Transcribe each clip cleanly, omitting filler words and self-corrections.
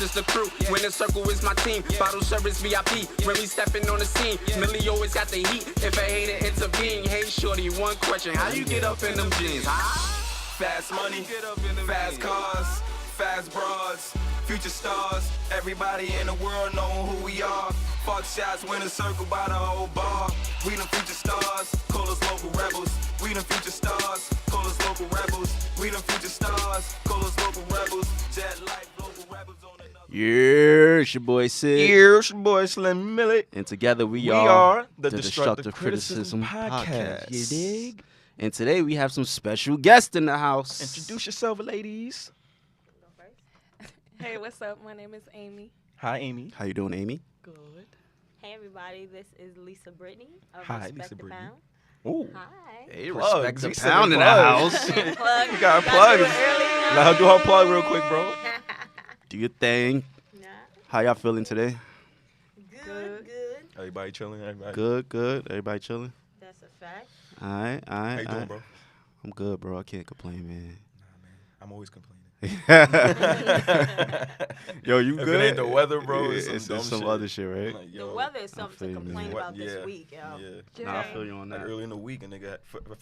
It's the crew, when the circle is my team. Bottle service VIP, when we stepping on the scene. Millie always got the heat, if a hater intervene. Hey shorty, one question, how you get up in them jeans, huh? Fast money, fast cars, fast broads, future stars. Everybody in the world know who we are. Fuck shots, win a circle by the whole bar. We them future stars, call us local rebels. We them future stars, call us local rebels. We them future stars, call us local rebels. Jet life, local rebels on another. Yeah, it's your boy Sid. Yeah, it's your boy Slim Millet. And together we are the Destructive Criticism Podcast. You dig? And today we have some special guests in the house. Introduce yourself, ladies. Hey, what's up? My name is Amy. Hi, Amy. How you doing, Amy? Good. Hey everybody, this is Lisa Brittany of Hi, Respect Lisa the Brittany. Pound. Ooh. Hi. Hey, Plug. respect the We said pound in the plug. house. Plug. You got Y'all plugs. do it early now? Let her do her plug real quick, bro. Do your thing. Nah. How y'all feeling today? Good. Everybody chilling? Everybody? Good. Everybody chilling? That's a fact. All right. How you doing, bro? I'm good, bro. I can't complain, man. Nah, man. I'm always complaining. Yo, you If good? it ain't the weather, bro, Yeah, it's some it's dumb some shit. other shit, right? Like, The yo, weather is something feel to you, complain man. about Yeah. this week, yo. Yeah. Nah, I feel you on Like that. early in the week, and nigga,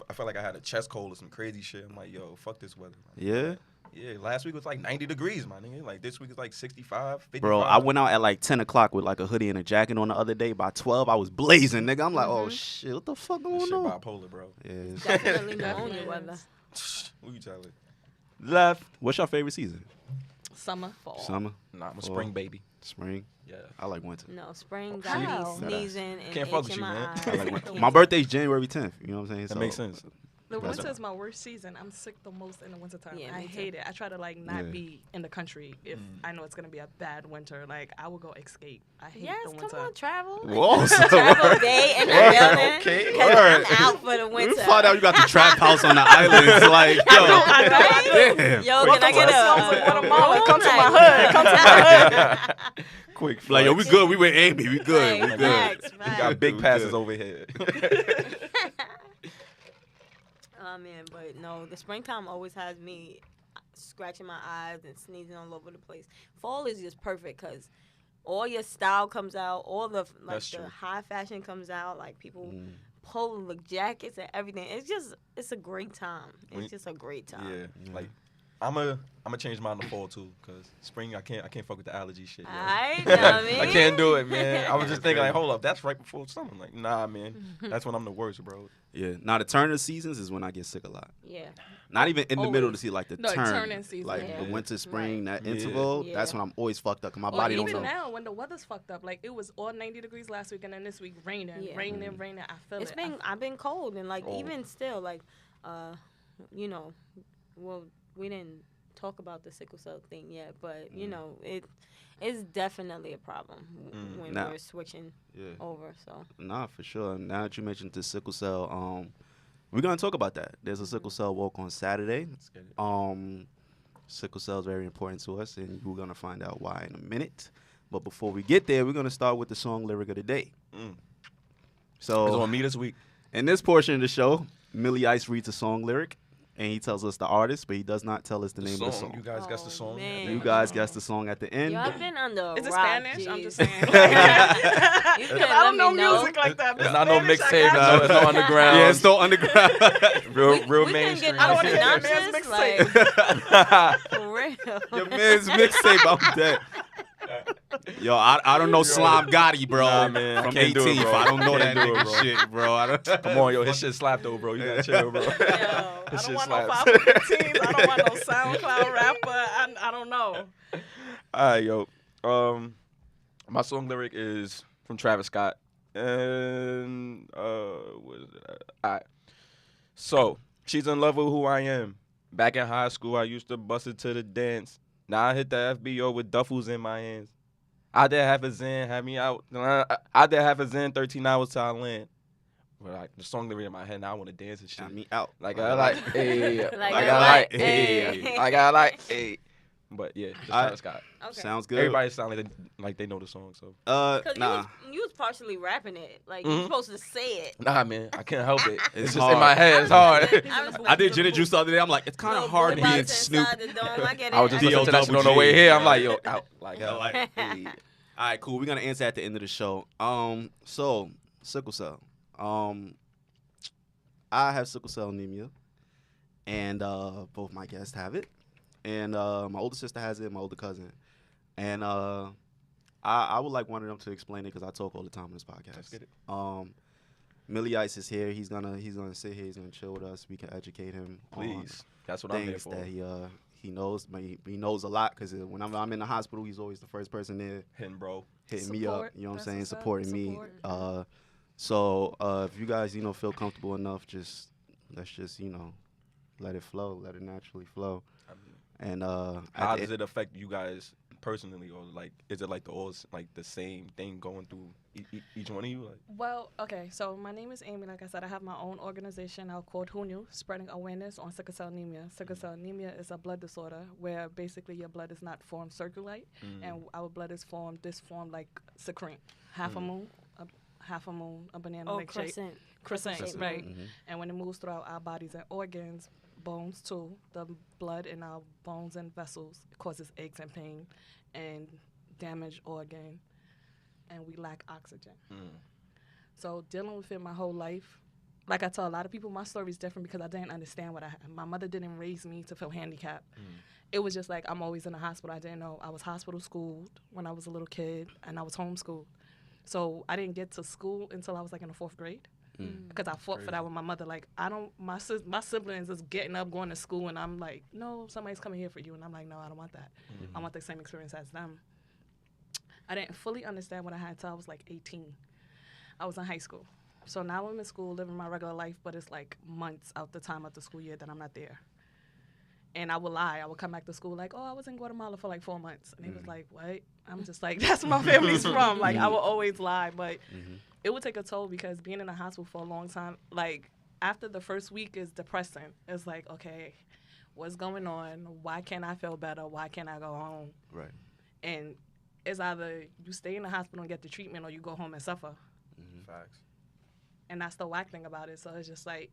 I felt like I had a chest cold or some crazy shit. I'm like, yo, fuck this weather. Yeah? Yeah, last week was like 90 degrees, my nigga. Like this week is like 65, 55. Bro, I went out at like 10 o'clock with like a hoodie and a jacket on the other day. By 12, I was blazing, nigga. I'm like, oh, shit, what the fuck That going shit on? bipolar, bro. Yeah, it's- Definitely pneumonia weather. Who you telling? Left. What's your favorite season? Summer, fall. Summer? Nah, I'm a Fall. spring baby. Spring? Yeah. I like winter. No, spring got How? me sneezing and Can't fuck with itching you, my man. eyes. I like winter. My birthday's January 10th. You know what I'm saying? That makes sense. The That's winter right. is my worst season. I'm sick the most in the wintertime. Yeah, I me too. hate it. I try to like not Yeah. be in the country if I know it's gonna be a bad winter. Like I will go escape. I hate Yes, the come winter. on, travel. Whoa, Travel day in the building. Okay, Because alright. I'm out for the We winter. find out you got the trap house on the island. It's like, yo, Right? damn. Yo, Welcome can I to get the a slums of Guatemala. room? Come to my Like- hood. Come to my hood. Quick. Like, yo, we flex. good. We with Amy. We good. We Right, good. facts, We facts. got big We passes good. over here. Oh man, but no, the springtime always has me scratching my eyes and sneezing all over the place. Fall is just perfect because all your style comes out, all the like That's the true. high fashion comes out, like people polo look jackets and everything. It's a great time. When- It's just a great time. Yeah. Like I'm a change mine to fall too, cause spring I can't fuck with the allergy shit. Yo. Alright, know what I mean? I can't do it, man. I was just thinking like, hold up, that's right before summer. I'm like, nah, man, that's when I'm the worst, bro. Yeah. Now, the turn of seasons is when I get sick a lot. Yeah. Not even in the middle of Always. the season, like the No, turn. turning season, Like yeah. the winter, spring, that Yeah. interval. Yeah. That's when I'm always fucked up. 'Cause my Or body don't even know. now when the weather's fucked up, like it was all 90 degrees last week and then this week raining. Yeah. I feel It's it. been I've been cold and like Oh. even still like you know, well we didn't talk about the sickle cell thing yet, but you know it's definitely a problem when Nah. we're switching Yeah. over. So Nah, for sure. Now that you mentioned the sickle cell, we're gonna talk about that. There's a sickle cell walk on Saturday. Let's get it. Sickle cell is very important to us, and we're gonna find out why in a minute. But before we get there, we're gonna start with the song lyric of the day. It's So on me this week. in this portion of the show, Millie Ice reads a song lyric, and he tells us the artist, but he does not tell us the name of the song. You guys guess the Oh, song. man. You guys guess the song at the end. yo, I've been under a Is it rock, Spanish? I'm G's. just saying. You I couldn't don't let know me know. music like that. It's not no Spanish, I mixtape. got No, it's no underground. Yeah, it's still underground. real We couldn't mainstream. get I don't no wanna hear that synopsis, man's like, for real. Your man's mixtape, I'm dead. Yo, I don't know Slime Gotti, bro. Nah, man, I From can't do it, 18th. bro. I don't know Can't that do it, nigga bro. shit, bro. I don't, Come on, yo, his shit slapped though, bro. You gotta chill, bro. Yo, I This don't shit want no slaps. 5 for 15s. I don't want no SoundCloud rapper. I don't know. All right, yo. My song lyric is from Travis Scott, and what is it? All right. So she's in love with who I am. Back in high school, I used to bust it to the dance. Now I hit the FBO with duffels in my hands. I did half a Zen, had me out. I did half a Zen, 13 hours till I land. But like the song lyric in my head, now I want to dance and shit. Got me out. Like I like, hey, Like like I I like, like, hey, hey. like I like, hey. But yeah, just I- Travis Scott. Okay. Sounds good. Everybody sound like they know the song. So Because Nah. you was partially rapping it. Like, Mhm. you're supposed to say it. nah, man, I can't help it. It's It's just in my hard. head. It's hard. I did gin and juice the other day. I'm like, it's kind of Little hard boy being bounce Snoop. inside the dome. I get it. I was just I listening get to it. that shit on the way here. I'm like, yo, out. Like, Yeah, like, hey. All right, cool. We're gonna answer at the end of the show. So sickle cell. I have sickle cell anemia, and both my guests have it, and my older sister has it, my older cousin, and I would like one of them to explain it because I talk all the time on this podcast. Let's get it. Millie Ice is here. He's gonna sit here. He's gonna chill with us. We can educate him Please. That's on what I'm here things for. that he knows. But he knows a lot because whenever I'm in the hospital, he's always the first person there Hitting, bro. hitting me up. Support. You know what I'm That's saying? what's up. Supporting me. Support. So if you guys feel comfortable enough, let's just let it flow, let it naturally flow. I mean, And how does it affect you guys personally, or like, is it like the same thing going through each one of you? Like, Well, okay, so my name is Amy. Like I said, I have my own organization called Who Knew, spreading awareness on sickle cell anemia. Sickle cell anemia is a blood disorder where basically your blood is not formed circulate, and our blood is formed like secrete, half a moon, a banana like shape. Crescent, shape. right. Mhm. And when it moves throughout our bodies and organs, bones too, the blood in our bones and vessels causes aches and pain and damage organ, and we lack oxygen. So dealing with it my whole life, like I tell a lot of people, my story is different because I didn't understand what I had. My mother didn't raise me to feel handicapped. It was just like I'm always in the hospital. I didn't know. I was hospital schooled when I was a little kid, and I was homeschooled. So I didn't get to school until I was like in the 4th grade. Because I fought for that with my mother. Like, my siblings is getting up, going to school, and I'm like, no, somebody's coming here for you. And I'm like, no, I don't want that. I want the same experience as them. I didn't fully understand what I had until I was like 18. I was in high school. So now I'm in school, living my regular life, but it's like months out the time of the school year that I'm not there. And I would lie. I would come back to school like, oh, I was in Guatemala for like 4 months. And they was like, what? I'm just like, that's where my family's from. Like, I would always lie. But it would take a toll because being in the hospital for a long time, like, after the first week is depressing. It's like, okay, what's going on? Why can't I feel better? Why can't I go home? Right. And it's either you stay in the hospital and get the treatment or you go home and suffer. facts. And that's the whack thing about it. So it's just like,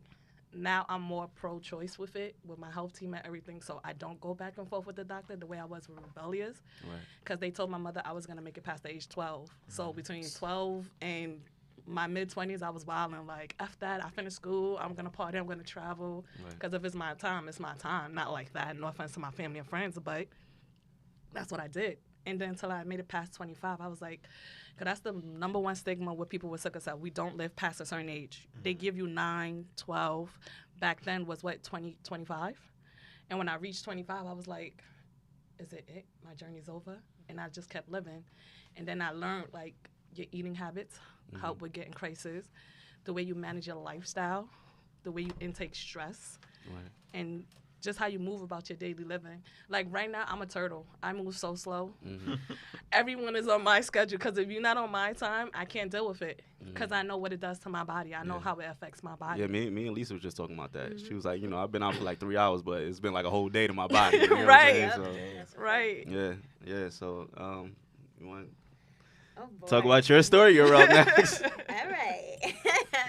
now I'm more pro-choice with it, with my health team and everything, so I don't go back and forth with the doctor the way I was with rebellious. Right. Because they told my mother I was going to make it past the age 12. So between 12 and my mid-20s, I was wilding. Like, F that, I finished school, I'm going to party, I'm going to travel. Because if it's my time, it's my time. Not like that, no offense to my family and friends, but that's what I did. And then until I made it past 25, I was like, because that's the number one stigma with people with sickle cell. We don't live past a certain age. They give you 9, 12. Back then was what, 20, 25? And when I reached 25, I was like, is it? My journey's over? And I just kept living. And then I learned, like, your eating habits help with getting crisis, the way you manage your lifestyle, the way you intake stress, and just how you move about your daily living. Like, right now, I'm a turtle. I move so slow. Everyone is on my schedule, because if you're not on my time, I can't deal with it, because I know what it does to my body. I know how it affects my body. Yeah, me and Lisa was just talking about that. She was like, I've been out for like 3 hours, but it's been like a whole day to my body. You know what I'm Right. saying? So, Right. yeah. So, you want Oh, to talk about your story? You're up next. All right. We're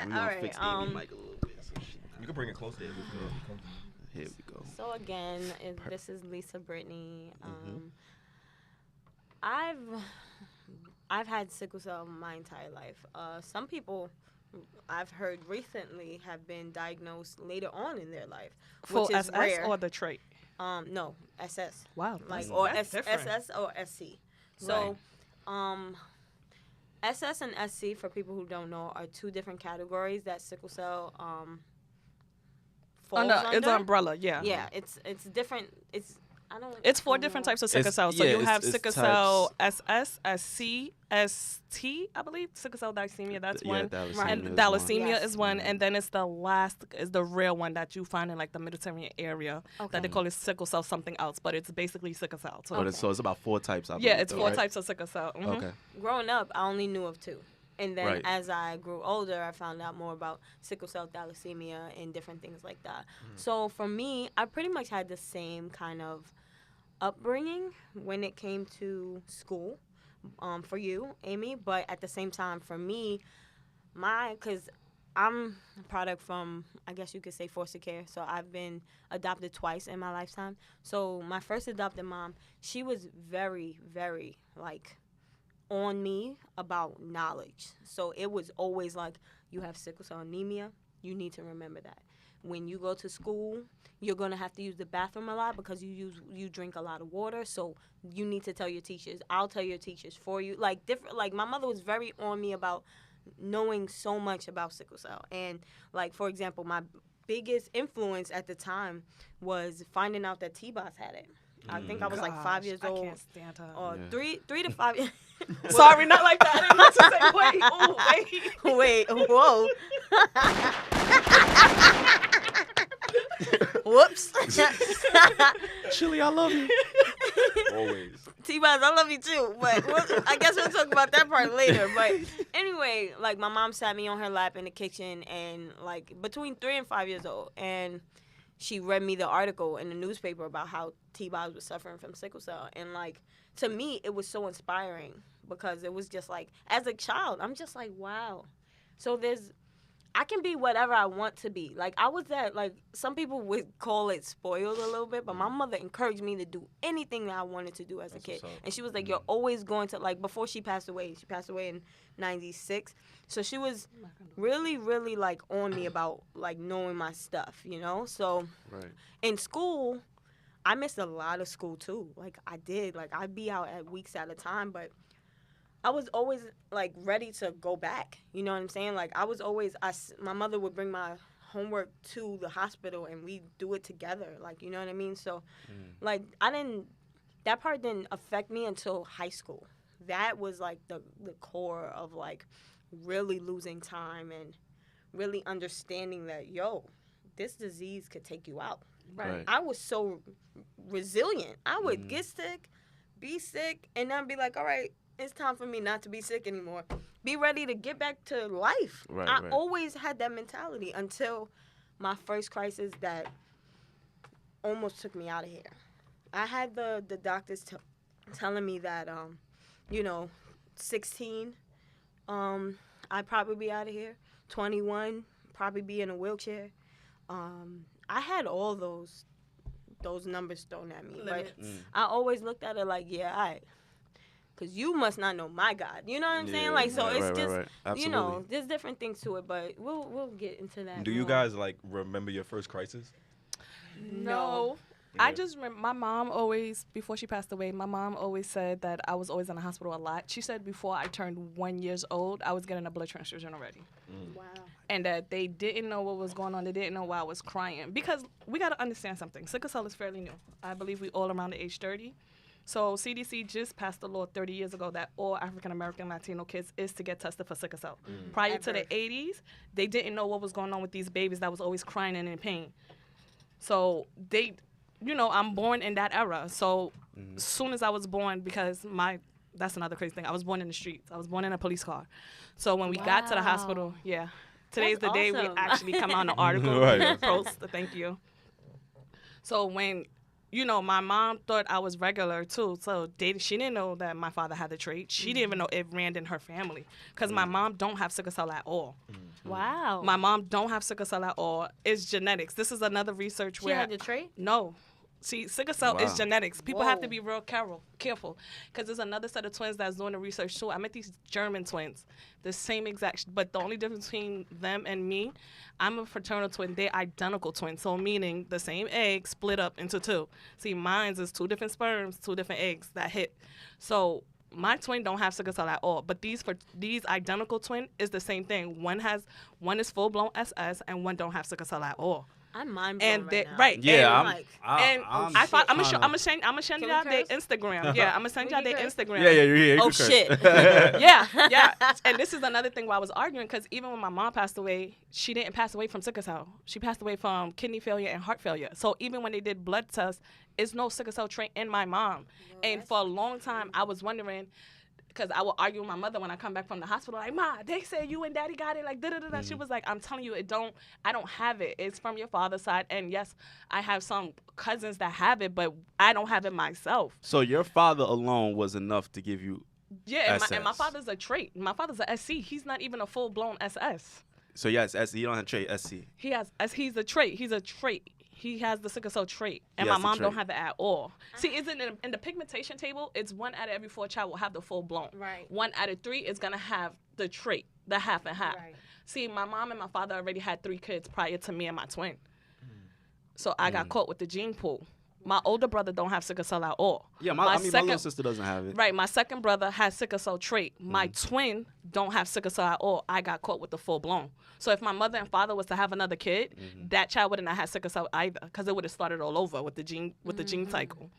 All gonna right. fix Amy mic a little bit. So You can bring it closer. here we go. So again, this is Lisa Brittany. Mm-hmm. I've had sickle cell my entire life. Some people I've heard recently have been diagnosed later on in their life, For which is SS rare. or the trait? No, SS. Wow. Like that's- or that's different. SS or SC. So, SS and SC, for people who don't know, are two different categories that sickle cell falls under. It's umbrella, yeah. Yeah, it's different. It's 4 different types of sickle cell. So you have sickle cell SS, SC, ST, I believe. Sickle cell thalassemia, that's one. Thalassemia And is one. thalassemia Yes. is one. And then it's the last, is the real one that you find in like the Mediterranean area. That they call it sickle cell something else, but it's basically sickle cell. So, But so it's about 4 types. I yeah, believe, it's though, 4 right? types of sickle cell. Mhm. Okay. Growing up, I only knew of 2. And then Right. as I grew older, I found out more about sickle cell thalassemia and different things like that. So for me, I pretty much had the same kind of upbringing when it came to school, for you, Amy, but at the same time, for me, because I'm a product from, I guess you could say, foster care. So I've been adopted twice in my lifetime. So my first adopted mom, she was very, very, like, on me about knowledge. So it was always like, you have sickle cell anemia, you need to remember that. When you go to school, you're going to have to use the bathroom a lot because you drink a lot of water. So you need to tell your teachers. I'll tell your teachers for you. Like, my mother was very on me about knowing so much about sickle cell. And, like, for example, my biggest influence at the time was finding out that T-Boss had it. I think I was like 5 years old. I can't stand her. Or 3 to 5 years. Sorry, not like that. I didn't mean to say, wait, Wait, whoa. Whoops. Chili, I love you. Always. T-Boz, I love you too. But I guess we'll talk about that part later. But anyway, like, my mom sat me on her lap in the kitchen, and, like, between 3 and 5 years old, and she read me the article in the newspaper about how T-Boz was suffering from sickle cell. And, like, to me, it was so inspiring because it was just like, as a child, I'm just like, wow. So I can be whatever I want to be. Like, I was some people would call it spoiled a little bit, but my mother encouraged me to do anything that I wanted to do as a kid. And she was like, you're always going to, like, before she passed away in 96. So she was really, really, like, on me about, like, knowing my stuff, you know? So in school, I missed a lot of school too. Like, I did. Like, I'd be out at weeks at a time, but I was always, like, ready to go back. You know what I'm saying? Like, I was always, my mother would bring my homework to the hospital and we do it together. Like, you know what I mean? So, like, that part didn't affect me until high school. That was, like, the core of, like, really losing time and really understanding that, this disease could take you out. Right. I was so resilient. I would get sick, be sick, and then be like, all right, it's time for me not to be sick anymore. Be ready to get back to life. I always had that mentality until my first crisis that almost took me out of here. I had the doctors telling me that, 16, I'd probably be out of here. 21, probably be in a wheelchair. I had all those numbers thrown at me. But I always looked at it like, yeah, all right. Because you must not know my God. You know what I'm saying? Like, so it's just, you know, there's different things to it, but we'll get into that. Do you guys, like, remember your first crisis? No. I just remember my mom always, before she passed away, my mom always said that I was always in the hospital a lot. She said before I turned 1 year old, I was getting a blood transfusion already. Wow. And that they didn't know what was going on. They didn't know why I was crying. Because we got to understand something. Sickle cell is fairly new. I believe we all around the age 30. So CDC just passed a law 30 years ago that all African-American Latino kids is to get tested for sickle cell. Prior to the 80s, they didn't know what was going on with these babies that was always crying and in pain. So I'm born in that era. So as soon as I was born, because that's another crazy thing, I was born in the streets. I was born in a police car. So when we got to the hospital, today's the day we actually come out in the article. Post, thank you. So when my mom thought I was regular, too. So she didn't know that my father had the trait. She didn't even know it ran in her family. Because my mom don't have sickle cell at all. Wow. My mom don't have sickle cell at all. It's genetics. This is another research where... She had the trait? No. See, sickle cell is genetics. People have to be real careful. Because there's another set of twins that's doing the research, too. I met these German twins. The same exact... But the only difference between them and me, I'm a fraternal twin. They're identical twins. So meaning the same egg split up into two. See, mine's is 2 different sperms, 2 different eggs that hit. So my twin don't have sickle cell at all. But these identical twin is the same thing. One is full-blown SS and one don't have sickle cell at all. I'm mind blown right now. Right. Yeah, I'm gonna send y'all their Instagram. Yeah, I'm gonna send y'all their Instagram. Yeah. Oh shit. Yeah. And this is another thing why I was arguing, because even when my mom passed away, she didn't pass away from sickle cell. She passed away from kidney failure and heart failure. So even when they did blood tests, it's no sickle cell trait in my mom. And for a long time, I was wondering, because I will argue with my mother when I come back from the hospital, like, Ma, they said you and Daddy got it, like, da-da-da-da. She was like, I'm telling you, I don't have it. It's from your father's side, and yes, I have some cousins that have it, but I don't have it myself. So your father alone was enough to give you Yeah, SS. and my father's a trait. My father's a SC. He's not even a full-blown SS. So yes, SC. You don't have trait SC. He's a trait. He's a trait. He has the sickle cell trait, and He my has the mom don't trait. have it at all. See, is it in the pigmentation table? It's 1 out of every 4 child will have the full blown. Right. 1 out of 3 is gonna have the trait, the half and half. Right. See, my mom and my father already had 3 kids prior to me and my twin, so I got caught with the gene pool. My older brother don't have sickle cell at all. Yeah, my little sister doesn't have it. Right, my second brother has sickle cell trait. My twin don't have sickle cell at all. I got caught with the full blown. So if my mother and father was to have another kid, that child wouldn't have had sickle cell either, because it would have started all over with the gene cycle.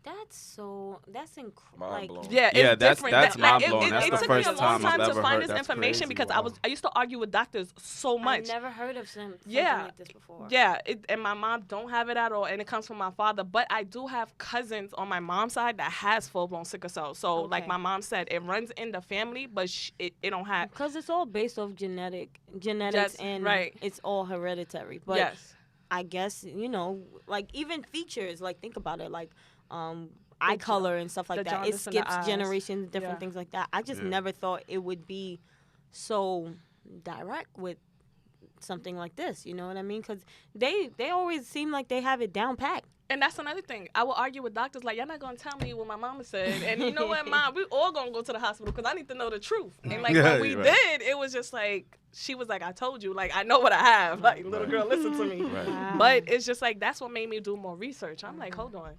That's incredible. Mind Like, blown. Yeah, it's Yeah, that's different. mind-blowing. That's It the took first me a long time I've time to ever find heard. this That's information crazy. because Wow. I used to argue with doctors so I much. never heard of something Yeah. like this before. Yeah, and my mom don't have it at all, and it comes from my father. But I do have cousins on my mom's side that has full-blown sickle cell. So, like Okay. my mom said, it runs in the family, but it don't have. Because it's all based off genetics, Yes, and right. it's all hereditary. But Yes. I guess, like even features, like think about it, like eye color and stuff like the that. It jaundice in the skips eyes. generations, different Yeah. things like that. I just Yeah. never thought it would be so direct with something like this. You know what I mean? Because they always seem like they have it down pat. And that's another thing. I will argue with doctors like, y'all not gonna tell me what my mama said. And you know what, Mom? We all gonna go to the hospital because I need to know the truth. And like Yeah, when we you're right. did, it was just like she was like, I told you, like I know what I have. Like little girl, listen to me. Right. But it's just like that's what made me do more research. I'm like, hold on.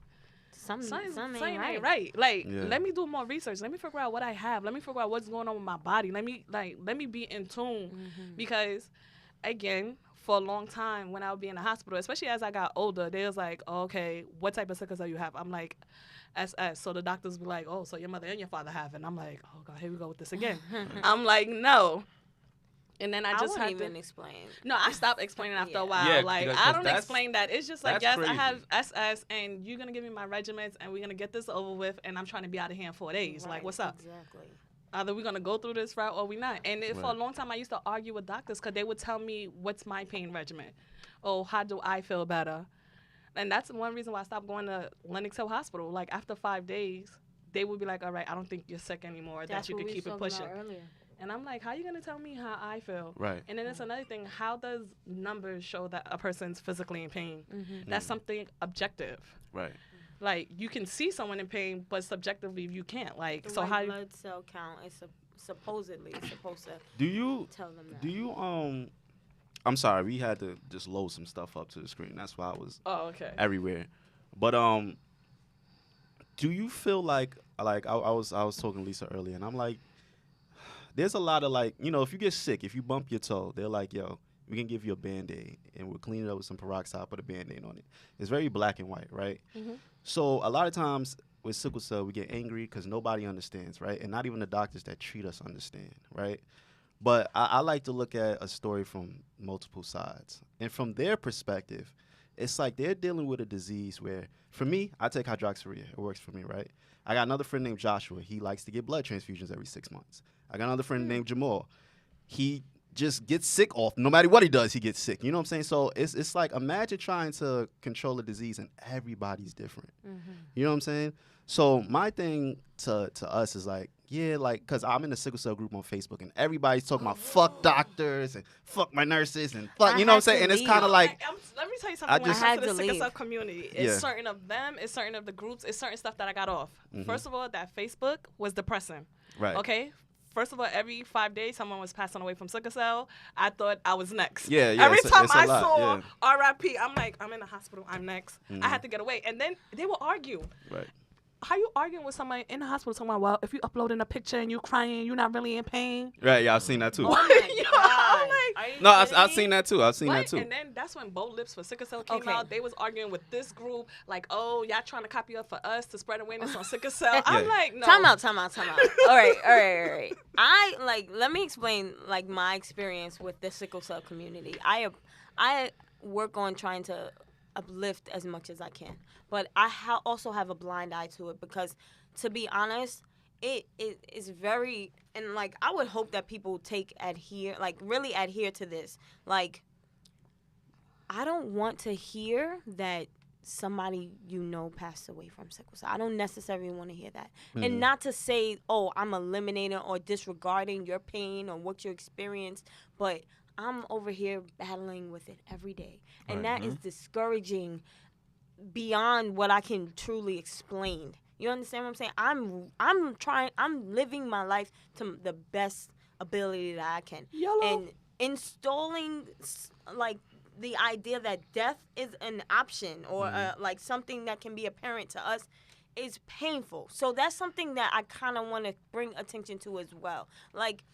Something Something ain't ain't right. right. Like, Yeah. let me do more research. Let me figure out what I have. Let me figure out what's going on with my body. Let me be in tune because, again, for a long time when I would be in the hospital, especially as I got older, they was like, oh, okay, what type of sickle cell you have? I'm like, SS. So the doctors be like, oh, so your mother and your father have it. And I'm like, oh God, here we go with this again. I'm like, no. And then I just wouldn't had to even explain. No, I stopped explaining after a Yeah. while. Yeah, like because I don't that's- explain that. It's just like, yes, that's I have crazy. SS, and you're gonna give me my regimens, and we're gonna get this over with, and I'm trying to be out of here in 4 days. Like, Right, what's up? Exactly. Either we're gonna go through this route or we not. And for a Right. long time, I used to argue with doctors because they would tell me, "What's my pain regimen? Oh, how do I feel better?" And that's one reason why I stopped going to Lenox Hill Hospital. Like after 5 days, they would be like, "All right, I don't think you're sick anymore. That's that you what can we keep was it talking pushing." about earlier. And I'm like, how you gonna tell me how I feel? Right. And then it's another thing. How does numbers show that a person's physically in pain? Mm-hmm. That's something objective. Right. Like you can see someone in pain, but subjectively you can't. Like The so white how? blood cell count is supposedly supposed to Do you tell them that. do you I'm sorry, we had to just load some stuff up to the screen. That's why I was Oh, okay. everywhere. But do you feel like I was talking to Lisa earlier, and I'm like, there's a lot of like, if you get sick, if you bump your toe, they're like, yo, we can give you a Band-Aid, and we'll clean it up with some peroxide, put a Band-Aid on it. It's very black and white, right? So a lot of times with sickle cell, we get angry because nobody understands, right? And not even the doctors that treat us understand, right? But I like to look at a story from multiple sides. And from their perspective, it's like they're dealing with a disease where, for me, I take hydroxyurea. It works for me, right? I got another friend named Joshua. He likes to get blood transfusions every 6 months. I got another friend named Jamal. He just gets sick off. No matter what he does, he gets sick. You know what I'm saying? So it's like, imagine trying to control a disease and everybody's different. You know what I'm saying? So my thing to us is like, yeah, like, because I'm in a sickle cell group on Facebook, and everybody's talking about fuck doctors and fuck my nurses and fuck, I you know what I'm had saying? to And it's leave. kind of like, Let me tell you I something. When it just- comes I to the had to sickle leave. cell community, it's Yeah. certain of them, it's certain of the groups, it's certain stuff that I got off. Mm-hmm. First of all, that Facebook was depressing. right. Okay. First of all, every 5 days, someone was passing away from sickle cell. I thought I was next. Yeah, yeah, Every it's a- time it's a I lot, saw yeah. RIP, I'm like, I'm in the hospital. I'm next. I had to get away. And then they will argue. Right. How you arguing with somebody in the hospital talking about, well, if you uploading a picture and you crying, you're not really in pain? Right, yeah, I've seen that too. Yo, I'm like, No, I've seen that too. I've seen what? that too. And then that's when Bold Lips for Sickle Cell came Okay. out. They was arguing with this group, like, oh, y'all trying to copy us for us to spread awareness on sickle cell. I'm like, no. Time out. All right. Let me explain, like, my experience with the sickle cell community. I work on trying to uplift as much as I can, but I also have a blind eye to it because, to be honest, it is very, and like I would hope that people really adhere to this. Like, I don't want to hear that somebody passed away from sickle cell. I don't necessarily want to hear that. And not to say, oh, I'm eliminating or disregarding your pain or what you experienced, but I'm over here battling with it every day. And that is discouraging beyond what I can truly explain. You understand what I'm saying? I'm living my life to the best ability that I can. And installing like the idea that death is an option or like something that can be apparent to us is painful. So that's something that I kind of want to bring attention to as well. Like,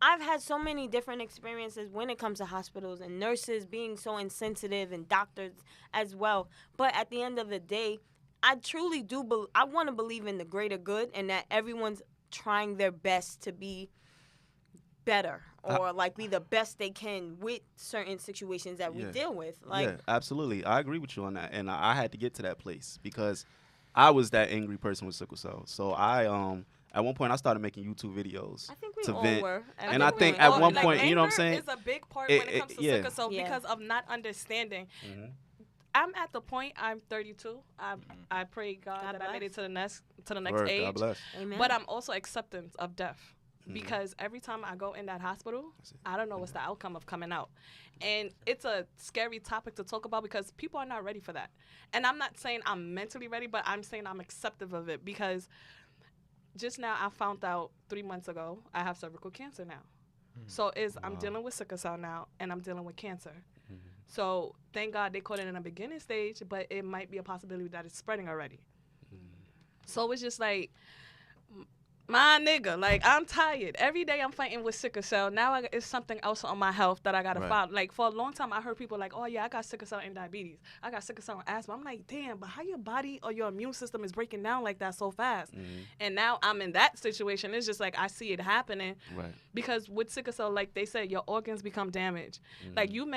I've had so many different experiences when it comes to hospitals and nurses being so insensitive and doctors as well. But at the end of the day, I truly do I want to believe in the greater good and that everyone's trying their best to be better or like be the best they can with certain situations that we deal with. Like, yeah, absolutely. I agree with you on that. And I had to get to that place because I was that angry person with sickle cell. So at one point I started making YouTube videos. I think we to all vent. were. And I think at one point, you know what I'm saying? It's a big part when it comes to sickle cell Yeah. because of not understanding. I'm at the point. I'm 32. I pray God that I made it to the next Word, age. God bless. Amen. But I'm also acceptance of death. Because every time I go in that hospital, I don't know what's the outcome of coming out. And it's a scary topic to talk about because people are not ready for that. And I'm not saying I'm mentally ready, but I'm saying I'm acceptive of it because just now I found out 3 months ago I have cervical cancer now. So I'm dealing with sickle cell now and I'm dealing with cancer. So thank God they caught it in a beginning stage, but it might be a possibility that it's spreading already. So it's just like, my nigga, like, I'm tired. Every day I'm fighting with sickle cell. Now it's something else on my health that I got to fight. Like, for a long time, I heard people like, oh, yeah, I got sickle cell and diabetes. I got sickle cell and asthma. I'm like, damn, but how your body or your immune system is breaking down like that so fast? And now I'm in that situation. It's just like I see it happening. Right. Because with sickle cell, like they said, your organs become damaged. Like you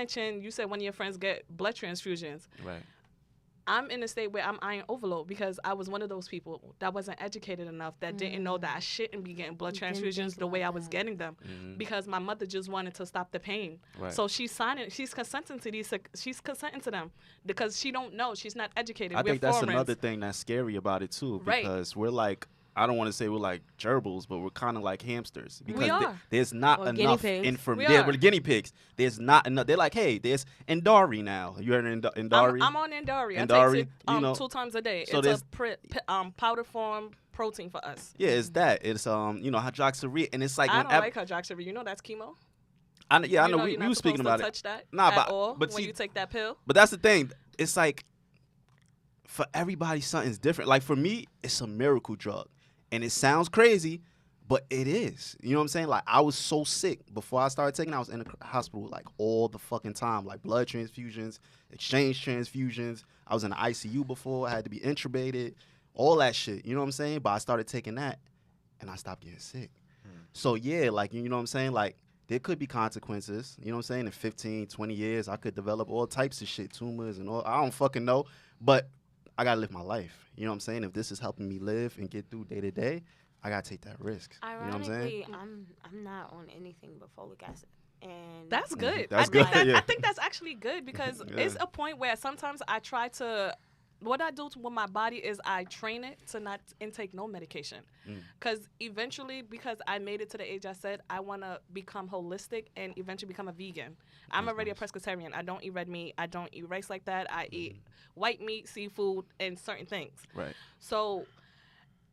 said one of your friends get blood transfusions. Right. I'm in a state where I'm iron overload because I was one of those people that wasn't educated enough that didn't know that I shouldn't be getting blood transfusions the way I was getting them because my mother just wanted to stop the pain. Right. So she's consenting to them because she don't know. She's not educated. I We're think that's foreigners. another thing that's scary about it too Right. because we're like, I don't want to say we're like gerbils, but we're kind of like hamsters because are. there's not Or guinea enough pigs. information. We Yeah, are. we're guinea pigs. There's not enough. They're like, hey, there's Endari now. You heard of Endari? I'm on Endari. I Endari, take you it know. 2 times a day. So It's a powder form protein for us. Yeah, it's that. It's hydroxyurea, and it's like I don't whenever. like hydroxyurea. You know that's chemo. I know You we you're were not speaking supposed about to it. touch that Nah, at all but when see, you take that pill. But that's the thing. It's like for everybody, something's different. Like for me, it's a miracle drug, and it sounds crazy, but it is. You know what I'm saying? Like I was so sick before I started taking it. I was in the hospital like all the fucking time, like blood transfusions, exchange transfusions. I was in the ICU before. I had to be intubated, all that shit. You know what I'm saying? But I started taking that, and I stopped getting sick. So yeah, like you know what I'm saying? Like there could be consequences. You know what I'm saying? In 15, 20 years, I could develop all types of shit, tumors and all. I don't fucking know, but I gotta live my life. You know what I'm saying? If this is helping me live and get through day to day, I gotta take that risk. Ironically, You know what I'm saying? I'm not on anything but folic acid. And That's good. That's I think good, yeah. I think that's actually good because it's a point where sometimes I try to. What I do with my body is I train it to not intake no medication. Because eventually, because I made it to the age I said, I want to become holistic and eventually become a vegan. I'm already a pescatarian. I don't eat red meat. I don't eat rice like that. I eat white meat, seafood, and certain things. Right. So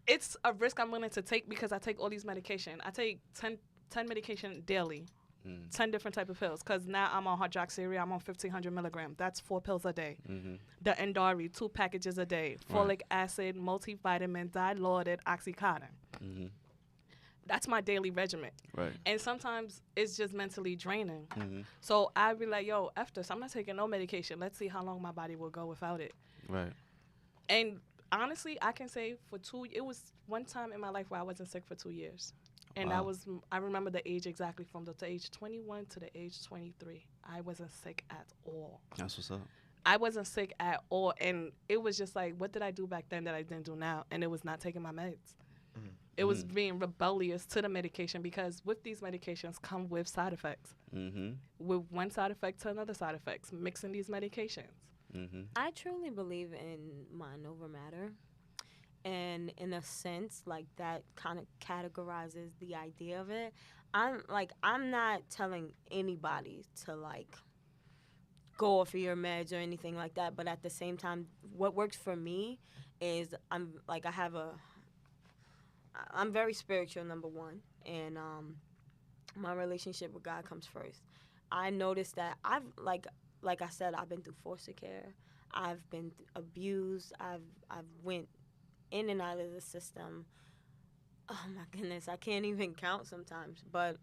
it's a risk I'm willing to take because I take all these medication. I take 10 medication daily. 10 different type of pills because now I'm on hydroxyurea. I'm on 1,500 milligrams. That's 4 pills a day. The Endari, 2 packages a day. Folic acid, multivitamin, dilaudid, oxycontin. That's my daily regimen. Right. And sometimes it's just mentally draining. So I'd be like, yo, F this. I'm not taking no medication. Let's see how long my body will go without it. Right. And honestly, I can say it was one time in my life where I wasn't sick for 2 years. And I remember the age exactly from the age 21 to the age 23. I wasn't sick at all. That's what's up. I wasn't sick at all. And it was just like, what did I do back then that I didn't do now? And it was not taking my meds. It was being rebellious to the medication because with these medications come with side effects. With one side effect to another side effects, mixing these medications. I truly believe in mind over matter. And in a sense, like that kind of categorizes the idea of it. I'm not telling anybody to like go off of your meds or anything like that. But at the same time, what works for me is I'm very spiritual, number one, and my relationship with God comes first. I noticed that I've like I said, I've been through foster care, I've been abused, I've went in and out of the system. Oh my goodness, I can't even count sometimes. But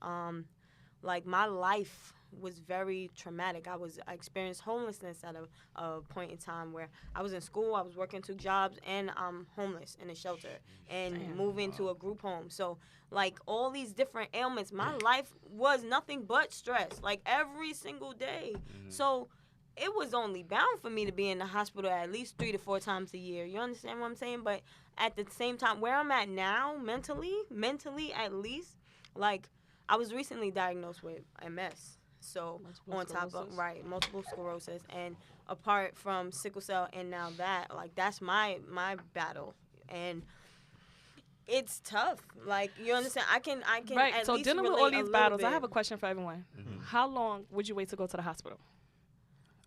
like my life was very traumatic. I experienced homelessness at a point in time where I was in school, I was working 2 jobs, and I'm homeless in a shelter and moving to a group home. So like all these different ailments, my life was nothing but stress, like every single day. So it was only bound for me to be in the hospital at least 3 to 4 times a year. You understand what I'm saying? But at the same time, where I'm at now, mentally at least, like I was recently diagnosed with MS. So multiple sclerosis, and apart from sickle cell and now that, like that's my battle, and it's tough. Like you understand, I can Right. at So least dealing with relate all a these little battles, I bit. have a question for everyone. How long would you wait to go to the hospital?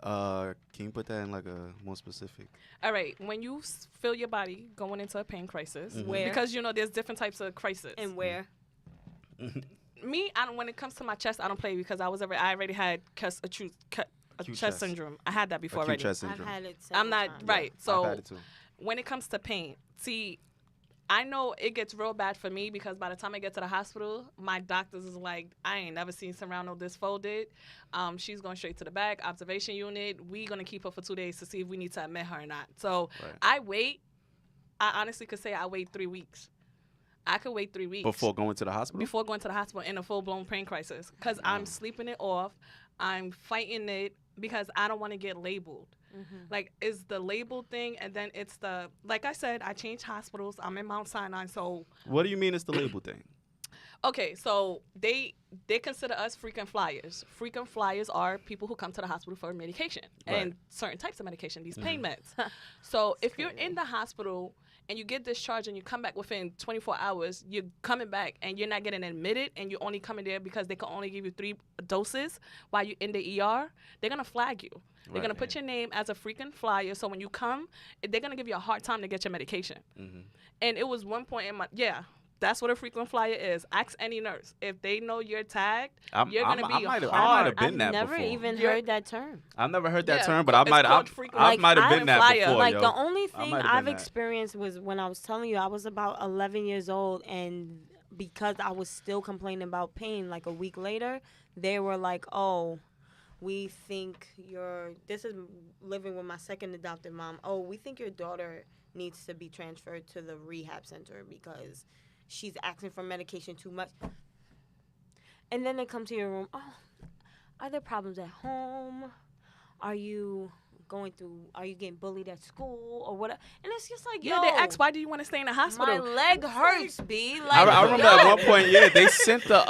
Can you put that in like a more specific? All right. When you feel your body going into a pain crisis, Where? because you know there's different types of crisis. And where? Me, when it comes to my chest, I don't play because I already had acute Acute chest syndrome. I had that before Acute already. chest I've syndrome. had it several I'm not times. right. So I've had it too. when it comes to pain, see, I know it gets real bad for me because by the time I get to the hospital, my doctors is like, I ain't never seen Serrano this folded. She's going straight to the back, observation unit. We going to keep her for 2 days to see if we need to admit her or not. So I honestly could say I wait 3 weeks. I could wait 3 weeks. Before going to the hospital? Before going to the hospital in a full-blown pain crisis because I'm sleeping it off. I'm fighting it because I don't want to get labeled. Like, it's the label thing, and then it's the, like I said, I changed hospitals. I'm in Mount Sinai, so. What do you mean it's the label thing? Okay, so they consider us frequent flyers. Frequent flyers are people who come to the hospital for medication and certain types of medication, these pain meds. So if you're in the hospital and you get discharged and you come back within 24 hours, you're coming back and you're not getting admitted and you're only coming there because they can only give you 3 doses while you're in the ER, they're going to flag you. They're going to put your name as a frequent flyer. So when you come, they're going to give you a hard time to get your medication. And it was one point in my, that's what a frequent flyer is. Ask any nurse. If they know you're tagged, you're going to be hard. I might have been I've that never before. even heard that term. I've never heard that Yeah, term, but I it's might called have frequent- I might have been that flyer. before, Like yo. the only I thing might have I've been that. experienced was when I was telling you I was about 11 years old, and because I was still complaining about pain, like a week later, they were like, "Oh, we think this is living with my second adopted mom. Oh, we think your daughter needs to be transferred to the rehab center because she's asking for medication too much." And then they come to your room. "Oh, are there problems at home? Are you getting bullied at school or what?" And it's just like, Yeah, they ask, why do you want to stay in the hospital? my leg hurts, B. Like, I remember at one point, they sent the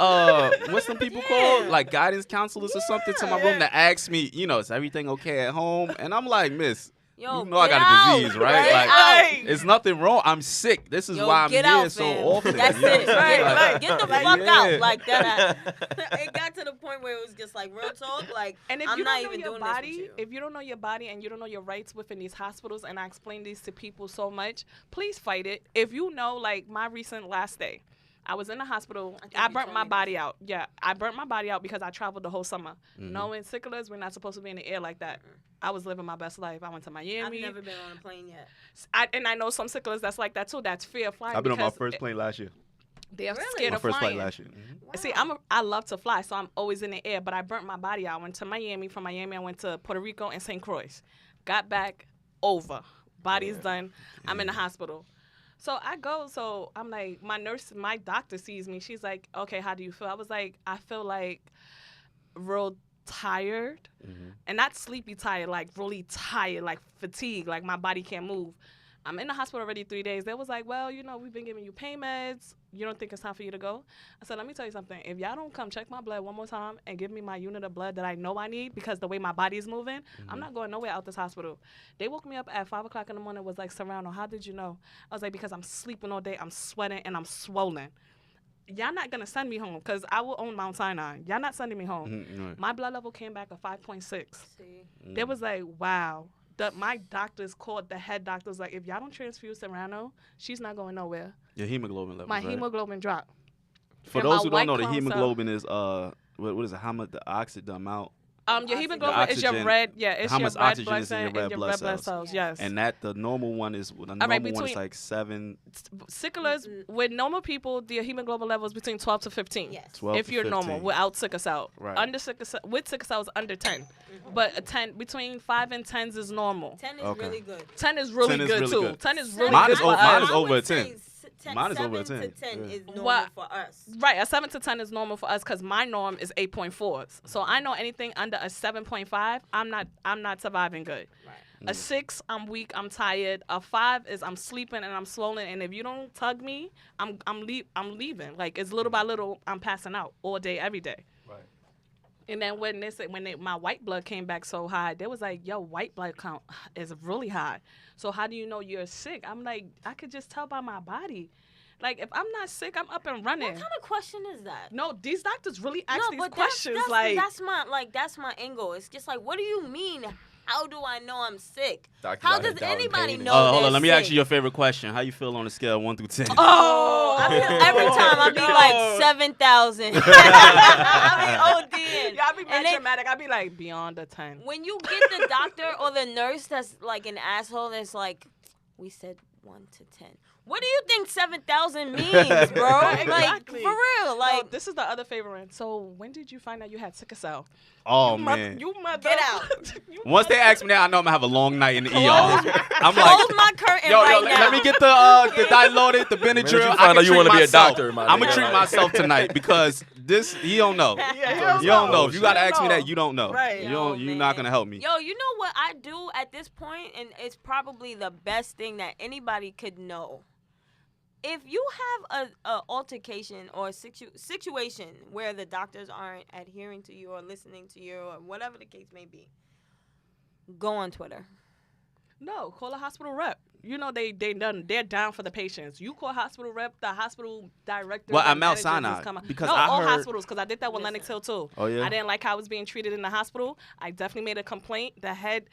what's them people called, like guidance counselors or something, to my room to ask me, is everything okay at home? And I'm like, Miss, Yo, you know I get got a out, disease, right? get Like, out. it's nothing wrong. I'm sick. This is Yo, why I'm get here out, so fam. often. That's you know it. what I'm saying? Right. Get the fuck yeah. out. Like that. It got to the point where it was just like real talk. Like, And if I'm you not don't know even your doing body, this with you. if you don't know your body and you don't know your rights within these hospitals, and I explain these to people so much, please fight it. If you know, like my recent last day, I was in the hospital. I you burnt told my me body out. Yeah, I burnt my body out because I traveled the whole summer. Knowing sicklers, we're not supposed to be in the air like that. I was living my best life. I went to I've Miami. never been on a plane yet. And I know some sicklers that's like that too. That's fear of flying. I've been on my because first plane last year. They're Really? scared My of first flying. flight last year. See, I love to fly, so I'm always in the air. But I burnt my body out. I went to Miami. From Miami, I went to Puerto Rico and St. Croix. Got back, over. Body's done. I'm in the hospital. So I go. So I'm like, my doctor sees me. She's like, okay, how do you feel? I was like, I feel like real tired, and not sleepy tired, like really tired, like fatigue, like my body can't move. I'm in the hospital already 3 days. They was like, well, we've been giving you pain meds. You don't think it's time for you to go? I said, let me tell you something. If y'all don't come check my blood one more time and give me my unit of blood that I know I need because the way my body is moving, I'm not going nowhere out this hospital. They woke me up at 5 o'clock in the morning, was like, Serrano, how did you know? I was like, because I'm sleeping all day, I'm sweating, and I'm swollen. Y'all not going to send me home because I will own Mount Sinai. Y'all not sending me home. Right. My blood level came back at 5.6. They was like, wow. My doctors called the head doctors like, if y'all don't transfuse Serrano, she's not going nowhere. Your hemoglobin level. My hemoglobin dropped. For and those who don't my know, the white chrome hemoglobin is what is it? How much the oxygen amount? Your hemoglobin is your oxygen- red. Yeah, it's how your much red oxygen blood is in your cell red and your blood red blood cells. cells. Yes. And the normal one is between- 7. Sicklers with normal people, the hemoglobin level is between 12 to 15. Yes. 12 if to you're 15. normal without sickle cell. Right. Under sickle cell, with sickle cell is under 10, but a 10 between 5 and 10s is normal. 10 is Okay. really good. 10 is really 10 is good really too. good. 10 is really Mine good. is for over- us. mine is I over would a 10. say Mine is over a 7 to 10. 10 Yeah. is normal What? for us. Right, a 7 to 10 is normal for us because my norm is 8.4s. So I know anything under a 7.5, I'm not surviving good. Right. A 6, I'm weak, I'm tired. A 5 is I'm sleeping and I'm swollen. And if you don't tug me, I'm leaving. Like it's little by little, I'm passing out all day, every day. Right. And then when my white blood came back so high, they was like, yo, white blood count is really high. So how do you know you're sick? I'm like, I could just tell by my body. Like, if I'm not sick, I'm up and running. What kind of question is that? No, these doctors really ask these but questions. that's my angle. It's just like, what do you mean? How do I know I'm sick? Doctors How out here does doubting anybody pain know? Hold on, they're let me ask sick? you your favorite question. How you feel on a scale of 1 through 10? Oh, Every time I be like 7,000. I be ODing. Y'all be And mad they- dramatic. I be like, beyond a 10. When you get the doctor or the nurse that's like an asshole, that's like, we said 1 to 10. What do you think 7,000 means, bro? Like, Exactly. for real. Like, No, this is the other favorite one. So when did you find out you had sickle cell? Oh, Mother- man. You mother. Get out. You Once they mother- ask me that, I know I'm going to have a long night in the ER. I'm close like, my curtain yo, right let now. me get the Dilaudid, the Benadryl. minute you I find can out you treat wanna be a myself. doctor, my I'm going nigga, to treat like- myself tonight because he don't know. Yeah, You don't know. If you You got to don't ask me know. that, you don't know. Right. Yo, You're man. not going to help me. Yo, you know what I do at this point, and it's probably the best thing that anybody could know. If you have a altercation or a situation where the doctors aren't adhering to you or listening to you or whatever the case may be, go on Twitter. No, call a hospital rep. You know they're down for the patients. You call hospital rep, the hospital director. Well, the at Mount managers Sinai, is coming. because no, I all heard- hospitals because I did that with Listen. Lenox Hill too. Oh, yeah? I didn't like how I was being treated in the hospital. I definitely made a complaint. The head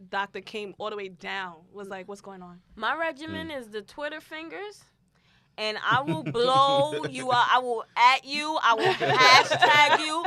doctor came all the way down. Was like, what's going on? My regimen is the Twitter fingers, and I will blow you up. I will at you. I will hashtag you.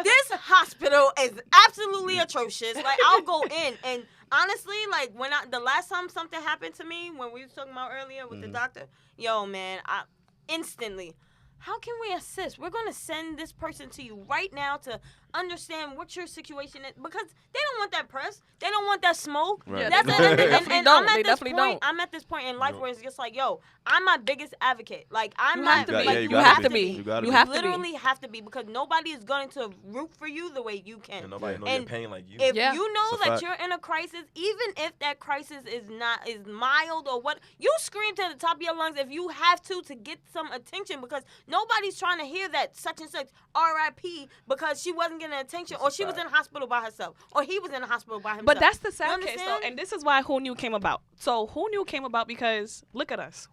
This hospital is absolutely atrocious. Like, I'll go in, and honestly, like, the last time something happened to me, when we was talking about earlier with the doctor, yo, man, I instantly, how can we assist? We're going to send this person to you right now to understand what your situation is, because they don't want that press. They don't want that smoke. Right. That's Yeah, it. they And definitely I'm don't. at They this definitely point. don't. I'm at this point in life where it's just like, yo, I'm my biggest advocate. Like, I'm You not. have to Yeah, be. yeah, like, you You gotta have be. to be. You gotta You be. have to be. literally have to be, because nobody is going to root for you the way you can. And nobody knows And your pain like you. If Yeah. you know It's a that fact. you're in a crisis, even if that crisis is mild or what, you scream to the top of your lungs if you have to get some attention, because nobody's trying to hear that such and such R.I.P. because she wasn't getting attention, or she was in the hospital by herself, or he was in the hospital by himself. But that's the sad You case, though, understand? and this is why Who Knew came about. So Who Knew came about because look at us.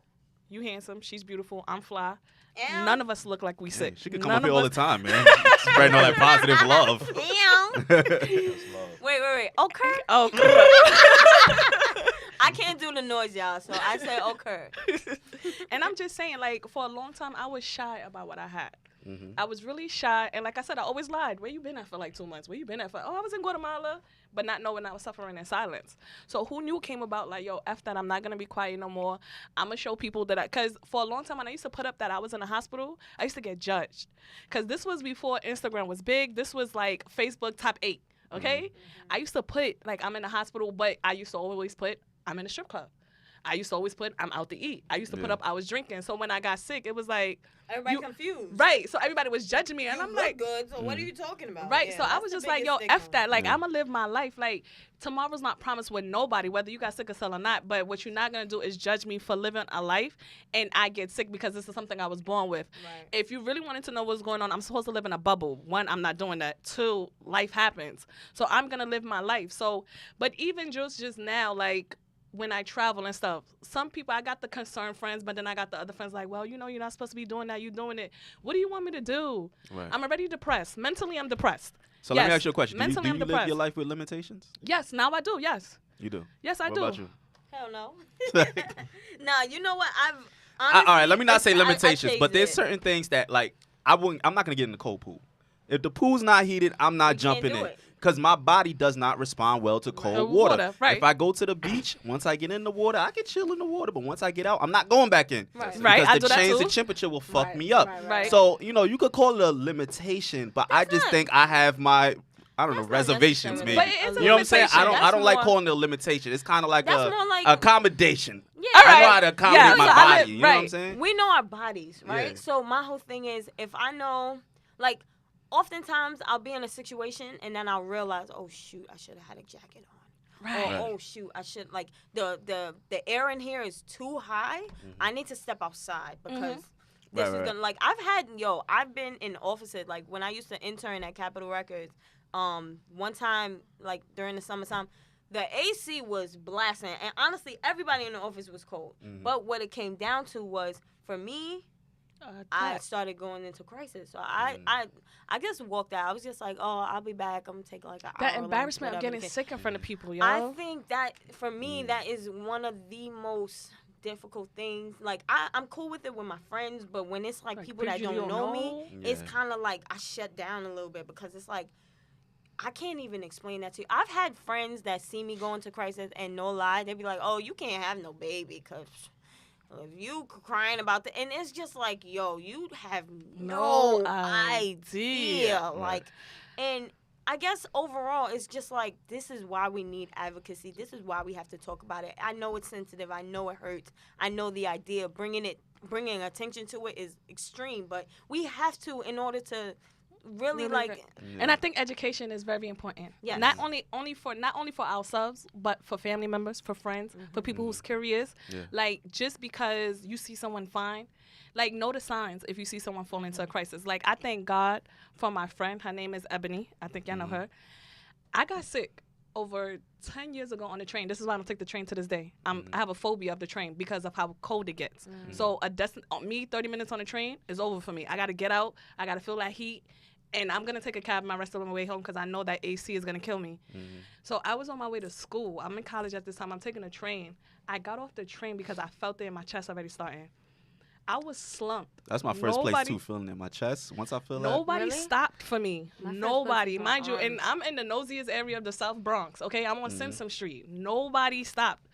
You handsome, she's beautiful, I'm fly. Ew. None of us look like we Hey, sick. she could come None up here of all the us- time, man. Spreading all that positive love. Damn. That's love. Wait. Okay. Oh, I can't do the noise, y'all, so I say okay. and I'm just saying, like, for a long time, I was shy about what I had. Mhm. I was really shy, and like I said, I always lied. Where you been at for like 2 months? Where you been at for? Oh, I was in Guatemala, but not knowing I was suffering in silence. So Who Knew came about like, yo, F that, I'm not gonna be quiet no more. I'm gonna show people that cause for a long time when I used to put up that I was in a hospital, I used to get judged. Cause this was before Instagram was big. This was like Facebook top 8. Okay, I used to put like I'm in the hospital, but I used to always put I'm in a strip club. I used to always put, I'm out to eat. I used to put up, I was drinking. So when I got sick, it was like, Everybody confused. right. So everybody was judging me, and You I'm look like, good. So what are you talking about? right. Yeah, So I that's was the just like, biggest yo, stigma. F that. Like, I'm going to live my life. Like, tomorrow's not promised with nobody, whether you got sickle cell or not. But what you're not going to do is judge me for living a life, and I get sick because this is something I was born with. Right. If you really wanted to know what's going on, I'm supposed to live in a bubble. One, I'm not doing that. Two, life happens. So I'm going to live my life. So, but even just now, like, when I travel and stuff, some people, I got the concerned friends, but then I got the other friends like, well, you know, you're not supposed to be doing that. You're doing it. What do you want me to do? Right. I'm already depressed. Mentally, I'm depressed. So yes. let me ask you a question. Do Mentally, you I'm live depressed. your life with limitations? Yes, now I do. Yes. You do. Yes, I what do. What about you? Hell no. Nah, you know what? I've honestly, All right, let me not say I limitations, but there's changed it. certain things that, like, I'm not going to get in the cold pool. If the pool's not heated, I'm not You can't jumping do in. it. Because my body does not respond well to cold water. Right. If I go to the beach, once I get in the water, I can chill in the water. But once I get out, I'm not going back in. Right. Because Right, I the do that change too. in temperature will fuck Right, me up. right. So, you know, you could call it a limitation, but I just not- think I have my, I don't know, That's not reservations necessarily maybe. But it is a You know what I'm saying? limitation. I That's don't like more- calling it a limitation. It's kind of like That's a more like- accommodation. Yeah. All I know right. how to accommodate Yeah, my so I body. live- You know what I'm right. saying? We know our bodies, right? Yeah. So my whole thing is, if I know, like, oftentimes I'll be in a situation and then I'll realize, oh shoot, I should have had a jacket on. Right. Or, oh shoot, I should, like, the air in here is too high. I need to step outside because this Right, is right. gonna, like, I've been in offices, like, when I used to intern at Capitol Records, one time, like, during the summertime, the AC was blasting, and honestly, everybody in the office was cold. But what it came down to was, for me, I started going into crisis. So I just walked out. I was just like, oh, I'll be back. I'm gonna take like an hour. that lunch, embarrassment of whatever getting the case. sick in front of people, yo. I think that for me, that is one of the most difficult things. Like I'm cool with it with my friends, but when it's like people that you don't know me, it's Yeah. kind of like I shut down a little bit because it's like I can't even explain that to you. I've had friends that see me go into crisis and no lie, they be like, oh, you can't have no baby because if you crying about the, and it's just like, yo, you have no idea. Like, and I guess overall, it's just like, this is why we need advocacy. This is why we have to talk about it. I know it's sensitive. I know it hurts. I know the idea of bringing attention to it is extreme, but we have to in order to really like. And I think education is very important. Yes. Not only for ourselves, but for family members, for friends, for people who's curious. Yeah. Like, just because you see someone fine, like, know the signs if you see someone fall into a crisis. Like, I thank God for my friend. Her name is Ebony. I think y'all know her. I got sick over 10 years ago on the train. This is why I don't take the train to this day. I have a phobia of the train because of how cold it gets. So me 30 minutes on the train is over for me. I got to get out. I got to feel that heat. And I'm going to take a cab my rest of my way home because I know that AC is going to kill me. So I was on my way to school. I'm in college at this time. I'm taking a train. I got off the train because I felt it in my chest already starting. I was slumped. That's my first place too, feeling it in my chest. Once I feel that. Nobody Really? stopped for me. My first Nobody. place was my Mind you, and arms. I'm in the nosiest area of the South Bronx, okay? I'm on Simpson Street. Nobody stopped.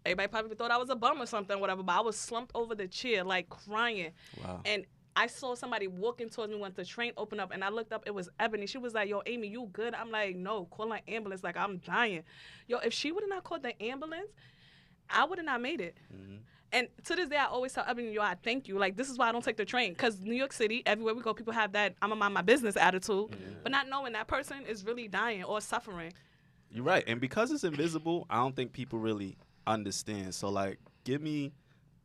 Everybody probably thought I was a bum or something, whatever, but I was slumped over the chair, like, crying. Wow. And I saw somebody walking towards me when the train opened up, and I looked up. It was Ebony. She was like, yo, Amy, you good? I'm like, no, call an ambulance. Like, I'm dying. Yo, if she would have not called the ambulance, I would have not made it. And to this day, I always tell Ebony, yo, I thank you. Like, this is why I don't take the train. Because New York City, everywhere we go, people have that I'm going to mind my business attitude. But not knowing that person is really dying or suffering. You're right. And because it's invisible, I don't think people really understand. So, like,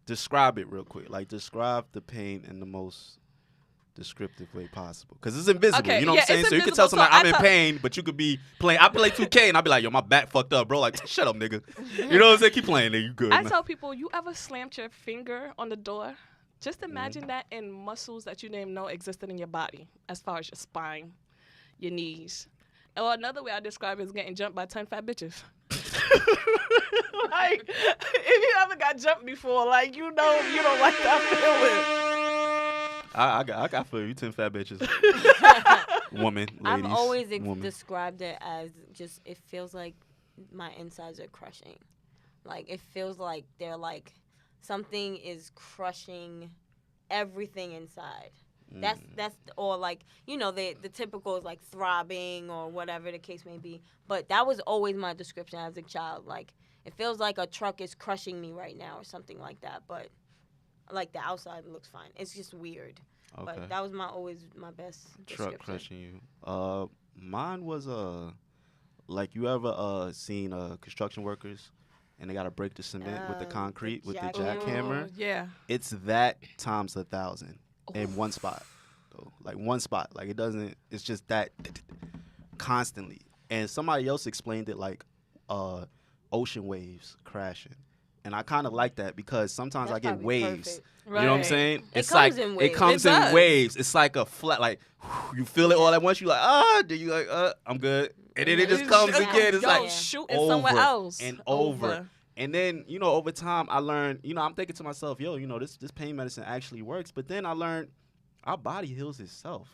describe it real quick. Like, describe the pain in the most descriptive way possible. Because it's invisible. Okay, You know yeah, what I'm saying? it's So you can invisible. tell somebody So I'm in I tell- pain, but you could be playing. I play 2K and I'll be like, yo, my back fucked up, bro. Like, shut up, nigga. You know what I'm saying? Keep playing there. You good, I man. tell people, you ever slammed your finger on the door? Just imagine that in muscles that you didn't know existed in your body, as far as your spine, your knees. Or another way I describe it is getting jumped by 10 fat bitches. Like, if you ever got jumped before, like, you know you don't like that feeling. I got for you 10 fat bitches. Woman, ladies. I've always woman. described it as just, it feels like my insides are crushing. Like, it feels like they're like, something is crushing everything inside. That's or like, you know, the typical is like throbbing or whatever the case may be. But that was always my description as a child. Like, it feels like a truck is crushing me right now or something like that. But like the outside looks fine. It's just weird. Okay. But that was always my best Truck description. crushing you. Mine was like you ever seen construction workers and they gotta break the cement with the concrete with the jackhammer. Yeah. It's that times 1,000 in one spot. Though. Like one spot. Like it doesn't. It's just that constantly. And somebody else explained it like ocean waves crashing. And I kind of like that because sometimes That's I get probably waves. perfect. You know what I'm Right. saying? It It's comes like in it waves. comes It in does. waves. It's like a flat, like you feel it all at once. You like then you like I'm good, and then it just comes Yeah. again. It's Yo, like shooting over somewhere else. and over. And then over time I learned. I'm thinking to myself, this pain medicine actually works. But then I learned our body heals itself.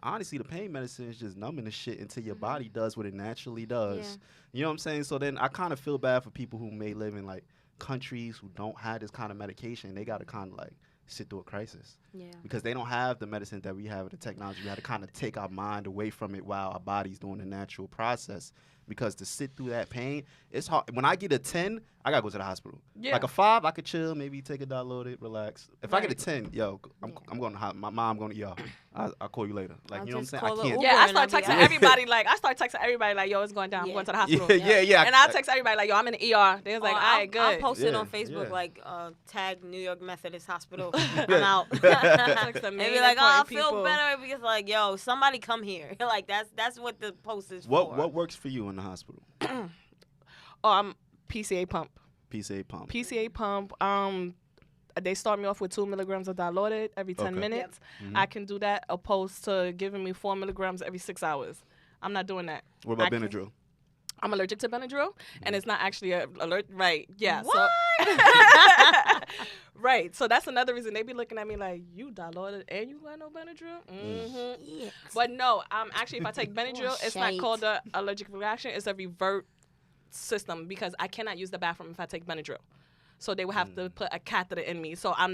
Honestly, the pain medicine is just numbing the shit until your body does what it naturally does. Yeah. You know what I'm saying? So then I kind of feel bad for people who may live in like countries who don't have this kind of medication. They got to kind of like sit through a crisis Yeah. because they don't have the medicine that we have, the technology. We had to kind of take our mind away from it while our body's doing the natural process. Because to sit through that pain, it's hard. When I get a 10, I gotta go to the hospital. Yeah. Like a 5, I could chill, maybe take a dilaudid, relax. If I get a Right. 10, I'm going to my mom going to I'll call you later. Like I'll you know what I'm just saying? call I a can't. Uber. Yeah, I and I'll start be texting out. everybody like, yo, it's going down. I'm Yeah. going to the hospital. Yeah. And I text everybody like, yo, I'm in the ER. They was like, all right, good. I'll post it Yeah, on Facebook, yeah. like tag New York Methodist Hospital. I'm out. Text the And main be like, oh, I important feel people. better because like, yo, somebody come here. Like that's what the post is for. What works for you in the hospital? I'm PCA pump. PCA pump. PCA pump. They start me off with 2 milligrams of dilaudid every 10 Okay. minutes. Mhm. I can do that opposed to giving me 4 milligrams every 6 hours. I'm not doing that. What about I can- Benadryl? I'm allergic to Benadryl, and it's not actually a alert. Right? Yeah. What? So, right. So that's another reason they be looking at me like, you dilaudid and you got no Benadryl. Mm-hmm. Yes. But no, actually, if I take Benadryl, it's not shite. called a allergic reaction. It's a revert system because I cannot use the bathroom if I take Benadryl. So they would have to put a catheter in me. So I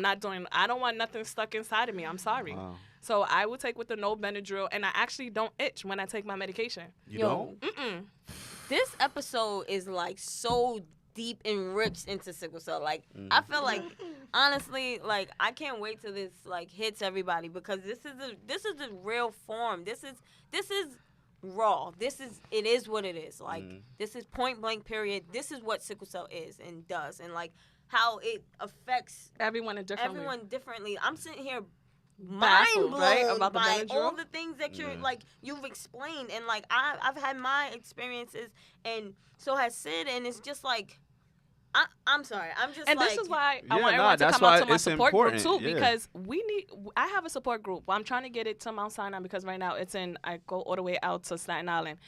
don't want nothing stuck inside of me. I'm sorry. Wow. So I will take with the no Benadryl, and I actually don't itch when I take my medication. You Yo, don't? Mm-mm. This episode is like so deep and rich into sickle cell. Like I feel like honestly, like I can't wait till this like hits everybody because this is the real form. This is raw. It is what it is. Like this is point blank period. This is what sickle cell is and does and like how it affects Everyone is different. everyone differently. I'm sitting here mind Baffled, blown right, about the by Benadryl? all the things that you've explained and like I've had my experiences and so has Sid and it's just like I'm sorry. I'm just And like this is why I Yeah, want nah, everyone to that's come out why to my it's support important, group too, yeah. because I have a support group. I'm trying to get it to Mount Sinai because right now I go all the way out to Staten Island.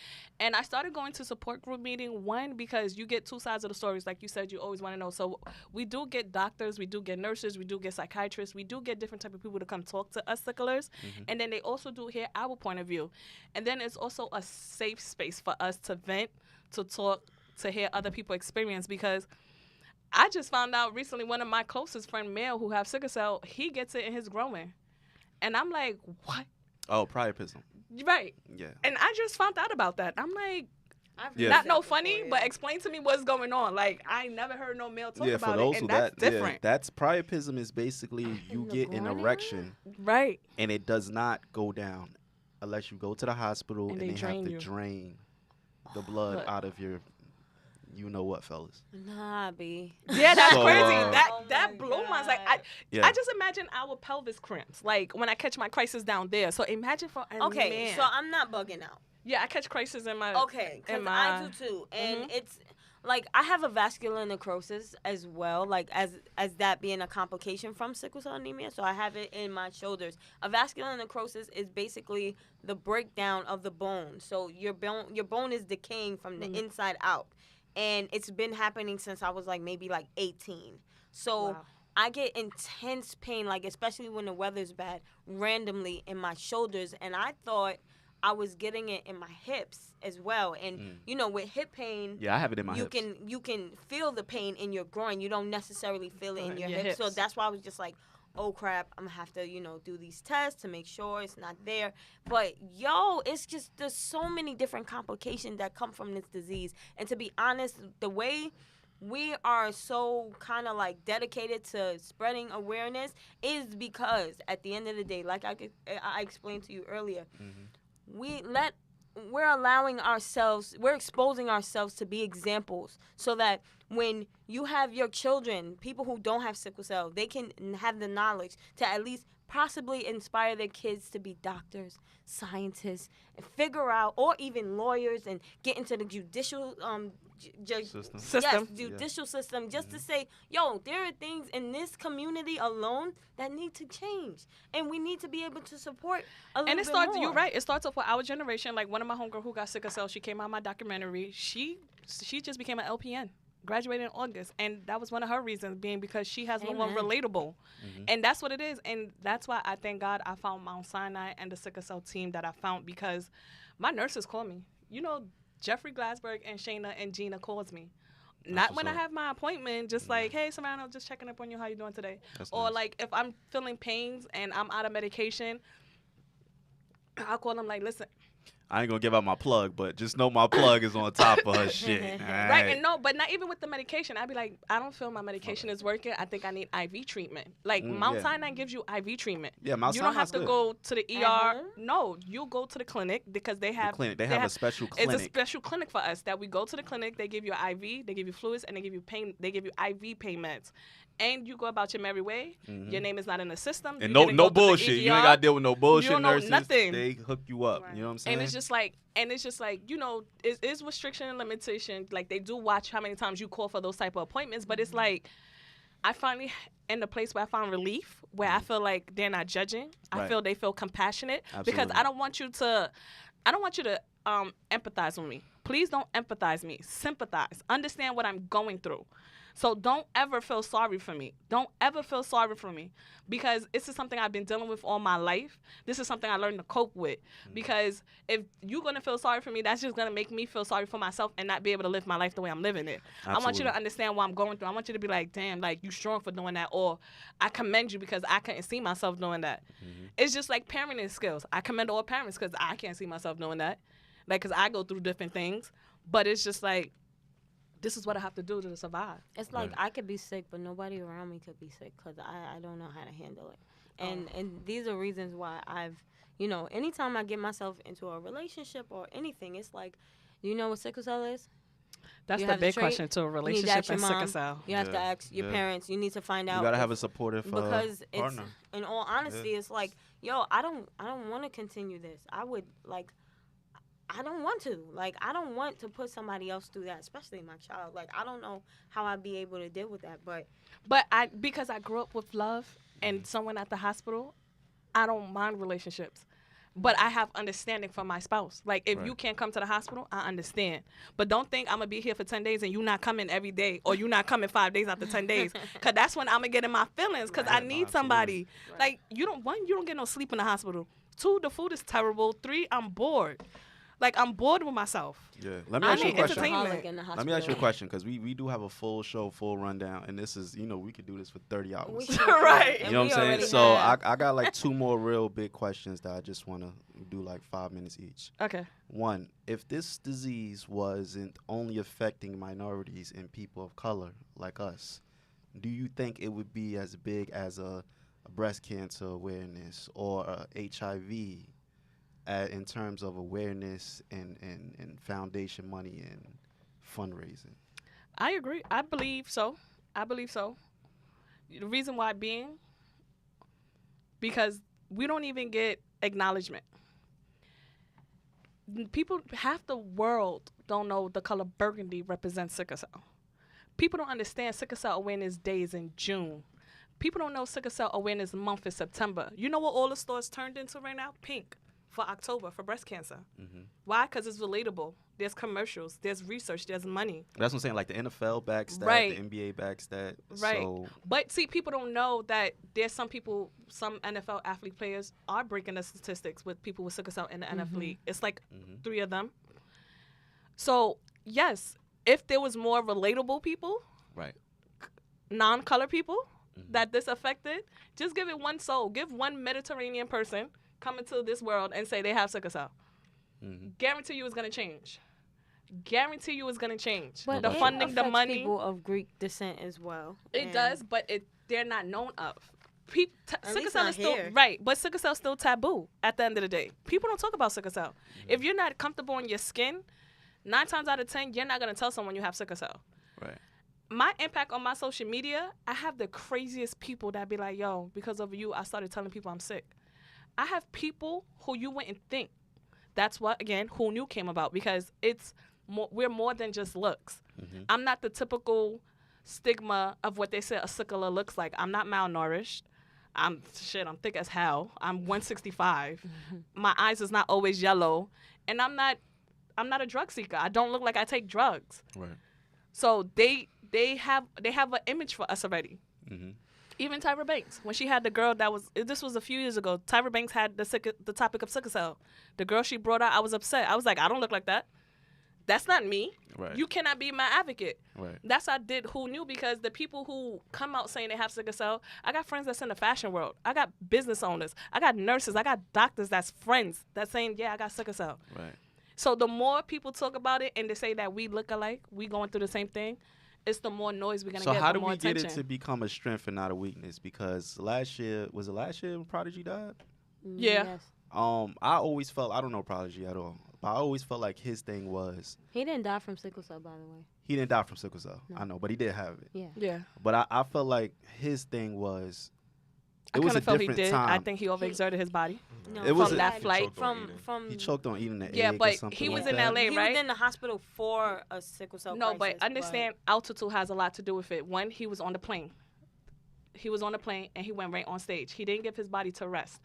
And I started going to support group meeting, one, because you get two sides of the stories. Like you said, you always want to know. So we do get doctors, we do get nurses, we do get psychiatrists, we do get different type of people to come talk to us sicklers. And then they also do hear our point of view. And then it's also a safe space for us to vent, to talk, to hear other people's experience because I just found out recently one of my closest friend, male, who have sickle cell, he gets it in his growing. And I'm like, what? Oh, priapism. Right. Yeah. And I just found out about that. I'm like, I've Yeah. heard not that no before, funny, yeah. but explain to me what's going on. Like, I never heard no male talk Yeah, about for those it. who And that's different. that's priapism is basically you the get an groin erection Right. and it does not go down unless you go to the hospital And and they they drain have to you. drain the blood Look. out of your, you know what, fellas. Nah, B. Yeah, that's So, crazy. uh, That Oh blew my my mind. Like, Yeah. I just imagine our pelvis cramps. Like, when I catch my crisis down there. So imagine for a Okay, man. so I'm not bugging out. Yeah, I catch crisis in my... Okay, because in I my- do too, and Mhm. it's like I have a vascular necrosis as well, like as that being a complication from sickle cell anemia. So I have it in my shoulders. A vascular necrosis is basically the breakdown of the bone. So your bone is decaying from the inside out, and it's been happening since I was like maybe like 18. So. Wow. I get intense pain, like especially when the weather's bad, randomly in my shoulders, and I thought I was getting it in my hips as well. And you know, with hip pain, Yeah, I have it in my you hips. can feel the pain in your groin. You don't necessarily feel it in your Your hips. So hips. that's why I was just like, oh crap, I'm gonna have to, do these tests to make sure it's not there. But yo, it's just there's so many different complications that come from this disease. And to be honest, the way we are so kind of like dedicated to spreading awareness is because at the end of the day, like I explained to you earlier, we're allowing ourselves, we're exposing ourselves to be examples so that when you have your children, people who don't have sickle cell, they can have the knowledge to at least possibly inspire their kids to be doctors, scientists, and figure out, or even lawyers, and get into the judicial System. Yes, judicial system, just to say, yo, there are things in this community alone that need to change, and we need to be able to support a little And it bit starts. more. You're right. It starts off with our generation. Like one of my homegirl who got sickle cell, she came out of my documentary. She just became an LPN. Graduated in August, and that was one of her reasons, being because she has no one relatable, and that's what it is, and that's why I thank God I found Mount Sinai and the sickle cell team that I found, because my nurses call me. You know, Jeffrey Glasberg and Shayna and Gina calls me. Not when I have my appointment, just like, hey, Savannah, just checking up on you. How you doing today? Or nice. like if I'm feeling pains and I'm out of medication, I'll call them like, listen. I ain't gonna give out my plug, but just know my plug is on top of her shit. Right, and no, but not even with the medication. I'd be like, I don't feel my medication is working. I think I need IV treatment. Like Mount Sinai gives you IV treatment. Yeah, Mount You don't Sinai's have to good. go to the ER. No, you go to the clinic because they have They have a special clinic. It's a special clinic for us that we go to the clinic. They give you an IV, they give you fluids, and they give you pain. They give you IV pain meds. And you go about your merry way. Your name is not in the system. And You no didn't go to the bullshit. You ain't ER. gotta deal with no bullshit You don't know nurses. nothing. They hook you up. You know what I'm saying? And it's just like, you know, it is restriction and limitation. Like, they do watch how many times you call for those type of appointments. But it's like, I finally in the place where I found relief, where I feel like they're not judging. I feel they feel compassionate. Because Absolutely. I don't want you to empathize with me. Please don't empathize me. Sympathize. Understand what I'm going through. So don't ever feel sorry for me. Don't ever feel sorry for me, because this is something I've been dealing with all my life. This is something I learned to cope with, because if you're going to feel sorry for me, that's just going to make me feel sorry for myself and not be able to live my life the way I'm living it. I want you Absolutely. to understand what I'm going through. I want you to be like, damn, like, you strong for doing that, or I commend you because I couldn't see myself doing that. It's just like parenting skills. I commend all parents because I can't see myself doing that, like, because I go through different things. But it's just like, this is what I have to do to survive. It's like I could be sick, but nobody around me could be sick because I don't know how to handle it. And these are reasons why I've, you know, anytime I get myself into a relationship or anything, it's like, you know what sickle cell is? That's You the have the big trait, question to a You need to relationship ask your and sickle mom. cell. You have to ask your parents. You need to find out. You gotta if- have a supportive because it's, partner. in all honesty, it's like, yo, I don't want to continue this. I would like. I don't want to. Like, I don't want to put somebody else through that, especially my child. Like, I don't know how I'd be able to deal with that. But Because I grew up with love and someone at the hospital, I don't mind relationships. But I have understanding for my spouse. Like, if you can't come to the hospital, I understand. But don't think I'm going to be here for 10 days and you not coming every day, or you not coming 5 days after 10 days. Because that's when I'm going to get in my feelings, because I need somebody. Like, you don't get no sleep in the hospital. 2, the food is terrible. 3, I'm bored. Like, I'm bored with myself. Yeah. Let me I ask you a need question. entertainment. Let me ask you a question, because we do have a full show, full rundown, and this is, you know, we could do this for 30 hours. we should Right. and You know we what I'm saying? already So have. I got like 2 more real big questions that I just want to do like 5 minutes each. Okay. 1, if this disease wasn't only affecting minorities and people of color like us, do you think it would be as big as a breast cancer awareness or a HIV in terms of awareness and foundation money and fundraising? I agree. I believe so. The reason why being, because we don't even get acknowledgement. People, half the world don't know the color burgundy represents sickle cell. People don't understand sickle cell awareness day is in June. People don't know sickle cell awareness month is September. You know what all the stores turned into right now? Pink for October for breast cancer. Why? Because it's relatable. There's commercials. There's research. There's money. That's what I'm saying. Like the NFL backs that, Right. the NBA backs that. Right. So But see, people don't know that there's some NFL athlete players are breaking the statistics with people with sickle cell in the NFL league. It's like 3 of them. So, yes, if there was more relatable people, right. non-color people that this affected, just give it one soul. Give one Mediterranean person come into this world and say they have sickle cell. Guarantee you it's going to change. guarantee you it's gonna change. But The it funding, the affects money, people of Greek descent as well. it And does, but they're not known of. Sickle least cell not is still here. right, but sickle cell is still taboo at the end of the day. People don't talk about sickle cell. If you're not comfortable in your skin, 9 times out of 10, you're not gonna tell someone you have sickle cell. Right. My impact on my social media, I have the craziest people that be like, yo, because of you, I started telling people I'm sick. I have people who you wouldn't think. That's what, again, who knew came about, because we're more than just looks. I'm not the typical stigma of what they say a sickler looks like. I'm not malnourished. I'm thick as hell. I'm 165. My eyes is not always yellow, and I'm not a drug seeker. I don't look like I take drugs. Right. So they have an image for us already. Even Tyra Banks, when she had the girl this was a few years ago. Tyra Banks had the topic of sickle cell. The girl she brought out, I was upset. I was like, I don't look like that. That's not me. Right. You cannot be my advocate. Right. That's how I did Who Knew, because the people who come out saying they have sickle cell, I got friends that's in the fashion world. I got business owners. I got nurses. I got doctors that's friends that's saying, yeah, I got sickle cell. Right. So the more people talk about it and they say that we look alike, we going through the same thing, it's the more noise we're going to So get, how the do more we attention. get it to become a strength and not a weakness? Because last year when Prodigy died? Yeah. Yes. I always felt, I don't know Prodigy at all, but I always felt like his thing was, He didn't die from sickle cell, by the way. he didn't die from sickle cell. I know, but he did have it. Yeah. Yeah. But I felt like his thing was, I it was kind a of felt he different did. time. I think he overexerted his body. No, It was from a- that flight. From He choked on eating an Yeah, egg or but something he was like in that. LA, he right? was in the hospital for a sickle cell No, crisis. but understand altitude has a lot to do with it. When he was on the plane, and he went right on stage. He didn't give his body to rest.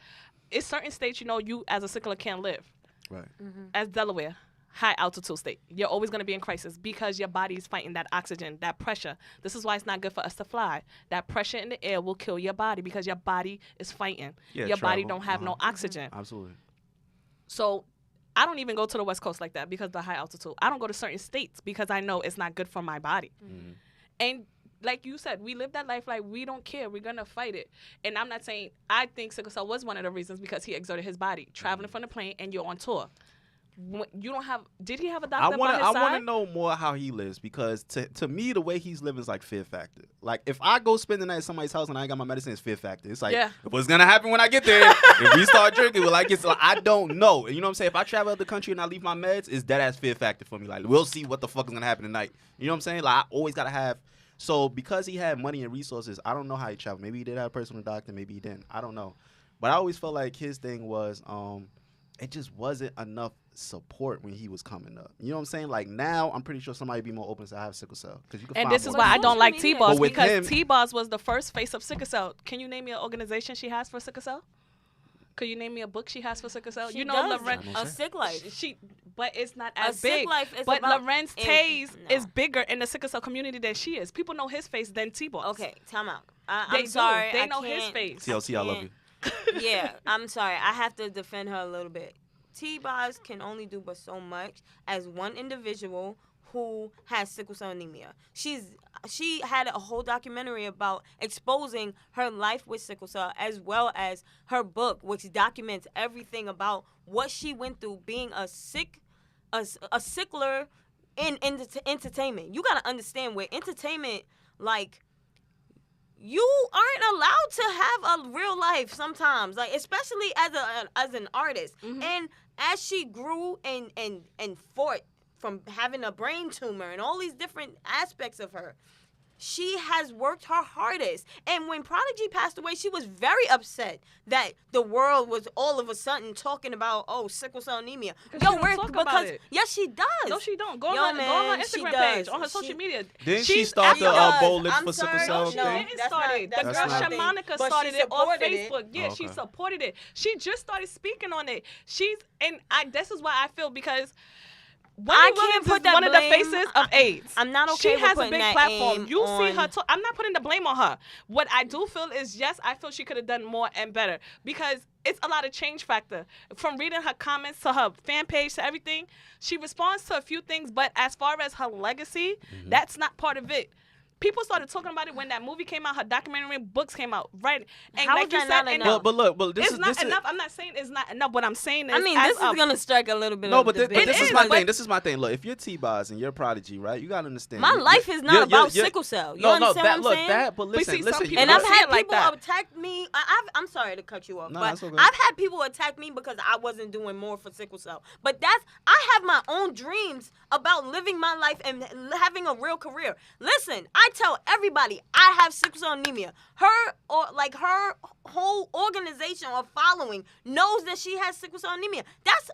It's certain states, you as a sickler can't live. Right. As Delaware, high altitude state, you're always going to be in crisis because your body is fighting that oxygen, that pressure. This is why it's not good for us to fly. That pressure in the air will kill your body because your body is fighting. Yeah, your body travel. don't have no oxygen. Absolutely. So I don't even go to the West Coast like that because of the high altitude. I don't go to certain states because I know it's not good for my body. And like you said, we live that life like we don't care. We're going to fight it. And I'm not saying, I think sickle cell was one of the reasons because he exerted his body. Traveling from the plane and you're on tour. You don't have, did he have a doctor by his I side? want to know more how he lives, because to me, the way he's living is like Fear Factor. Like, if I go spend the night at somebody's house and I ain't got my medicine, it's Fear Factor. It's like, what's going to happen when I get there? If we start drinking, will I get, like, I don't know. You know what I'm saying? If I travel out the country and I leave my meds, it's dead ass Fear Factor for me. Like, we'll see what the fuck is going to happen tonight. You know what I'm saying? Like, I always got to have. So because he had money and resources, I don't know how he traveled. Maybe he did have a personal doctor. Maybe he didn't. I don't know. But I always felt like his thing was, it just wasn't enough support when he was coming up. You know what I'm saying? Like, now, I'm pretty sure somebody would be more open to have sickle cell. Because you can And find this is more why I people. don't like Social media. T-Boss, But with because him- T-Boss was the first face of sickle cell. Can you name me an organization she has for sickle cell? Could you name me a book she has for sickle cell? She You know, does. Loren, A sick life. but it's not A as sick big. life is But about- Lorenz it- Tays no. is bigger in the sickle cell community than she is. People know his face than T-Boss. Okay, time out. They I'm do. sorry. They I know his can't- face. TLC, I love can't- you. Yeah, I'm sorry. I have to defend her a little bit. T-Boz can only do but so much as one individual who has sickle cell anemia. She had a whole documentary about exposing her life with sickle cell, as well as her book, which documents everything about what she went through being a sickler in entertainment. You gotta understand, with entertainment, like, you aren't allowed to have a real life sometimes, like, especially as an artist. And as she grew and fought from having a brain tumor and all these different aspects of her, she has worked her hardest. And when Prodigy passed away, she was very upset that the world was all of a sudden talking about, sickle cell anemia. She don't talk about it. Yes, she does. No, she don't. Go Yo, on her man, she Instagram does. page, on her social She- media. Didn't she She's start the after- bowl lips I'm for sickle sorry, cell No, she no, thing? didn't that's start not- it. The that's girl not her thing. Shamanica But started she it on supported it. Facebook. Yeah, Oh, she okay. supported it. She just started speaking on it. This is why I feel, because Wendy I Williams can't is put that one of the blame- faces of AIDS. I'm not okay She with has a putting big that platform. aim You see her on- talk. I'm not putting the blame on her. What I do feel is, yes, I feel she could have done more and better, because it's a lot of change factor. From reading her comments to her fan page to everything, she responds to a few things, but as far as her legacy, that's not part of it. People started talking about it when that movie came out, her documentary, books came out, right? And How like is you that said, not and enough? But look, this it's is not this enough. I'm not saying it's not enough. What I'm saying is, I mean, as this is gonna strike a little bit. no, of but debate. this is is, my but- thing. This is my thing. Look, if you're T-Boz and you're a prodigy, right? You gotta understand. My life is not about sickle cell. You understand what I'm look, saying? that. But But listen, see, some listen. people And don't I've see had it like people that. attack me. I'm sorry to cut you off, No, but that's okay. I've had people attack me because I wasn't doing more for sickle cell. But I have my own dreams about living my life and having a real career. Listen, I tell everybody I have sickle cell anemia. Her whole organization or following knows that she has sickle cell anemia. That's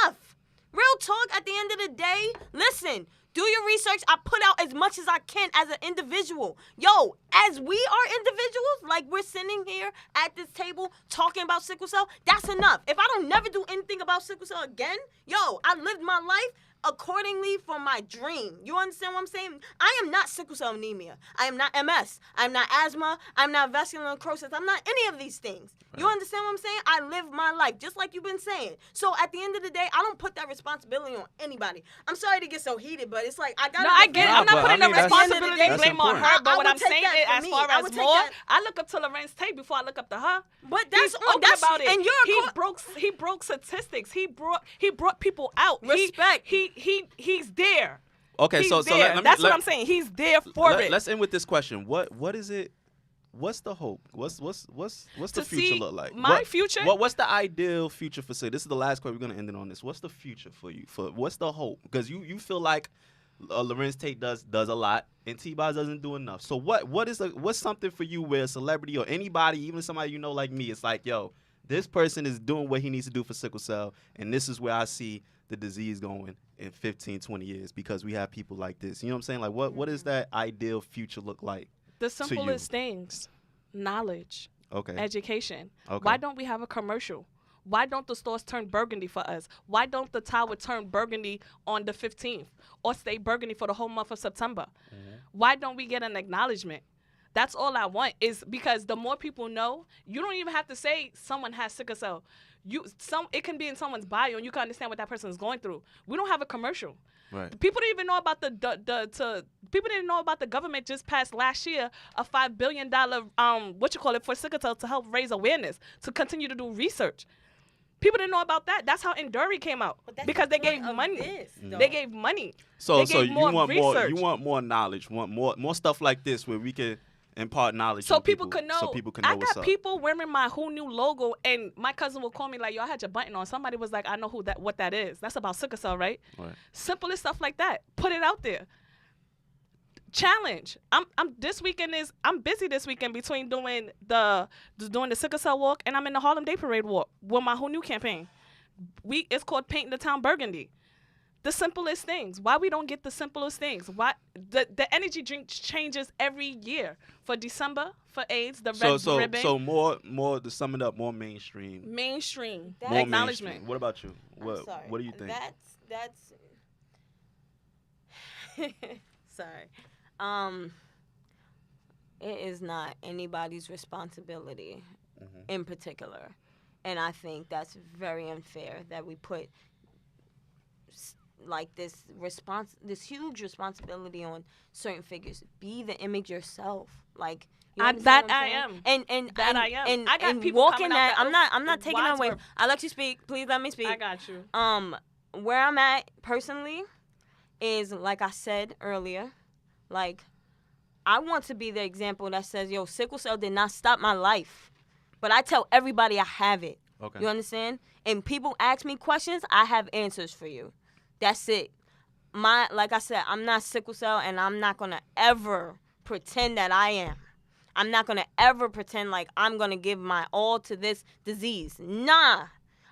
enough. Real talk, at the end of the day, listen, do your research. I put out as much as I can as an individual. Yo, as we are individuals, like we're sitting here at this table talking about sickle cell, that's enough. If I don't never do anything about sickle cell again, yo, I lived my life accordingly for my dream. You understand what I'm saying? I am not sickle cell anemia. I am not MS. I'm not asthma. I'm not vascular necrosis. I'm not any of these things. You understand what I'm saying? I live my life just like you've been saying. So at the end of the day, I don't put that responsibility on anybody. I'm sorry to get so heated, but it's like I gotta. No, I get it. I'm but not putting I the mean, responsibility that's blame on important. her. But I what would I'm take saying that is, for as me. far I as would take more, that. I look up to Lorenz Tate before I look up to her. But He's that's open that's about it. and He broke statistics. He brought people out. Respect. He's there. Okay, He's so there. That's what I'm saying. He's there for it. Let's end with this question. What is it? What's the hope? What's the To future see look like? my future? What's the ideal future for Sickle? This is the last question. We're gonna end it on this. What's the future for you? What's the hope? Because you feel like Lorenz Tate does a lot and T-Boz doesn't do enough. So what's something for you where a celebrity or anybody, even somebody you know like me, it's like, yo, this person is doing what he needs to do for sickle cell, and this is where I see the disease going in 15, 20 years because we have people like this. You know what I'm saying? Like, what does that ideal future look like? The you? simplest things: knowledge, Okay. education. Okay. Why don't we have a commercial? Why don't the stores turn burgundy for us? Why don't the tower turn burgundy on the 15th or stay burgundy for the whole month of September? Mm-hmm. Why don't we get an acknowledgement? That's all I want, is because the more people know, you don't even have to say someone has sickle cell. It can be in someone's bio and you can understand what that person is going through. We don't have a commercial. Right. People didn't even know about people didn't know about the government just passed last year a $5 billion for sickle cell to help raise awareness, to continue to do research. People didn't know about that. That's how Enduri came out, because they gave money. They gave money. So They gave you more want research. you want more knowledge, want more stuff like this where we can impart knowledge So on people could know. So people can know I what's got up. people wearing my Who Knew logo, and my cousin will call me like, "Yo, I had your button on." Somebody was like, "I know what that is. That's about sickle cell, right?" Right. Simplest stuff like that. Put it out there. Challenge. I'm busy this weekend between doing the sickle cell walk, and I'm in the Harlem Day Parade walk with my Who Knew campaign. It's called Painting the Town Burgundy. The simplest things. Why we don't get the simplest things? Why the energy drink changes every year. For December, for AIDS, the red ribbon. So more to sum it up, more mainstream. Mainstream. That- More Acknowledgement. mainstream. What about you? I'm sorry. What do you think? That's sorry. It is not anybody's responsibility in particular. And I think that's very unfair that we put this huge responsibility on certain figures. Be the image yourself. Like, you understand what I'm saying? And I am. And I got and people walking coming out that. the I'm not taking that away. Wadsworth. I let you speak. Please let me speak. I got you. Where I'm at personally is, like I said earlier, like, I want to be the example that says, yo, sickle cell did not stop my life, but I tell everybody I have it. Okay. You understand? And people ask me questions, I have answers for you. That's it. Like I said, I'm not sickle cell, and I'm not gonna ever pretend that I am. I'm not gonna ever pretend like I'm gonna give my all to this disease. Nah.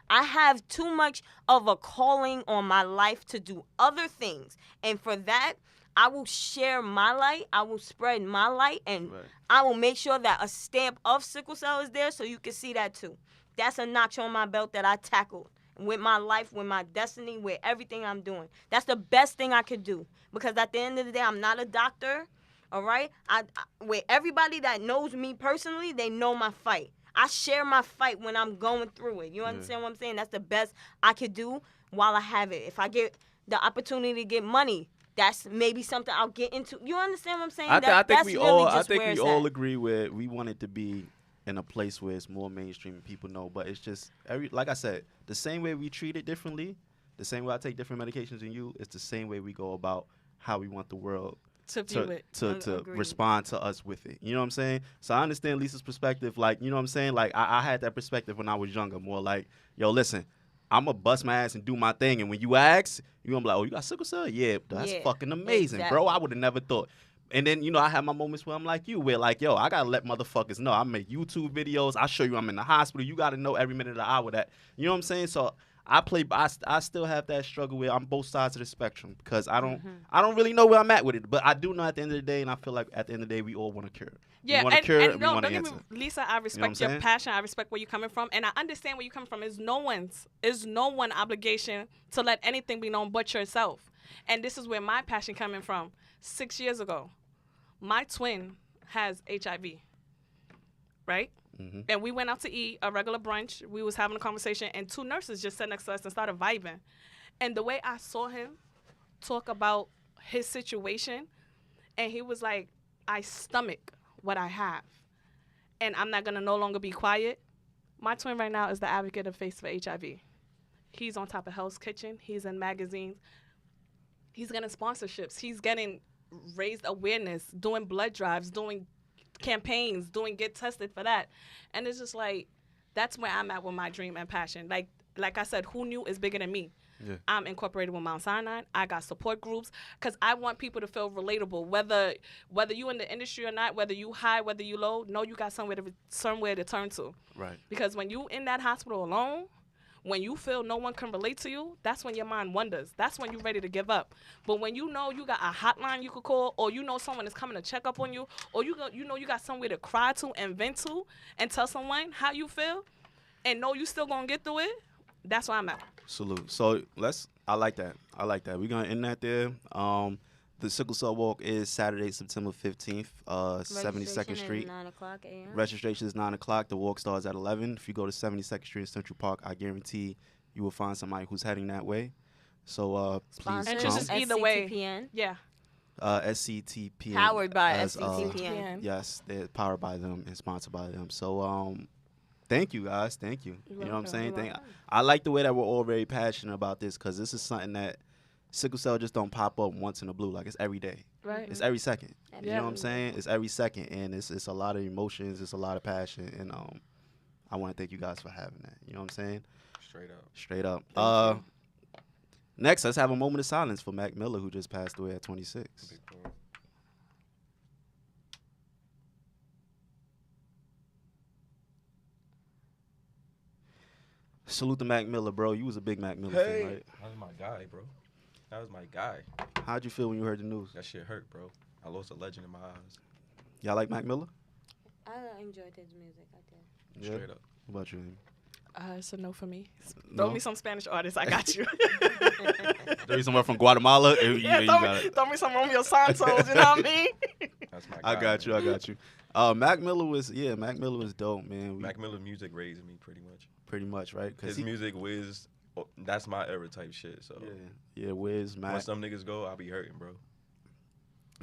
I have too much of a calling on my life to do other things. And for that, I will share my light. I will spread my light. And Right. I will make sure that a stamp of sickle cell is there so you can see that too. That's a notch on my belt that I tackled with my life, with my destiny, with everything I'm doing. That's the best thing I could do. Because at the end of the day, I'm not a doctor, all right? With everybody that knows me personally, they know my fight. I share my fight when I'm going through it. You understand what I'm saying? That's the best I could do while I have it. If I get the opportunity to get money, that's maybe something I'll get into. You understand what I'm saying? I think That's we really all. just I think where we it's all at. agree with. We want it to be in a place where it's more mainstream and people know. But it's just like I said, the same way we treat it differently, the same way I take different medications than you, it's the same way we go about how we want the world To view it. to Agreed. respond to us with it. You know what I'm saying? So I understand Lisa's perspective. Like, you know what I'm saying? Like, I had that perspective when I was younger, more like, yo, listen, I'm going to bust my ass and do my thing. And when you ask, you're going to be like, oh, you got sickle cell? Yeah, that's Yeah, fucking amazing, bro. exactly. I would have never thought. And then, you know, I have my moments where I'm like you, where like, yo, I got to let motherfuckers know. I make YouTube videos. I show you I'm in the hospital. You got to know every minute of the hour that, you know what I'm saying? So I still have that struggle with on both sides of the spectrum because I don't really know where I'm at with it, but I do know at the end of the day, and I feel like at the end of the day we all want to cure. Yeah, we want to cure and and no, we want don't to get me, answer. Lisa. I respect I'm your saying? passion. I respect where you're coming from, and I understand where you're coming from. It's no one obligation to let anything be known but yourself. And this is where my passion coming from. 6 years ago, my twin has HIV. Right. Mm-hmm. And we went out to eat a regular brunch. We was having a conversation, and two nurses just sat next to us and started vibing. And the way I saw him talk about his situation, and he was like, I stomach what I have, and I'm not going to no longer be quiet. My twin right now is the advocate of Face for HIV. He's on top of Hell's Kitchen. He's in magazines. He's getting sponsorships. He's getting raised awareness, doing blood drives, doing campaigns, doing get tested for that. And it's just like, that's where I'm at with my dream and passion. Like I said, who knew is bigger than me. Yeah. I'm incorporated with Mount Sinai. I got support groups because I want people to feel relatable, whether you in the industry or not, whether you high, whether you low. No, you got somewhere to turn to. Right. Because when you in that hospital alone, when you feel no one can relate to you, that's when your mind wanders. That's when you're ready to give up. But when you know you got a hotline you could call, or you know someone is coming to check up on you, or you know you got somewhere to cry to and vent to and tell someone how you feel, and know you still gonna get through it, that's where I'm at. Salute. So I like that. We're gonna end that there. The Sickle Cell Walk is Saturday, September 15th, 72nd Street. 9 o'clock a.m. Registration is 9 o'clock. The walk starts at 11. If you go to 72nd Street in Central Park, I guarantee you will find somebody who's heading that way. So please And come. just either way. SCTPN. Yeah. SCTPN. Powered by as, SCTPN. Yes, they're powered by them and sponsored by them. So thank you, guys. Thank you. You know what I'm saying? I like the way that we're all very passionate about this because this is something that sickle cell just don't pop up once in a blue. Like, it's every day. Right. It's every second. You Yeah. know what I'm saying? It's every second, and it's a lot of emotions. It's a lot of passion, and I want to thank you guys for having that. You know what I'm saying? Straight up. Next, let's have a moment of silence for Mac Miller, who just passed away at 26. Salute to Mac Miller, bro. You was a big Mac Miller fan, right? That was my guy, bro. That was my guy. How'd you feel when you heard the news? That shit hurt, bro. I lost a legend in my eyes. Y'all like Mac Miller? I enjoyed his music. I did. Yeah. Straight up. What about you, Amy? It's a no for me. No? Throw me some Spanish artists. I got you. There you somewhere from Guatemala? You got it. throw me some Romeo Santos. You know what I mean? That's my guy. I got man. you. Mac Miller was dope, man. Mac Miller's music raised me pretty much. Pretty much, right? His music was, that's my era type shit. So yeah, Wiz, Mac. when some niggas go, I'll be hurting, bro.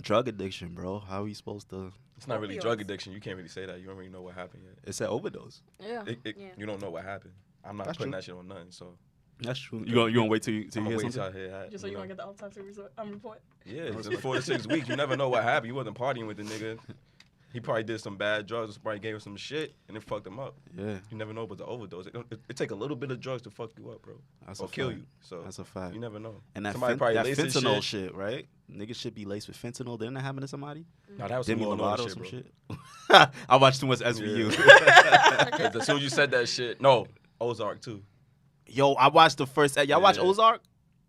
Drug addiction, bro. How are you supposed to? It's not really Opioids. drug addiction. You can't really say that. You don't really know what happened yet. It's an overdose. Yeah. Yeah. You don't know what happened. I'm not That's putting true. that shit on nothing. So That's true. You gonna wait till you I'm hear gonna wait something? till I hear that. Just so you gonna get the autopsy report. Yeah, it's 4 to 6 weeks. You never know what happened. You wasn't partying with the nigga. He probably did some bad drugs. Probably gave him some shit and it fucked him up. Yeah, You never know about the overdose. It take a little bit of drugs to fuck you up, bro. that's Or a kill fact. you. So That's a fact. you never know. And that, Somebody probably that laced his fentanyl shit. shit, right? Niggas should be laced with fentanyl. Didn't that happen to somebody? No, that was some Demi Lil Nas Lovato, shit, some bro. shit. I watched too much SVU. 'Cause as soon as you said that shit, no, Ozark too. Yo, I watched the first. Y'all watch Yeah. Ozark?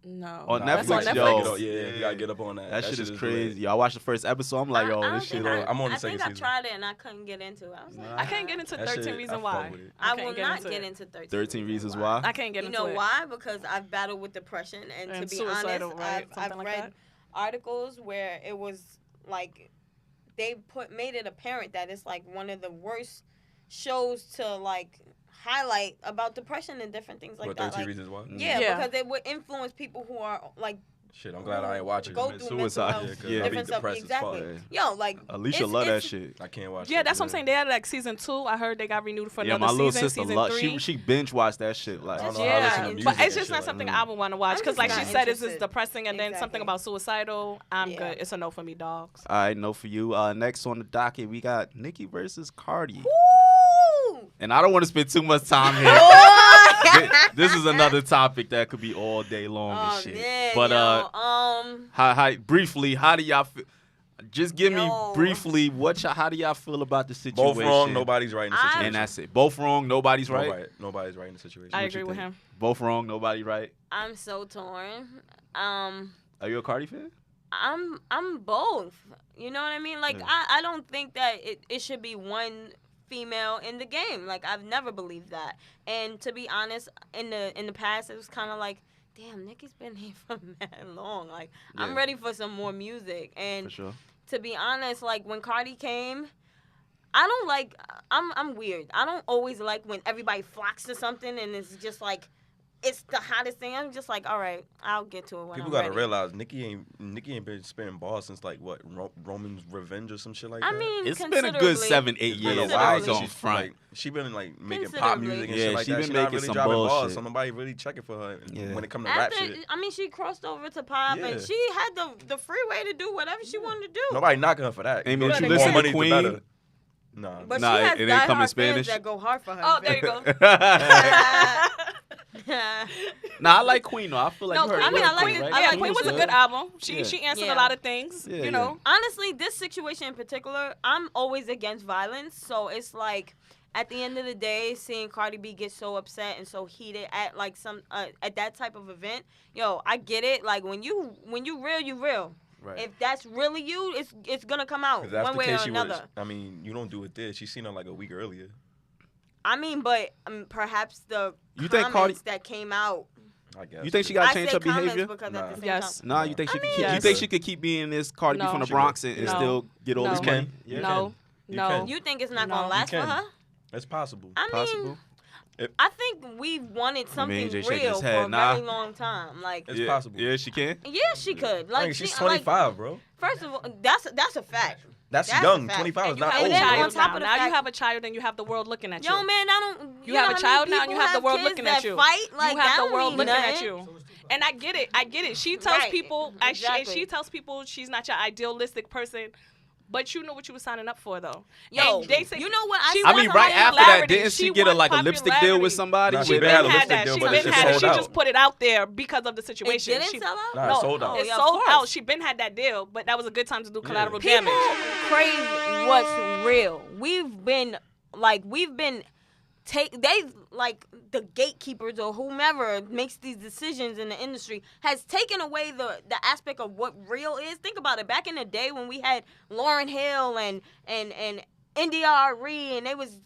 No. On That's Netflix, on yo. Netflix. Yeah, you gotta get up on that. That shit is lit. crazy. Yo, I watched the first episode. I'm like, yo, I don't this shit. think I'm on the I second think I season. tried it and I couldn't get into it. I was like, I can't get into That 13 shit, Reasons I fuck Why. with it. I can't will get not into get it. into 13. 13 Reasons Why. I can't get You into know it. why? Because I've battled with depression, and to And be suicidal, honest, right? I've Something like read that? articles where it was like they made it apparent that it's like one of the worst shows to like highlight about depression and different things like What, that. 13 Like, Reasons Why? yeah, Yeah. because it would influence people who are like Shit, I'm glad I ain't watching. Go it. through Suicide. mental health, Yeah, 'cause I be different stuff. depressed as Exactly. fuck. Yo, like Alicia it's- love that it's- shit. I can't watch. Yeah, that. that's what I'm saying. They had like season 2. I heard they got renewed for Yeah, another my little season. sister Season loved. 3. She binge watched that shit. Like, I don't know how I listen to Yeah, music but and it's just shit not like something that. I would want to watch I'm because, just like she not said, it's interested. just depressing, and then something Exactly. about suicidal. I'm Yeah. good. It's a no for me, dogs. all right, no for you. Next on the docket, we got Nicki versus Cardi. Woo! And I don't want to spend too much time here. This is another topic that could be all day long Oh, and shit. man, But yo, how briefly, how do y'all feel? Just give me Yo. briefly how do y'all feel about the situation? Both wrong, nobody's right in the I'm- situation. And that's it. Both wrong, nobody's right. Nobody's right in the situation. I What you agree with think? him. Both wrong, nobody right. I'm so torn. Are you a Cardi fan? I'm both. You know what I mean? Like Yeah. I don't think that it should be one female in the game. Like I've never believed that. And to be honest, in the past it was kind of like, damn, Nicki's been here for that long. Like I'm Yeah. ready for some more music. And For sure. to be honest, like when Cardi came, I don't like. I'm weird. I don't always like when everybody flocks to something and it's just like it's the hottest thing. I'm just like, all right, I'll get to it when People I'm gotta ready. realize Nicki ain't been spitting balls since like what Roman's Revenge or some shit like I that. mean, It's been a good 7-8 It's been years. a I while ain't since gonna she's front. like she been like making pop Considerably. music and Yeah, shit like she that. been She not making really some dropping balls, bullshit. so nobody really checking for her Yeah. when it comes to rap After, shit. I mean, she crossed over to pop, Yeah. and she had the freeway to do whatever she wanted to do. Nobody knocking her for that. Hey, You man, know, you the listen more to money, Queen? the better. Nah, But Nah, she has it ain't come in diehard Spanish? fans that go hard for her. Oh, there you go. Nah, I like Queen though. I feel like No, you heard I mean, I like Queen, it. right? I Yeah, like Queen was a good. good album. She Yeah. she answered Yeah. a lot of things. Yeah, You know. Honestly, this situation in particular, I'm always against violence. So it's like, at the end of the day, seeing Cardi B get so upset and so heated at like some at that type of event, yo, I get it. Like when you real, you real. Right. If that's really you, it's gonna come out if that's one the way case, or she another. was. I mean, you don't do it there. She seen her like a week earlier. I mean, but perhaps the You think comments Cardi- that came out. I guess. You think she got to I change say her comments behavior? because Nah. at the same Yes. time. Nah, you think she could mean, keep? You yes. think she could keep being this Cardi B No. from the She Bronx could. and No. still get all No. this You money? can. Yeah. You No. You No. can. You think it's not No. gonna last You for can. her? It's possible. I mean, Possible. I think we've wanted something AJ shaking real his for head, a nah. very long time. Like, It's Yeah. possible. Yeah, she can. yeah, she could. Like, Like, she's she, 25, bro. first of all, that's a fact. That's That's young. a fact. 25 is And you not have old, a bro. child On top now. of the Now you fact- have a child and you have the world looking at you. Yo, man, I don't. You have know a how child many now and you people have the world kids looking that at you. Fight? Like, you have that the don't world mean looking nothing. at you. And I get it. She tells Right. people, Exactly. she tells people she's not your idealistic person, but you know what you were signing up for, though. Yo, And they say, you know what? she I mean, wants right after that, popularity. didn't she She get a wants lipstick deal with popularity. somebody? Nah, She she been been had a had lipstick that. deal, She but been it just had it. sold She out. just put it out there because of the situation. didn't She- sell out? Nah, it No, sold out. It Yeah, of sold course. out. She been had that deal, but that was a good time to do collateral People damage. crave what's real. We've been they like the gatekeepers or whomever makes these decisions in the industry has taken away the aspect of what real is. Think about it. Back in the day when we had Lauryn Hill and NDRE and they was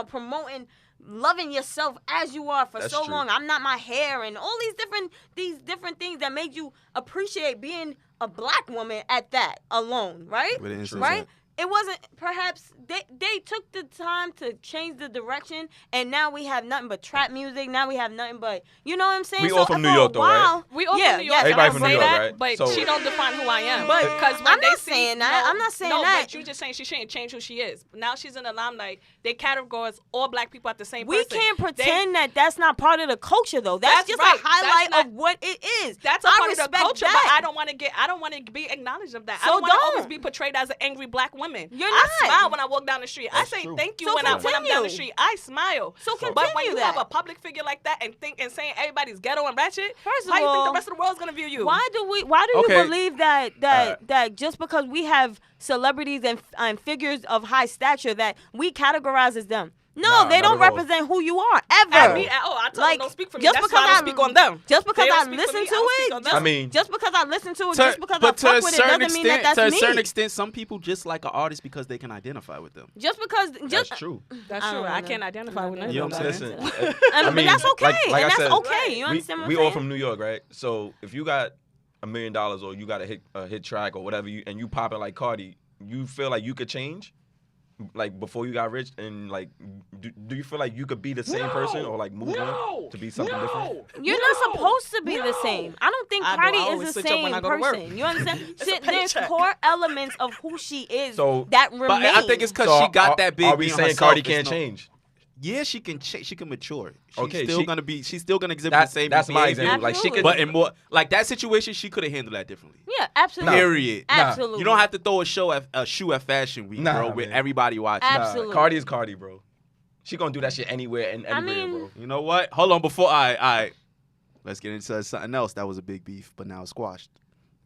promoting loving yourself as you are for That's so true. long. I'm not my hair and all these different things that made you appreciate being a black woman at that alone, right? With an instant Right? set. It wasn't perhaps they took the time to change the direction and now we have nothing but trap music. Now we have nothing but you know what I'm saying? We all from New for a York, though, right? while- We all yeah, from New York. yes, and Everybody I from say New York, that, right? But So- she don't define who I am. But because when I'm they not see, saying that. No, I'm not saying no, that. but you just saying she shouldn't change who she is. Now she's in the limelight. They categorize all black people at the same we person. can't pretend that that's not part of the culture though. That's just right. a highlight That's not- of what it is. That's a I part of the respect culture, that. but I don't want to be acknowledged of that. I So don't want to don't. always be portrayed as an angry black woman. You're I not. smile when I walk down the street. I That's say true. thank you So when I'm down the continue. street. I smile. So But when continue you that. have a public figure like that and saying everybody's ghetto and ratchet, First of how you think all, the rest of the world's gonna view you? Why do you Okay. believe that just because we have celebrities and figures of high stature that we categorize as them? No, Nah, they not don't at all. represent who you are ever. At me, I told Like, them don't speak for me. just That's because why I don't I- speak on them. Just because They don't I speak for listen me, to I don't speak it, on just, them. I mean- just because I listen to it, To- just because I but to fuck a with it certain doesn't mean that extent, that's to a me. certain extent, some people just like an artist because they can identify with them. Just because, That's true. That's I true. don't I know. can't identify with none of You know them. what I'm saying? Listen, but that's okay, like and I that's said, okay. You understand what I'm we saying? all from New York, right? So if you got $1 million or you got a hit track or whatever, and you popping like Cardi, you feel like you could change? like before you got rich, and like, do you feel like you could be the same person or like move on to be something different? You're not supposed to be the same. I don't think I do. Cardi I is always the switch up when I same go to work. person. You understand? Shit, there's paycheck. core elements of who she is So- that remain. But I think it's because she got that big. Are we being saying herself. Cardi It's can't no- change? Yeah, she can. She can mature. She's Okay, still she- gonna be. She's still gonna exhibit the same. That's my behavior. example. Like she could, But in more like that situation, she could have handled that differently. Yeah, absolutely. Period. Absolutely. You don't have to throw a shoe at Fashion Week, Nah, bro, with man. everybody watching. Absolutely. Cardi is Cardi, bro. She gonna do that shit anywhere and anywhere, mean- bro. You know what? Hold on, before I let's get into something else that was a big beef, but now it's squashed.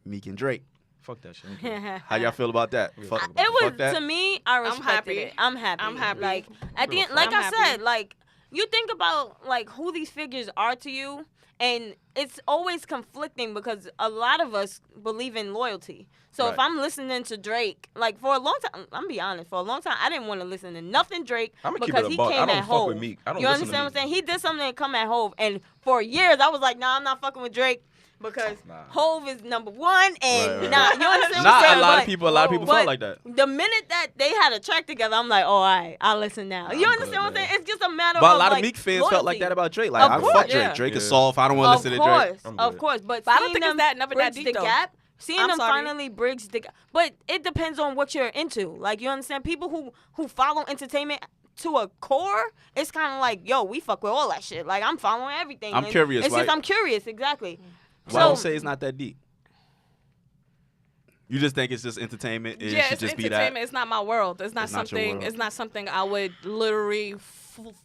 Meek and Drake. Fuck that shit. How y'all feel about that? Fuck, It fuck was that? to me. I respected happy. it. I'm happy. I'm happy. Like at the end, fuck. like I'm I happy. said, like you think about like who these figures are to you, and it's always conflicting because a lot of us believe in loyalty. So if Right. I'm listening to Drake, like for a long time, I'm gonna be honest, for a long time I didn't want to listen to nothing Drake I'ma keep because it a he buck. I came don't at fuck Hove. with Meek. I don't You listen to understand what I'm Meek. saying? He did something and come at Hove, and for years I was like, nah, I'm not fucking with Drake. Because Nah. Hove is number one, and Right. nah, you understand what I'm Not saying? a lot But- of people. A lot of people but felt like that. the minute that they had a track together, I'm like, oh, all right, I'll listen now. You I'm understand good, what I'm man. saying? It's just a matter But of a lot like, of Meek fans felt like loyalty. that about Drake. Like Of I course, fuck Drake. yeah. Drake is Yeah. soft. I don't want to listen to Drake. I'm Of good. course, but But I don't seeing think it's them that never that bridge deep, the though. gap, seeing I'm them sorry. finally bridge the gap. But it depends on what you're into. Like you understand, people who follow entertainment to a core, it's kind of like, yo, we fuck with all that shit. Like I'm following everything. I'm and curious, It's right? just I'm curious, exactly. Why don't say it's not that deep? You just think it's just entertainment? It Yeah, should it's just be that. entertainment. It's not my world. It's not It's not your something. world. It's not something I would literally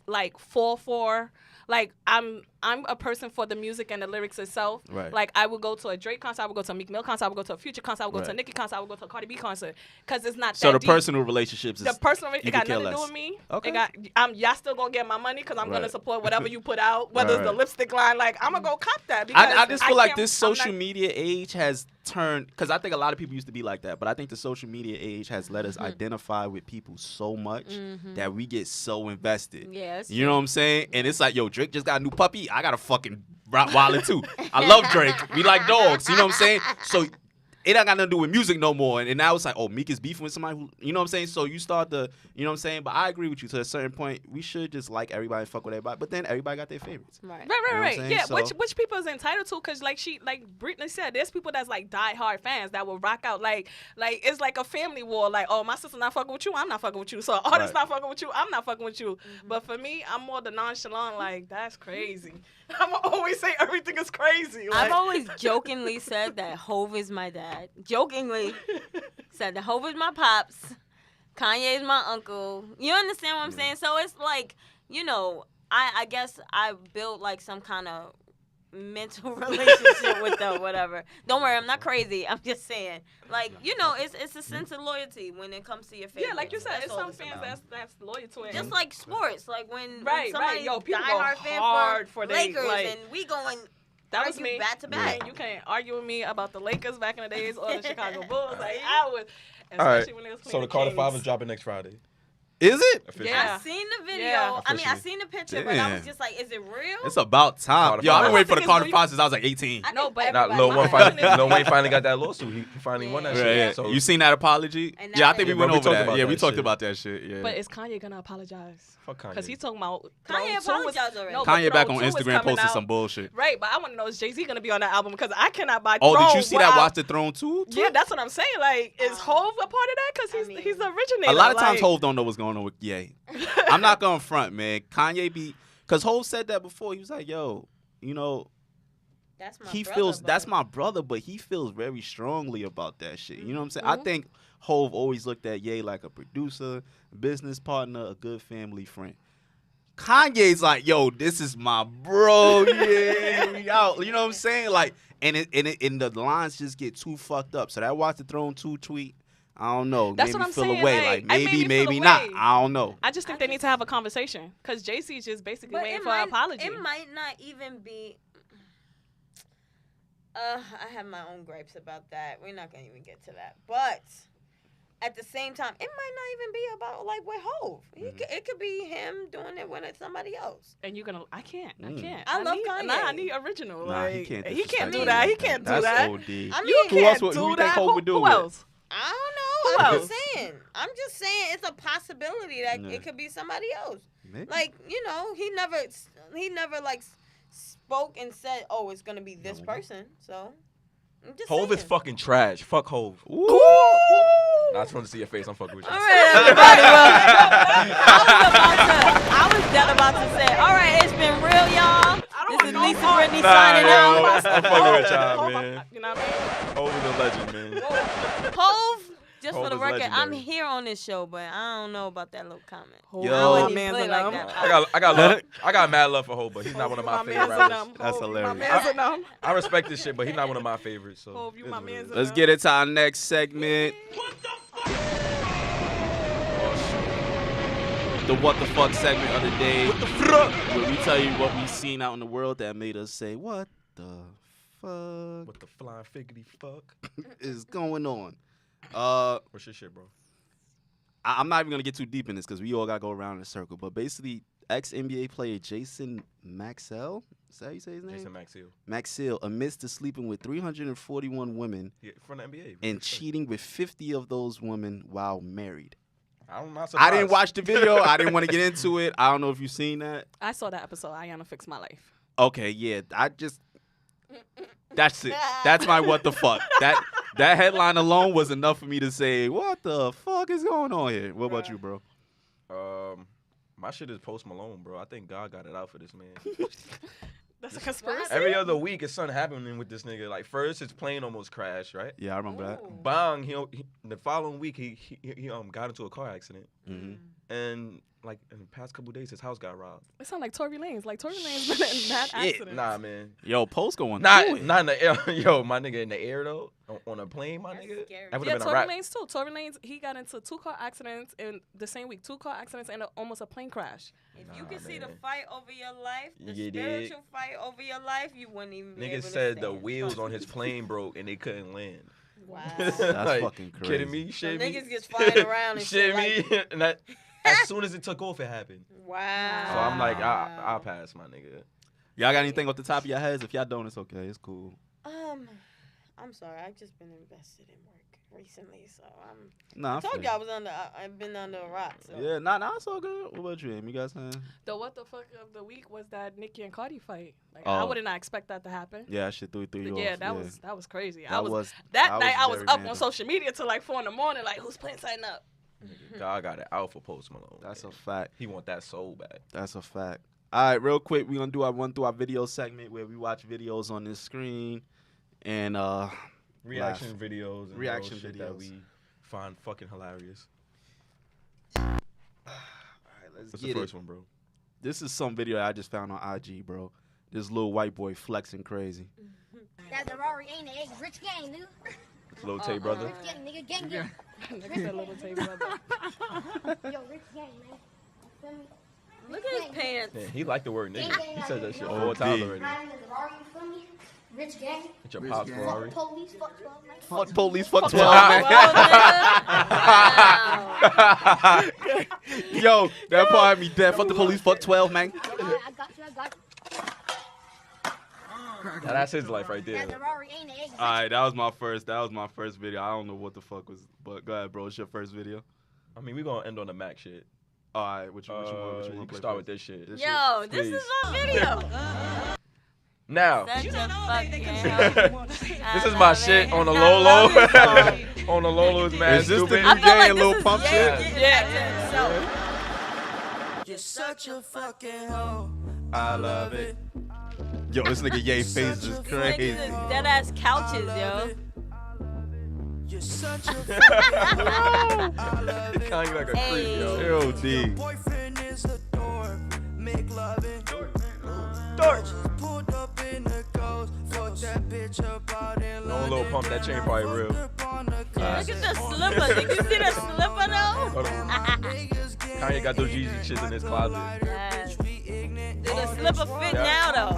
like fall for. Like I'm a person for the music and the lyrics itself. Right. Like I would go to a Drake concert. I would go to a Meek Mill concert. I would go to a Future concert. I would go to a Right. Nicki concert. I would go to a Cardi B concert. Because it's not So that the deep. personal relationships is The personal, you it got could care nothing to do less. with me. Okay. It got, y'all still gonna get my money because I'm gonna Right. support whatever you put out, whether it's the Right. lipstick line. Like I'm gonna go cop that. Because I just feel like can't- this I'm social not- media age has turned, because I think a lot of people used to be like that, but I think the social media age has let us identify with people so much that we get so invested. Yeah, it's You know what I'm saying? And it's like, yo, Drake just got a new puppy. I got a fucking Rottweiler too. I love Drake. We like dogs. You know what I'm saying? So it ain't got nothing to do with music no more. And now it's like, oh, Meek is beefing with somebody who, you know what I'm saying? So you start to, you know what I'm saying? But I agree with you to a certain point. We should just like everybody and fuck with everybody. But then everybody got their favorites. Right. Right, You know what I'm right. saying? Yeah, So- which people is entitled to, because like Brittany said, there's people that's like die-hard fans that will rock out like it's like a family war. Like, oh, my sister's not fucking with you, I'm not fucking with you. So artist's Right. not fucking with you, I'm not fucking with you. But for me, I'm more the nonchalant. Like that's crazy. I'm always say everything is crazy. Like, I've always jokingly said that Hove is my dad. Jokingly said that Hove is my pops. Kanye is my uncle. You understand what I'm saying? So it's like, you know, I guess I built like some kind of mental relationship with them, whatever. Don't worry, I'm not crazy. I'm just saying, like, you know, it's a sense of loyalty when it comes to your family. yeah, like you said, That's it's all some it's fans about. that's loyal to it. Just like sports, like when Right, somebody right. Yo, people go diehard fan hard for for they, Lakers like- and we going that was argue me. back to Man, back. you can't argue with me about the Lakers back in the days or the Chicago Bulls. Like I was, All right. especially when they was playing So the Carter Kings. 5 is dropping next Friday. Is it? Officially. Yeah. I seen the video. Yeah. I mean, I Officially. seen the picture, but I was Damn. just like, is it real? It's about time. Carter Yo, I've Five. been waiting for the I think Carter it's 5 since I was like 18. I No, think but- Now, everybody- Lil my Wayne question finally, is- Lil Wayne finally got that lawsuit. He finally won that Yeah. shit. Yeah. So You seen that apology? And Yeah, I now think we they- went Yeah, we over talked that. about Yeah, that we talked shit. about that shit. Yeah. But is Kanye gonna apologize? fuck Kanye. Because he talking about Kanye Throne 2 was- apologized already. No, but Kanye back Throne on 2 is Instagram coming posting out. some bullshit. Right, but I want to know, is Jay-Z gonna be on that album? Because I cannot buy Oh, Throne. did you see that without- Watch the Throne too? Yeah, that's what I'm saying. Like, is Hove a part of that? Because he's I mean- he's the originator. A lot of times like, Hov don't know what's going on with Ye. I'm not gonna front, man. Kanye be, because Hov said that before. He was like, yo, you know, That's my he brother, feels but- that's my brother, but he feels very strongly about that shit. You know what I'm saying? Mm-hmm. I think Hov always looked at Ye like a producer, business partner, a good family friend. Kanye's like, yo, this is my bro. Yeah, we out. You know what I'm saying? Like, and the lines just get too fucked up. So that Watch the Throne 2 tweet, I don't know. That's made what me I'm feel saying, away. like, Like it made maybe, me feel maybe not. away. I don't know. I just think they need to have a conversation. Because Jay-Z is just basically But waiting it for an might, apology. it might not even be. I have my own gripes about that. We're not gonna even get to that. But at the same time, it might not even be about like with Hov. It could be him doing it with somebody else. And you're gonna, I can't. I love need, Kanye. Nah, I need original. Nah, like, he can't. he can't disrespect do you that. He like can't do That's that. OD. I mean, You Who else can't would- do who you that. think Hov would do Who it? else? I don't know. I'm just saying it's a possibility that Yeah. it could be somebody else. Maybe. Like, you know, he never like spoke and said, "Oh, it's gonna be this person." So, I'm just Hove is saying. fucking trash. Fuck Hove. Ooh. Nah, I just want to see your face. I'm fucking with you. All right, everybody. I was dead about to say, all right, it's been real, y'all. This is Lisa Brittany signing out. I'm fucking with y'all, man. You know what I mean? Hove is a legend, man. Hove, just Hove for the is record, I'm legendary. here on this show, but I don't know about that little comment. Yo. I wouldn't My even man's put it in like them. that. I got mad love for Hove, but he's not one of my My favorite man's in rappers. them. That's Hov, hilarious. My man's in them. I respect this shit, but he's not one of my favorites. So Hov, you it is my what it man's is. in Let's them. get into our next segment. The What the Fuck segment of the day. Where we tell you what we seen out in the world that made us say, what the fuck What the flying figgity fuck? is going on? What's your shit, bro? I'm not even going to get too deep in this because we all got to go around in a circle. But basically, ex-NBA player Jason Maxwell, is that how you say his name? Jason Maxill. Maxwell admits to sleeping with 341 women Yeah, from the NBA. and cheating with 50 of those women while married. I'm not I surprised. didn't watch the video. I didn't want to get into it. I don't know if you've seen that. I saw that episode. Ayana Fix My Life. Okay, yeah. That's it. That's my what the fuck. That headline alone was enough for me to say, what the fuck is going on here? What about you, bro? My shit is Post Malone, bro. I think God got it out for this man. That's a conspiracy. Every other week, it's something happening with this nigga. Like first, his plane almost crashed, right? Yeah, I remember that. Bang! The following week, he got into a car accident, Mm-hmm. and like in the past couple days, his house got robbed. It sounds like Tory Lanez. Like Tory Lanez been in bad accidents. Nah, man. Yo, Post going Not through it. in the air. Yo, my nigga in the air though, on a plane, my That's nigga. scary. That would Yeah, have been a Tory rap. Lanez too. Tory Lanez, he got into 2 car accidents in the same week. 2 car accidents and almost a plane crash. If you Nah, could see the man. fight over your life, the You dig? spiritual fight over your life, you wouldn't even be able Nigga to said the stand. wheels on his plane broke and they couldn't land. Wow. That's Like, fucking crazy. Kidding me? So Shit me? niggas just flying around and shit. Shit me? And that, as soon as it took off, it happened. Wow. So I'm like, I'll pass, my nigga. Y'all got anything off the top of your heads? If y'all don't, it's okay. It's cool. I'm sorry. I've just been invested in work recently, so Nah, I told feel you I was I've been under a rock. So. you. Yeah, nah, it's all good. What about you, Amy? You guys saying? The what the fuck of the week was that Nicki and Cardi fight. Like I Oh. would not expect that to happen. Yeah, that shit threw you Yeah, off. that was crazy. That was that night I was very up on random. social media till like 4 in the morning. Like who's playing sign up? God got it out for Post Malone. That's a man. fact. He want that soul back. That's a fact. All right, real quick, we're gonna do our run through our video segment where we watch videos on this screen and Reaction videos and Reaction shit that videos. we find fucking hilarious. all right, let's What's the get it. first one, bro? This is some video I just found on IG, bro. This little white boy flexing crazy. That Ferrari ain't an rich gang, nigga. Lil Tay brother. Rich gang, nigga, gang, gang. Nigga said little Tay brother. Yo, rich gang, man. Feel me? Look at his pants. Yeah, he liked the word nigga. He said that shit Oh, 4 times D. already. Riding in the Ferrari, you feel me? Rich gang. It's your pop's Ferrari. Fuck police, fuck 12, man. Fuck police, fuck 12, Wow. man. Yo, that part had me dead. Fuck the police, fuck 12, man. I got you. Now, that's his life right there. That Ferrari ain't an All right, that was my first video. I don't know what the fuck was, but go ahead, bro. It's your first video. I mean, we gonna end on the Mac shit. All right, what you want? What you You want can to start with this shit. This Yo, shit, this please. is my video. Now, Such a fucking this is my shit on the low low. On the low low is mad Is this the stupid. new I feel Jay like and this Lil is Pump Ye shit? getting back to himself. You're such a fucking hoe. I love it. Yo, this nigga Ye face is Niggas crazy. is dead ass couches, yo. You're such a fucking hoe. I love it. Kanye like a Hey. creep, yo. Yo, D. Boyfriend is a dork. Make loving. Just pulled up in the ghost. Fuck that bitch about in No little pump, that chain probably real. Look at the slipper. Did you see the slipper though? Hold on. Kanye got those Yeezy shits in his closet. Yes. Did the slipper fit Yeah. now though?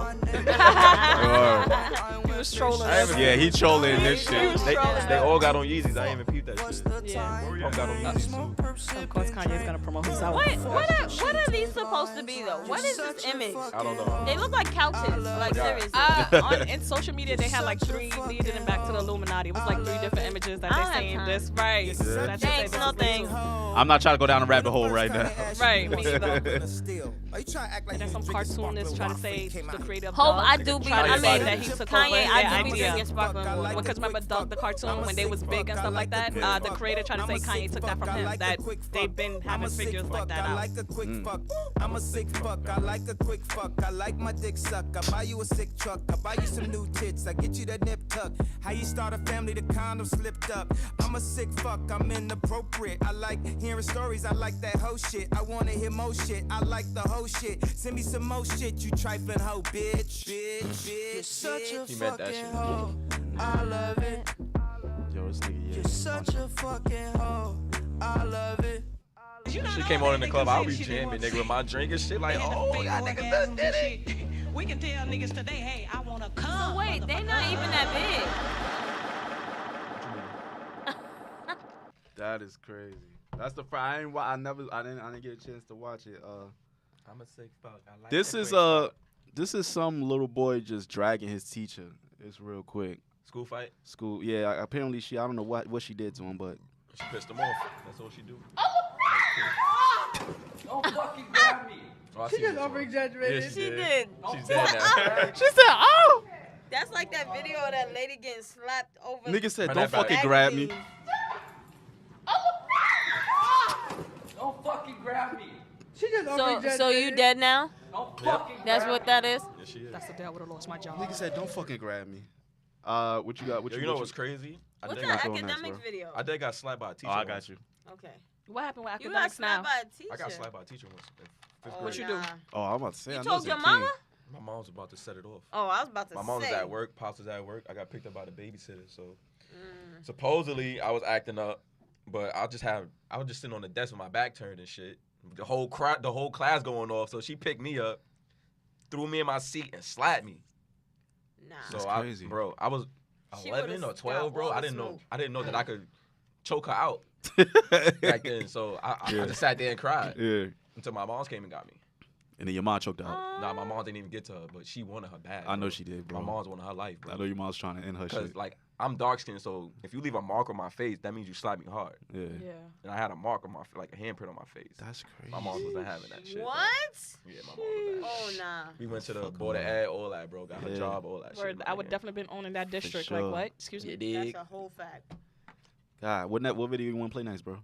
He was was trolling. I haven't- Yeah, he trolling this shit. They all got on Yeezys. I ain't even peeped that shit. Yeah. Pump got on Yeezys too. Of course, Kanye's gonna promote himself. What are these supposed to be though? What is this image? I don't know. They look like couches. Like seriously. In social media, they had like 3 leading them back to the Illuminati. It was like 3 different images that I they don't have saying time. this right. That's what they Thanks, no basically thanks. do. I'm not trying to go down a rabbit hole right now. Right, me either. And then some cartoonists try to say the creator of Hope Dog I do be. trying to I say mean, that he took over Kanye, their I do be idea. drinking sparkling water. Because remember Dog the cartoon when they was big and stuff like that, the creator tried to say Kanye took that from him. That they've been having figures like that out. I'm a sick fuck. I like a quick fuck. I like my dick suck. I buy you a sick truck. I buy you some new tits. I get you that nip tuck. How you start a family? The condom slipped up. I'm a sick fuck. I'm inappropriate. I like hearing stories. I like that hoe shit. I wanna hear more shit. I like the whole shit. Send me some more shit. You trifling hoe, bitch. You're such a He meant that shit. hoe. I love it. Yo, this nigga, yeah. You're such a fucking hoe. I love it. She came on in the club. I'll be jamming, nigga, with my drink and shit. Like, oh, y'all niggas done did it. We can tell niggas today, hey, I wanna come. So wait, they not even that That is crazy. That's the I didn't get a chance to watch it. I'm a sick fuck. I like This is some little boy just dragging his teacher. It's real quick. School fight. School, yeah. Apparently I don't know what she did to him, but She pissed him off. That's all she do. Don't fucking grab me. Oh, she just over-exaggerated. Yeah, big. She did. She's dead now. she said, "Oh." That's like that video of that lady getting slapped over. Nigga said, Run "Don't that back. fucking grab me." Don't fucking grab me. So you dead now? Don't fucking That's grab what that is? Yeah, she is. That's the day I would have lost my job. Nigga said, "Don't fucking grab me." What you got? What Yo, you you know what what's crazy? I What's did that got going next, academic bro? video? I did got slapped by a teacher. Oh, I once. got you. Okay. What happened with You got academics now? slapped by a teacher. I got slapped by a teacher once. in fifth Oh, grade. What you do? nah. Oh, I'm about to say. You I know told it's your a mama? king. My mom was about to set it off. Oh, I was about to My say. mom was at work. Pops was at work. I got picked up by the babysitter. So supposedly I was acting up, but I was just sitting on the desk with my back turned and shit. The whole class going off. So she picked me up, threw me in my seat, and slapped me. Nah. So That's I crazy. I was She 11 would've or got 12, bro. all I the didn't know. smoke. I didn't know that I could choke her out back then. So I just sat there and cried Yeah. until my moms came and got me. And then your mom choked out. Nah, my mom didn't even get to her, but she wanted her bad. I know bro. she did, bro. My mom's wanted her life, bro. I know your mom's trying to end her Because shit. like I'm dark skinned, so if you leave a mark on my face, that means you slapped me hard. Yeah. Yeah. And I had a mark on my like a handprint on my face. That's crazy. My mom wasn't having that shit. bro. What? Yeah, my mom was Oh, that. nah. We went to the board of ed, all that, bro. Got her Yeah. job, all that Word, shit. I would definitely been owning that district. sure. Like what? Excuse me. You dig? That's a whole fact. God, what video you want to play next, bro?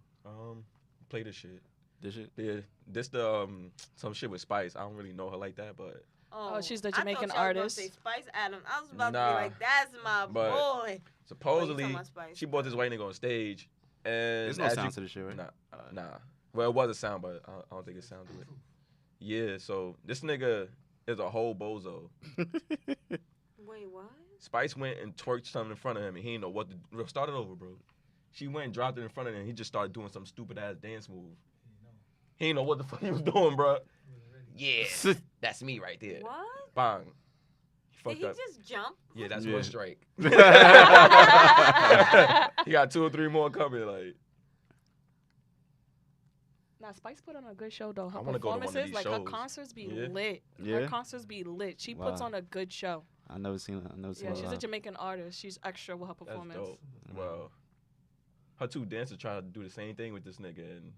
Play this shit. This shit? Yeah, this the some shit with Spice. I don't really know her like that, but Oh, she's the I thought Jamaican y'all was gonna artist. say Spice Adams. I was about Nah. to be like, that's my But- boy. supposedly talking about Spice. she brought this white nigga on stage, and There's no as sound you- to this shit, right? Nah. Well, it was a sound, but I don't think it sounded it. Yeah, so this nigga is a whole bozo. Wait, what? Spice went and twerked something in front of him, and he didn't know what to start it over, bro. She went and dropped it in front of him, and he just started doing some stupid ass dance move. He didn't know what the fuck he was doing, bro. Yeah, that's me right there. What? Bang. He Did fucked he up. just jump? Yeah, that's Yeah. one strike. He got 2 or 3 more coming. Like, Nah, Spice put on a good show though. Her I wanna go to one of performances, these like her shows. concerts be Yeah. lit. Yeah? Her concerts be lit. She puts Wow. on a good show. I never seen it. I never seen Yeah, it. she's a live. Jamaican artist. She's extra with her that's performance. dope. Well, her 2 dancers trying to do the same thing with this nigga, and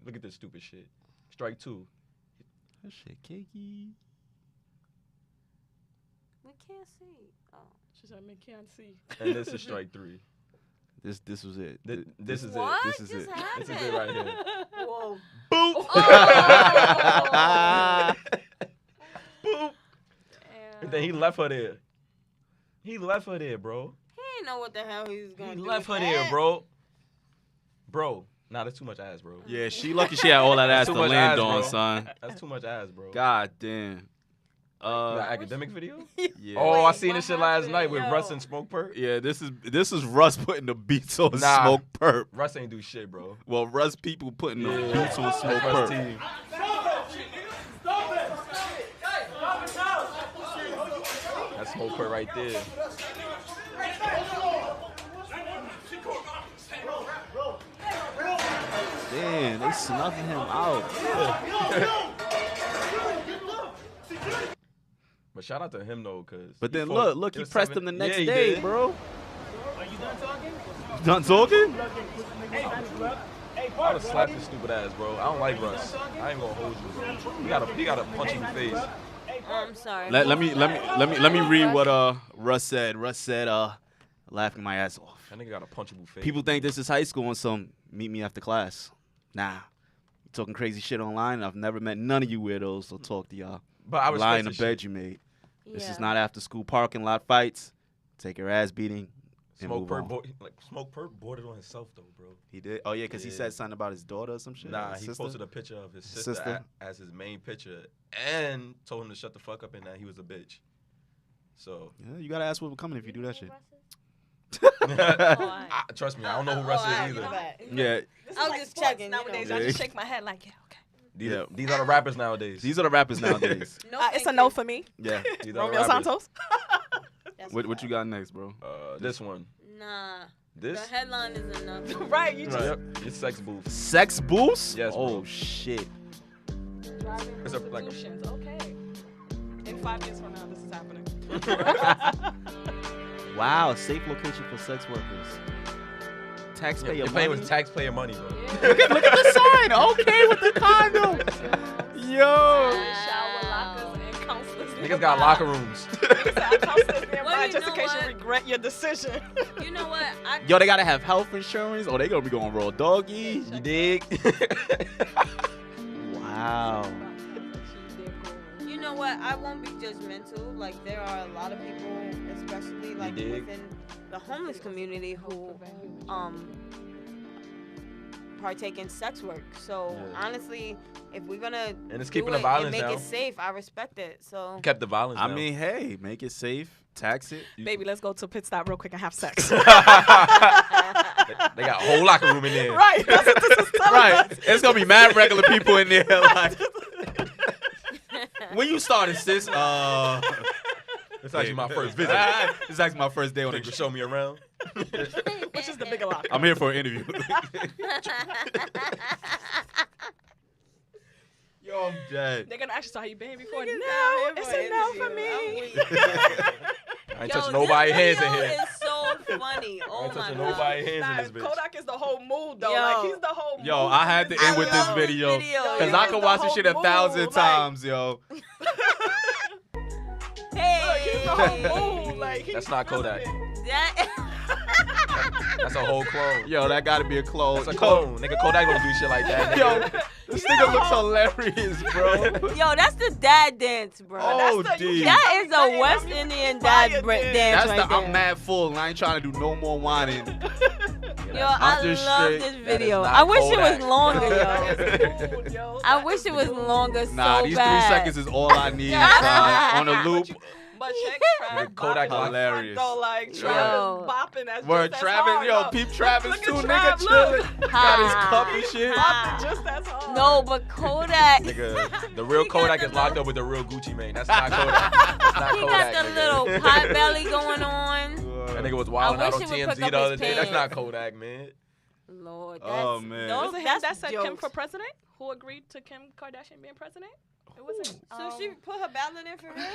look at this stupid shit. Strike 2. That shit cakey. We can't see. Oh. She said, "I can't see." And this is strike 3. This was it. This is What This is just it. happened? This is it right here. Whoa. Boop. Oh. Boop. And then he left her there. He left her there, bro. He didn't know what the hell he was going He to do. left her with there, that. bro. Bro, nah, that's too much ass, bro. Yeah, she lucky she had all that ass Too to much land ass, on, bro. son. That's too much ass, bro. God damn. You got academic video? Yeah. Oh, I Wait, seen what this shit last happened? night with Yo. Russ and Smoke Perk. Yeah, this is Russ putting the beats on Nah. Smoke Perp. Russ ain't do shit, bro. Well, Russ people putting the Yeah. beats on Smoke That's Russ Perp. team. That's Smoke Perk right there. Damn, they snuffing him out. But shout out to him though, cause. But then fought- look, it he was pressed 7 him the next yeah, he day, did. bro. Are you done talking? Done talking? Hey, I would slap his stupid ass, bro. I don't like Russ. I ain't gonna hold you. He got a punch in the face. Oh, I'm sorry. Let me read what Russ said. Russ said, laughing my ass off. That nigga got a punchable face. People think this is high school and some meet me after class. Nah. You talking crazy shit online. I've never met none of you weirdos, so talk to y'all. But I respect Lie in the this bed shit. you made. This is Yeah. not after school parking lot fights. Take your ass beating and Smoke move perk, on. Smoke perk boarded on himself though, bro. He did? Oh, yeah, because he Yeah. said something about his daughter or some shit? Nah, Or he sister? posted a picture of his Sister? sister as his main picture and told him to shut the fuck up and that he was a bitch. So Yeah, you got to ask what's coming if you do that shit. trust me, I don't know who Russ is either. Yeah. I'm just checking. Nowadays, know. I just shake my head like, yeah, okay. These are the rappers nowadays. These are the rappers nowadays. No, It's a no for me. Yeah. These are the Romeo rappers. Santos. What you got next, bro? This one. Nah. This? The headline is enough. Right, you just Yep. It's sex booth. Sex boost? Yes, Oh, bro. shit. driving It's a- like a- resolutions. Okay. In 5 years from now, this is happening. Wow, safe location for sex workers. Taxpayer You're money. paying with taxpayer money, bro. Look at the sign. Okay, with the condom. Yo. Shower lockers and counselors. Niggas got locker rooms. Niggas got counselors nearby Well, you just in know case what? you regret your decision. You know what? I Yo, they gotta have health insurance. Oh, they gonna be going raw doggy. You dig? Wow. You know what? I won't be judgmental. Like there are a lot of people, especially like dig? within the homeless community, who partake in sex work. So Yeah. honestly, if we're gonna And it's do keeping the it violence and make down. it safe, I respect it. So Kept the violence I down. mean, hey, make it safe. Tax it. Baby, let's go to pit stop real quick and have sex. They got a whole locker room in there. Right. That's what this is telling Right. us. It's gonna be mad regular people in there. Like, when you started, sis? It's actually my first visit. It's actually my first day on Think the you show me around? Which is the bigger locker. I'm here for an interview. Yo, I'm dead. They're gonna ask you so how you been before. Niggas No, out here it's for a no interview. for me. I'm weak. I ain't Yo, touching nobody's this hands in video here. is so funny. I Oh ain't my touching god. nobody's hands Nah, in this bitch. Kodak is the whole mood though. Yo. Like he's the whole mood. Yo, I had to I end with this love this video video. because Yo, I it's could the watch this whole shit 1,000 mood, like- times, yo. Hey. He's the whole mood. Like he's That's not Kodak. That- That's a whole clone. Yo, that gotta be a clone. That's a clone. Nigga, Kodak don't do shit like that. Yo, Nigga. this nigga looks hilarious, bro. Yo, that's the dad dance, bro. Oh, That's the- you dude. can't That is a West Indian dad fire dance dance. That's right the there. I'm mad full and I ain't trying to do no more whining. Yo, I'm I just love straight- this That is video. not I wish it Kodak. was longer, yo. That's mood, yo. I That wish is it was mood. longer Nah, so these bad. 3 seconds is all I need on a loop. But check Trav Kodak bopping hilarious. Though, like Yo. Trav is bopping as Word, just as Travis, hard. yo, Look. peep Travis Look at too, Trav, nigga look. chillin'. Got his Ha. cup and shit. Ha. Bopping just as hard. No, but Kodak. Nigga, the real He got Kodak the is locked little- up with the real Gucci Mane. That's not Kodak. That's not He Kodak. got the nigga. little pot belly going on. That nigga was wilding I out on wish he would pick TMZ up the other his day. That's pants. not Kodak, man. Lord, that's, Oh, man. those- Was it him that's that said Kim jokes. for president? Who agreed to Kim Kardashian being president? It wasn't. So she put her ballot in for him?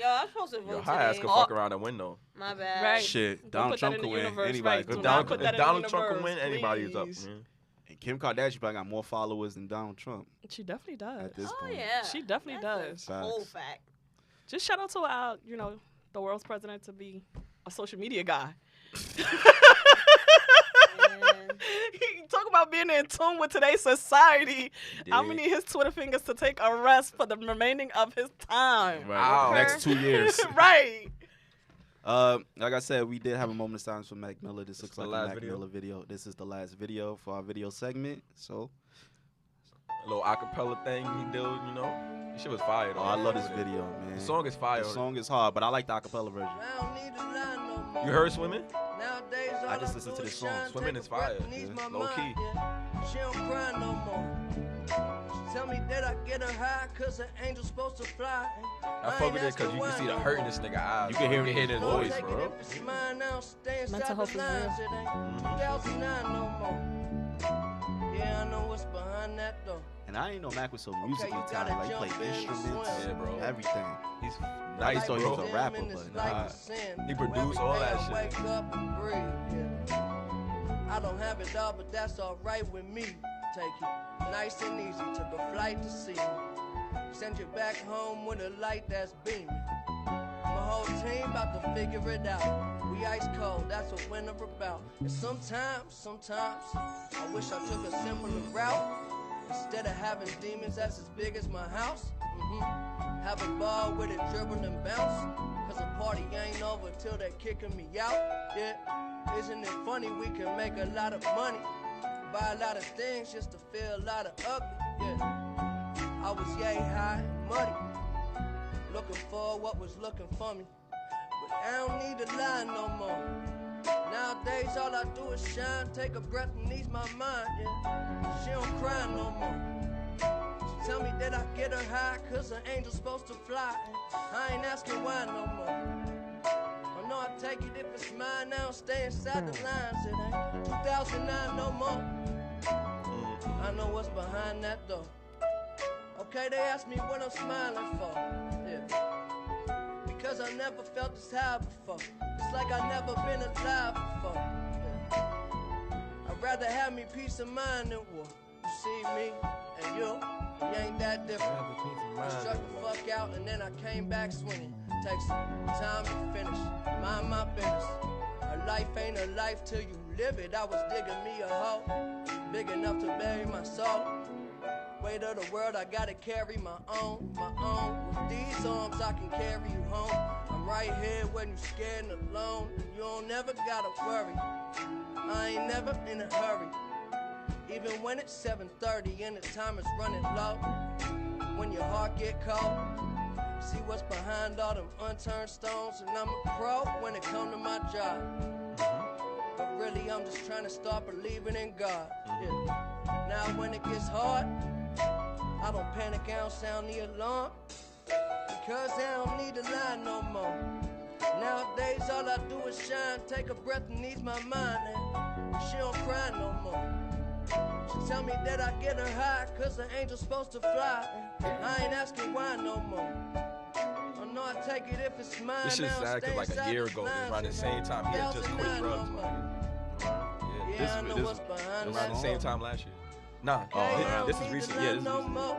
Yo, I'm supposed to vote Yo, her ass today. could fuck around and win though. My bad. Right. Shit, Don't Donald put that Trump in can the win. universe, Anybody right. can Do win. not put that in the Donald Trump can universe, win, anybody's up. please. Man. And Kim Kardashian probably got more followers than Donald Trump She definitely does. at this Oh point. yeah. She definitely That's does. a whole Facts. fact. Just shout out to the world's president to be a social media guy. Man. Talk about being in tune with today's society. I'm gonna Dig. need his Twitter fingers to take a rest for the remaining of his time. Right, Ow. next 2 years. Right. Like I said, we did have a moment of silence for Mac Miller. This looks the like a last Mac video? Miller video. This is the last video for our video segment. So, A little acapella thing he did, you know. This shit was fire though. I love this video, man. The song is fire. The song is hard, but I like the acapella version. You heard Swimming? I just listened to this song. Swimming is fire. Yeah. Low key. She don't cry no more. She tell me that I get her high cause an angel's supposed to fly. I fuck with it because you can see the hurt in this nigga eyes. You can hear it in his voice, Take it bro. if it's mine now, stay inside Mental health the is lines. real. It ain't 2009 no more. Yeah, I know what's behind that door. And I didn't know Mac was so musically you gotta talented. Like, he jump played in and instruments, swim. Yeah, bro. everything. He's I nice, just thought he was bro. a rapper, but nah. He produced all that shit. Wake up and breathe. Yeah. I don't have it all, but that's alright with me. Take it nice and easy. Took a flight to see me. Send you back home with a light that's beaming. My whole team about to figure it out. We ice cold, that's what winter about. And sometimes, I wish I took a simpler route. Instead of having demons that's as big as my house. Have a ball with it, dribble and bounce. Cause the party ain't over till they're kicking me out. Yeah, isn't it funny we can make a lot of money? Buy a lot of things just to feel a lot of ugly. Yeah, I was yay high and muddy. Looking for what was looking for me. But I don't need to lie no more. Nowadays all I do is shine, take a breath and ease my mind, yeah. She don't cry no more. She tell me that I get her high, cause an angel's supposed to fly. I ain't asking why no more. I know I take it if it's mine, I don't stay inside the lines. It ain't 2009 no more. I know what's behind that door. Okay, they ask me what I'm smiling for. Yeah. Because I never felt this high before. It's like I never been alive before. Yeah. I'd rather have me peace of mind than war. You see me and you ain't that different. I struck the fuck out and then I came back swinging. Takes time to finish. Mind my business. A life ain't a life till you live it. I was digging me a hole big enough to bury my soul. Weight of the world, I gotta carry my own. With these arms, I can carry you home. I'm right here when you scared and alone. And you don't never gotta worry. I ain't never in a hurry. Even when it's 7:30 and the time is running low. When your heart get cold, see what's behind all them unturned stones. And I'm a pro when it come to my job. But really, I'm just trying to start believing in God. Yeah. Now when it gets hard, I don't panic, I don't sound the alarm. Because I don't need to lie no more. Nowadays all I do is shine, take a breath and ease my mind. And she don't cry no more. She tell me that I get her high, cause the angel's supposed to fly. And I ain't asking why no more. I know I take it if it's mine. This shit's sad cause like a year ago, around the same time, he had just quit drugs. Yeah, I know what's behind around the same time last year. Nah, this is recent. Yeah, this is recent.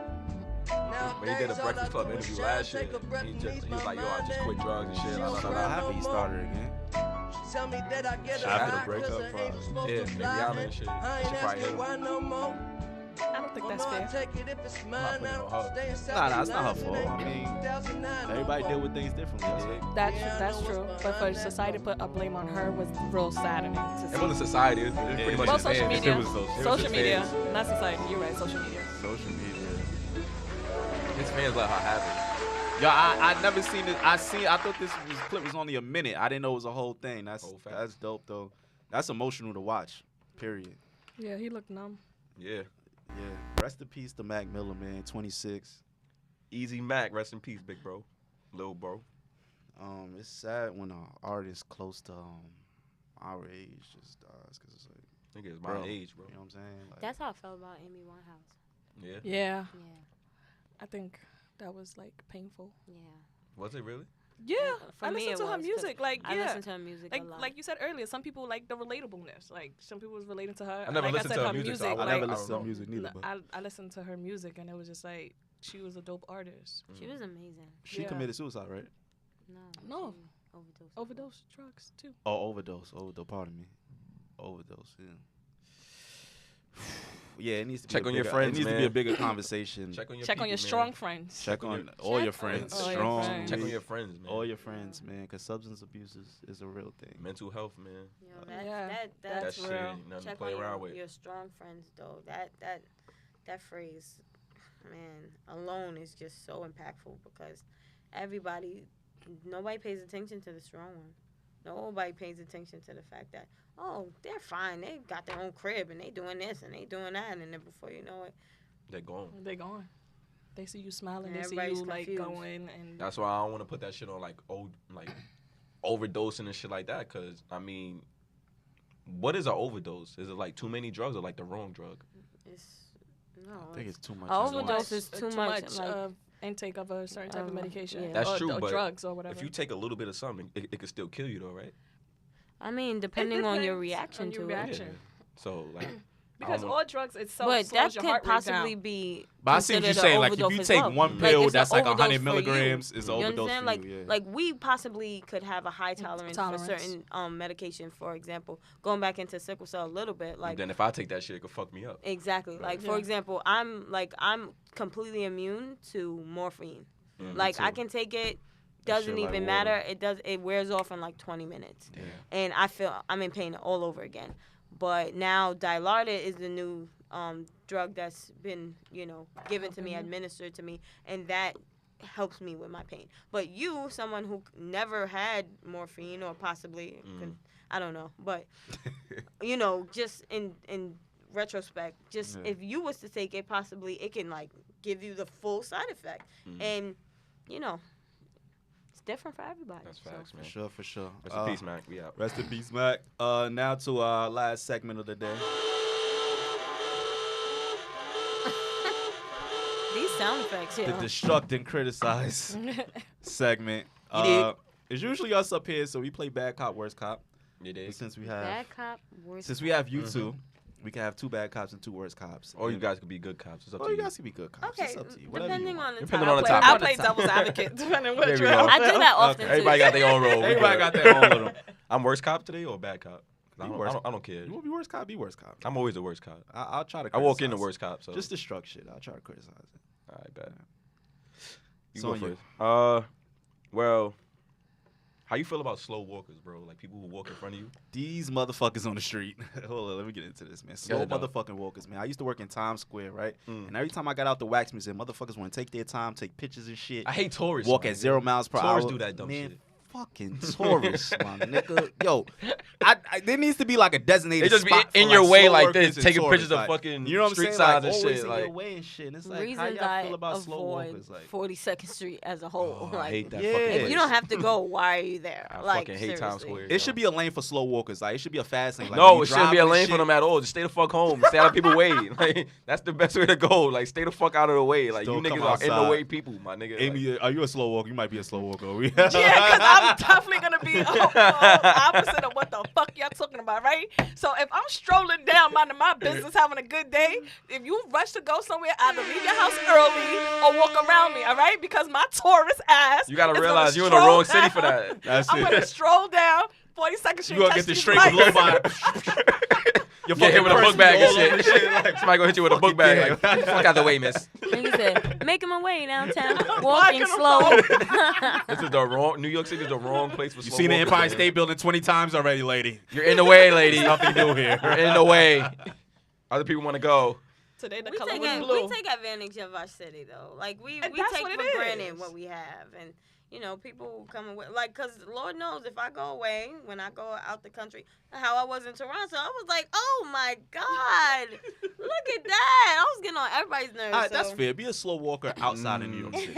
When he did a Breakfast Club interview last year, he was like, yo, I just quit drugs and shit. I'm happy he started again. Tell me that I get After the breakup, probably. Yeah, Rihanna and shit. She probably hit him. no more. I don't think that's fair. Take it if it's mine. Nah, that's not her fault. I mean, everybody deal with things differently. That's true. But for society to put a blame on her was real saddening to see. It wasn't society. It was pretty much well, his social fans. media. It was Social media, fans. not society. You're right. Social media. Social media. His fans let her have it. Yo, I never seen it. I thought this clip was only a minute. I didn't know it was a whole thing. That's dope though. That's emotional to watch. Period. Yeah, he looked numb. Yeah. Yeah. Rest in peace to Mac Miller, man. 26. Easy Mac, rest in peace, big bro. Little bro. It's sad when an artist close to our age just dies, cause it's like, Nigga, it's my age, bro. You know what I'm saying? Like, That's how I felt about Amy Winehouse. Yeah. Yeah. Yeah. I think that was like painful. Yeah. Was it really? Yeah, For I me listen it to her was, 'cause music. Like, I yeah, listen to her music like, a lot. like you said earlier, some people like the relatableness. Like, some people was relating to her. I never like listened I said, to her her music, so I like, never don't listened to know. her music neither. But I listened to her music, and it was just like she was a dope artist. She was amazing. she Yeah. committed suicide, right? She No. overdosed. Overdose drugs too. Oh, overdose. Pardon me. Overdose. Yeah. Yeah, it needs to Check be on a your bigger, friends, It needs to be man. a bigger conversation. Check on your Check people, on your man. strong friends. Check on all your friends. all your Strong. friends. Check on your friends, man. All your friends, man. Because substance abuse is a real thing. Mental health, man. Yo, Yeah, that's That shit real. ain't nothing to Check play on around with. your strong friends, though. That phrase, man, alone is just so impactful because nobody pays attention to the strong one. Nobody pays attention to the fact that, oh, they're fine. They got their own crib and they doing this and they doing that, and then before you know it, They're gone. They're gone. They see you smiling. And They see everybody's you like confused. going and. That's why I don't want to put that shit on like overdosing and shit like that. Cause I mean, what is an overdose? Is it like too many drugs or like the wrong drug? I think it's too much. Overdose is too much. Like, intake of a certain type of medication. yeah. That's or, true, or but drugs or whatever. if you take a little bit of something, it could still kill you, though, right? I mean, depending on your depends reaction on your to reaction. it. So, like, Because all drugs itself But slows that your could heart rate possibly down. be. But I see what you're considered a saying. Like, if overdose you as take well. one pill it's that's an like 100 overdose for you. milligrams, it's an You overdose understand? for Like, you. Yeah. like we possibly could have a high tolerance for certain medication. For example, going back into sickle cell a little bit, like. Then if I take that shit, it could fuck me up. Exactly. Like, for example, I'm completely immune to morphine. Like, I can take it. Doesn't shit even like matter. It wears off in like 20 minutes. Yeah. And I feel I'm in pain all over again. But now Dilaudid is the new drug that's been, given to me, administered to me, and that helps me with my pain. But you, someone who never had morphine or possibly, I don't know, but just in retrospect, if you was to take it, possibly it can like give you the full side effect, and it's different for everybody. That's facts, man. For sure. Rest in peace, Mac. We out. Rest in peace, Mac. Now to our last segment of the day. These sound effects, The destruct and criticize segment. It's usually us up here, so we play bad cop, worst cop. It But is. since we Bad cop, worst. we have you two, we can have 2 bad cops and 2 worst cops. Or you guys could be good cops. It's up Oh, to you you. guys can be good cops. Okay, It's up to you. Whatever depending you on want. the Depending time. on the I topic. play devil's advocate, depending on what There we you're go. I do that often too. Everybody got their own role. Everybody got their own little. I'm worst cop today or bad cop? I worst. don't care. You want to be worst cop? Be worst cop. I'm always the worst cop. I'll try to. I walk in the criticize. worst cop. So Just destruct shit. I'll try to criticize it. all right, bad. You So go you- first. Well, how you feel about slow walkers, bro? Like people who walk in front of you. These motherfuckers on the street. Hold on, let me get into this, man. Slow no. motherfucking walkers, man. I used to work in Times Square, right? And every time I got out the wax museum, motherfuckers want to take their time, take pictures and shit. I hate tourists. Walk man. at 0 miles per hour. Tourists do that dumb man, shit. Fucking tourists, my nigga. Yo, there needs to be like a designated They just be spot in for, your way slow like workers this, and taking tourists. pictures of Like, fucking you know what I'm street saying? signs Like, and always shit. in Like, your way and shit. And it's like, how Reasons y'all I feel about slow avoid walkers? Like, 42nd Street as a whole. I like, hate that Yeah. fucking if place. you don't have to go, why are you there? I like, fucking hate Times seriously. Square. it should be a lane for slow walkers. Like, it should be a fast lane. Like, No, when it you shouldn't be a drive and lane for shit- them at all. Just stay the fuck home. Stay out of people's way. Like that's the best way to go. Like stay the fuck out of the way. Like Don't you come niggas are in the outside. way people, my nigga. Amy, are you a slow walker? You might be a slow walker. Yeah, because I'm definitely going to be opposite of what the fuck y'all talking about, right? So if I'm strolling down minding my business, having a good day, if you rush to go somewhere, either leave your house early or walk around me, all right? Because my tourist ass You gotta is realize gonna you're in the wrong stroll city for down. that. That's I'm going to it. stroll down 42nd Street. You gonna catch get the these straight from lights. Low Your Get hit with a purse book bag all and over shit. the like, Somebody gonna hit you with a book bag. Like, damn. fuck out the way, miss. Nigga said, make him away downtown, walking Walking slow. This is the wrong. New York City is the wrong place for. You slow seen the walkers, Empire man. State Building 20 times already, lady. You're in the way, lady. Nothing new here. You're in the way. Other people want to go. Today the we color take, was blue. we take advantage of our city though. Like we And take that's for what it granted is. what we have, and people come away like, cause Lord knows if I go away when I go out the country, how I was in Toronto, I was like, oh my God, look at that! I was getting on everybody's nerves. All right, that's so. fair. Be a slow walker outside of New York City.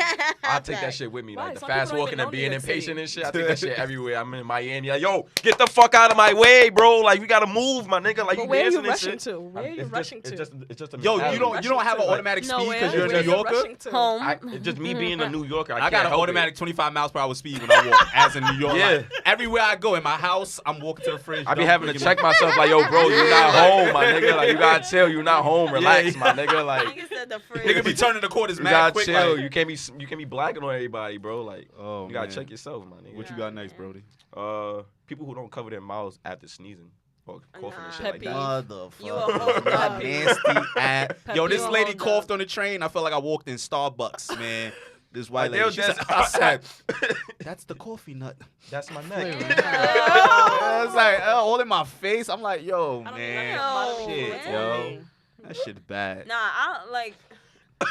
I take that shit with me, Right, like the some fast people don't walking even and know being New York impatient City. and shit. I take that shit everywhere. I'm in Miami. Like, yo, get the fuck out of my way, bro. Like, we gotta move, my nigga. Like, But you where are dancing you and rushing shit. to? Where are you rushing to? It's just a Yo, mentality. you don't have an automatic speed Nowhere. because you're a Where New you Yorker. rushing to? Home. It's just me being a New Yorker. I I got can't an help automatic it. 25 miles per hour speed when I walk as a New Yorker. Yeah. Like, everywhere I go in my house, I'm walking to the fridge. I be don't having to freaking- check myself, like, yo, bro, you not home, my nigga. Like, you gotta chill. You not home. Relax, my nigga. Like, Nigga said the fridge. Nigga be turning the quarters you mad gotta quick. chill. Like, You can't be blacking on everybody, bro. Like, oh, you gotta man. check yourself, my nigga. What you got next, Brody? People who don't cover their mouths after sneezing or coughing and shit Pet like peeve. that. You a whole Motherfucker. dog. Nasty ass. Yo, this You a lady whole coughed dog. on the train. I felt like I walked in Starbucks, man. This white Like, lady. She said, I said, that's the coffee nut. That's my neck. I was like, all in my face. I'm like, yo, I don't man. know. Shit, Man. yo. That shit's bad. Nah, I like.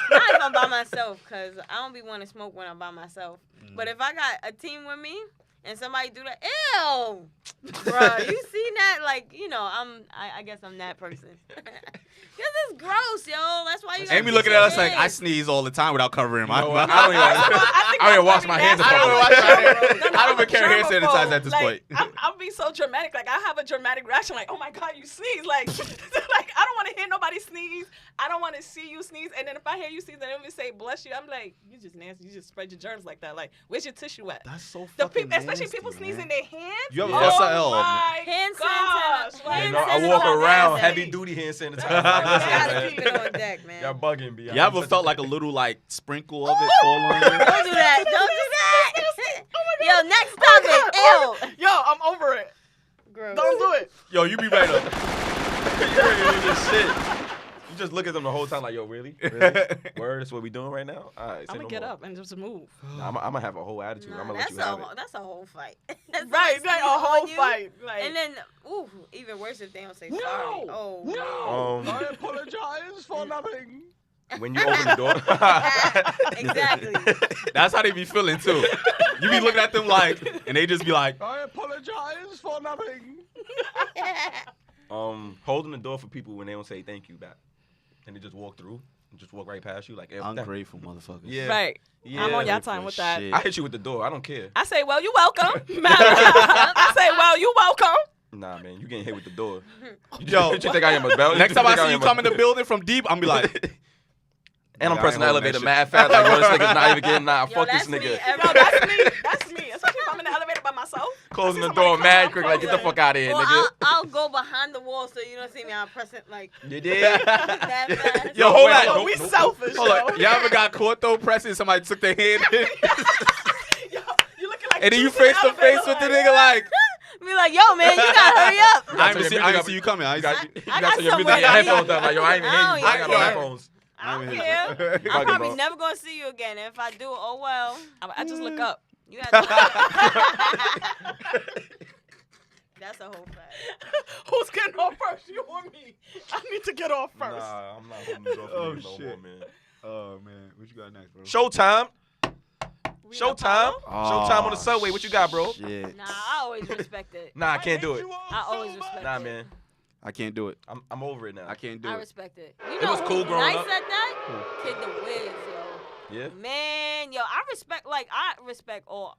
Not if I'm by myself, cause I don't be wanting to smoke when I'm by myself. But if I got a team with me and somebody do that, ew, bro, you seen that? Like, I guess I'm that person. Because it's gross, yo. That's why you gotta Amy keep looking your at us like, I hands. sneeze all the time without covering my You know mouth. what? I don't even wash my hands. I don't even wash my hands. No, I don't even carry hand germaphobe. sanitizer at this Like, point. I'll be so dramatic. Like, I have a dramatic reaction. Like, oh my God, you sneeze. Like, like I don't want to hear nobody sneeze. I don't want to see you sneeze. And then if I hear you sneeze and they even say bless you, I'm like, you just nasty. You just spread your germs like that. Like, where's your tissue at? That's so The fucking people, especially nasty, people man. sneezing their hands. You ever oh bust a L? my Hand gosh. sanitizer. Like, You know, I Hand walk sanitizer. around Nasty. heavy duty hand sanitizer. You gotta keep it on deck, man. Y'all bugging me. You ever felt like a little like sprinkle of it fall on you? Don't do that. Don't do that. Yo, next topic. Ew. Yo, I'm over it. Gross. Don't do it. Yo, you be right up. You ready to lose this shit. You just look at them the whole time like, yo, really? Really? Word, that's what we doing right now? All right, say I'm no gonna get more. up and just move. Nah, I'm gonna have a whole attitude. I'm gonna let you have it. That's a whole fight. That's Right, like like a sneeze whole on you, fight. Like, And then, ooh, even worse if they don't say sorry. Oh, I apologize for nothing. When you open the door. exactly. That's how they be feeling too. You be looking at them like, and they just be like, I apologize for nothing. Holding the door for people when they don't say thank you back. And they just walk through. And just walk right past you like ungrateful motherfuckers. Yeah. right. Yeah. I'm on y'all time with that. Shit. I hit you with the door. I don't care. I say, well, you welcome. I say, well, you welcome. Nah, man, you getting hit with the door. Yo, you think I am a bell? Next time I see you come in the building from deep, I'm be like, and I'm Nigga, pressing the I ain't holding elevator that mad fast. Like, yo, this nigga's not even getting out. Yo, Fuck this that's me nigga. every- Yo, that's me. That's me. Especially if I'm in the elevator by myself. Closing I the see somebody door come, mad I'm quick. Like, get the closing. fuck out of here, Or nigga. I'll go behind the wall so you don't see me. I'll press it like You did? that fast. yo, hold wait, on. Yo, we selfish, Hold yo. on. Y'all ever got caught though pressing? Somebody took their hand in, Yo, you looking like and then you juice in face to the face elevator, with the nigga like, Be like, yo, man, you gotta hurry up. I didn't see you coming. I You got got, you. you I got got to your somewhere music to headphones be. down. Like, yo, I ain't even hear you. I got no I don't headphones. I don't I'm care. I'm Bugging, probably bro. never gonna see you again. And if I do, oh well. I just look up. You gotta That's a whole fact. Who's getting off first? You or me? I need to get off first. Nah, I'm not holding the door for Oh, you no more, shit. man. Oh man, what you got next, bro? Showtime. We Showtime. Oh, Showtime on the subway. What you got, bro? Shit. Nah, I always respect it. Nah, I can't do it. I always respect Nah, it. man. I can't do it. I'm over it now. I can't do I it. respect it. You It know was cool who's growing nice up. at that? Kid the Wiz, yo. Yeah. Man, yo, I respect all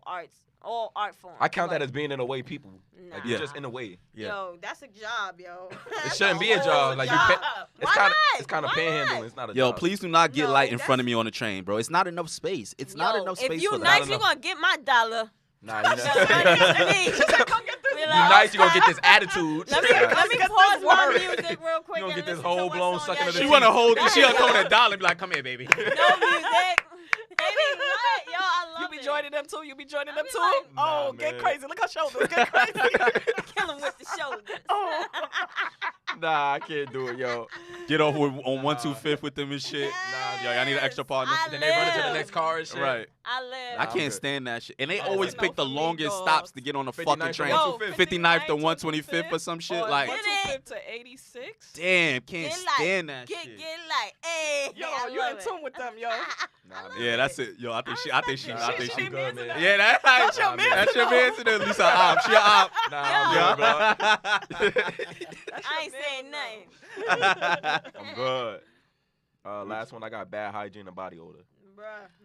art forms. I count like, that as being in a way people. Like, you're Yeah. just in a way. Yeah. Yo, that's a job, yo. It That's shouldn't be a whole job. Like, you job. can't. It's Why kind of not? it's kind of Why panhandling. not? It's not a Yo, job. please do not get No, light in that's- front of me on the train, bro. It's not enough space. It's not Yo, enough space if you for that. nice, Not you enough. gonna get my dollar. Nah, you Just like know. me. You nice, you gonna get this attitude. Let me Get pause this my word. music real quick. You gonna and get this listen to whole what blown song sucking y'all of the She do. want to hold. Go She ahead, gonna come yo. with a dollar and be like, "Come here, baby." No music. Baby, what? Yo, I love You be it. joining them too? You be joining them be too? like- Oh, Nah, get man. crazy. Look her shoulders. Get crazy. Kill him with the shoulders. Oh. Nah, I can't do it, yo. Get off with, on 125th with them and shit. Yo, y'all need an extra partner. I Then they run into the live. next car and shit. Right. I live. I I'm can't good. stand that shit. And they That's always a no pick the for me, longest dog. stops to get on the 59th fucking to train. Yo, 59th to 59th to 125th or some shit. Or Like, 125th to 86. damn, can't Get like, stand that get, shit. Get like, hey. Yo, I you love in it. tune with them, yo. Nah, man. Yeah, that's it. Yo, I think she. I think she. respect I it. think She she. good, man. Yeah, that's That's your right. man. That's your man to the Lisa op. She a op. Nah, Yo. I'm good, bro. I ain't saying nothing. I'm good. Last one, I got bad hygiene and body odor. Bruh.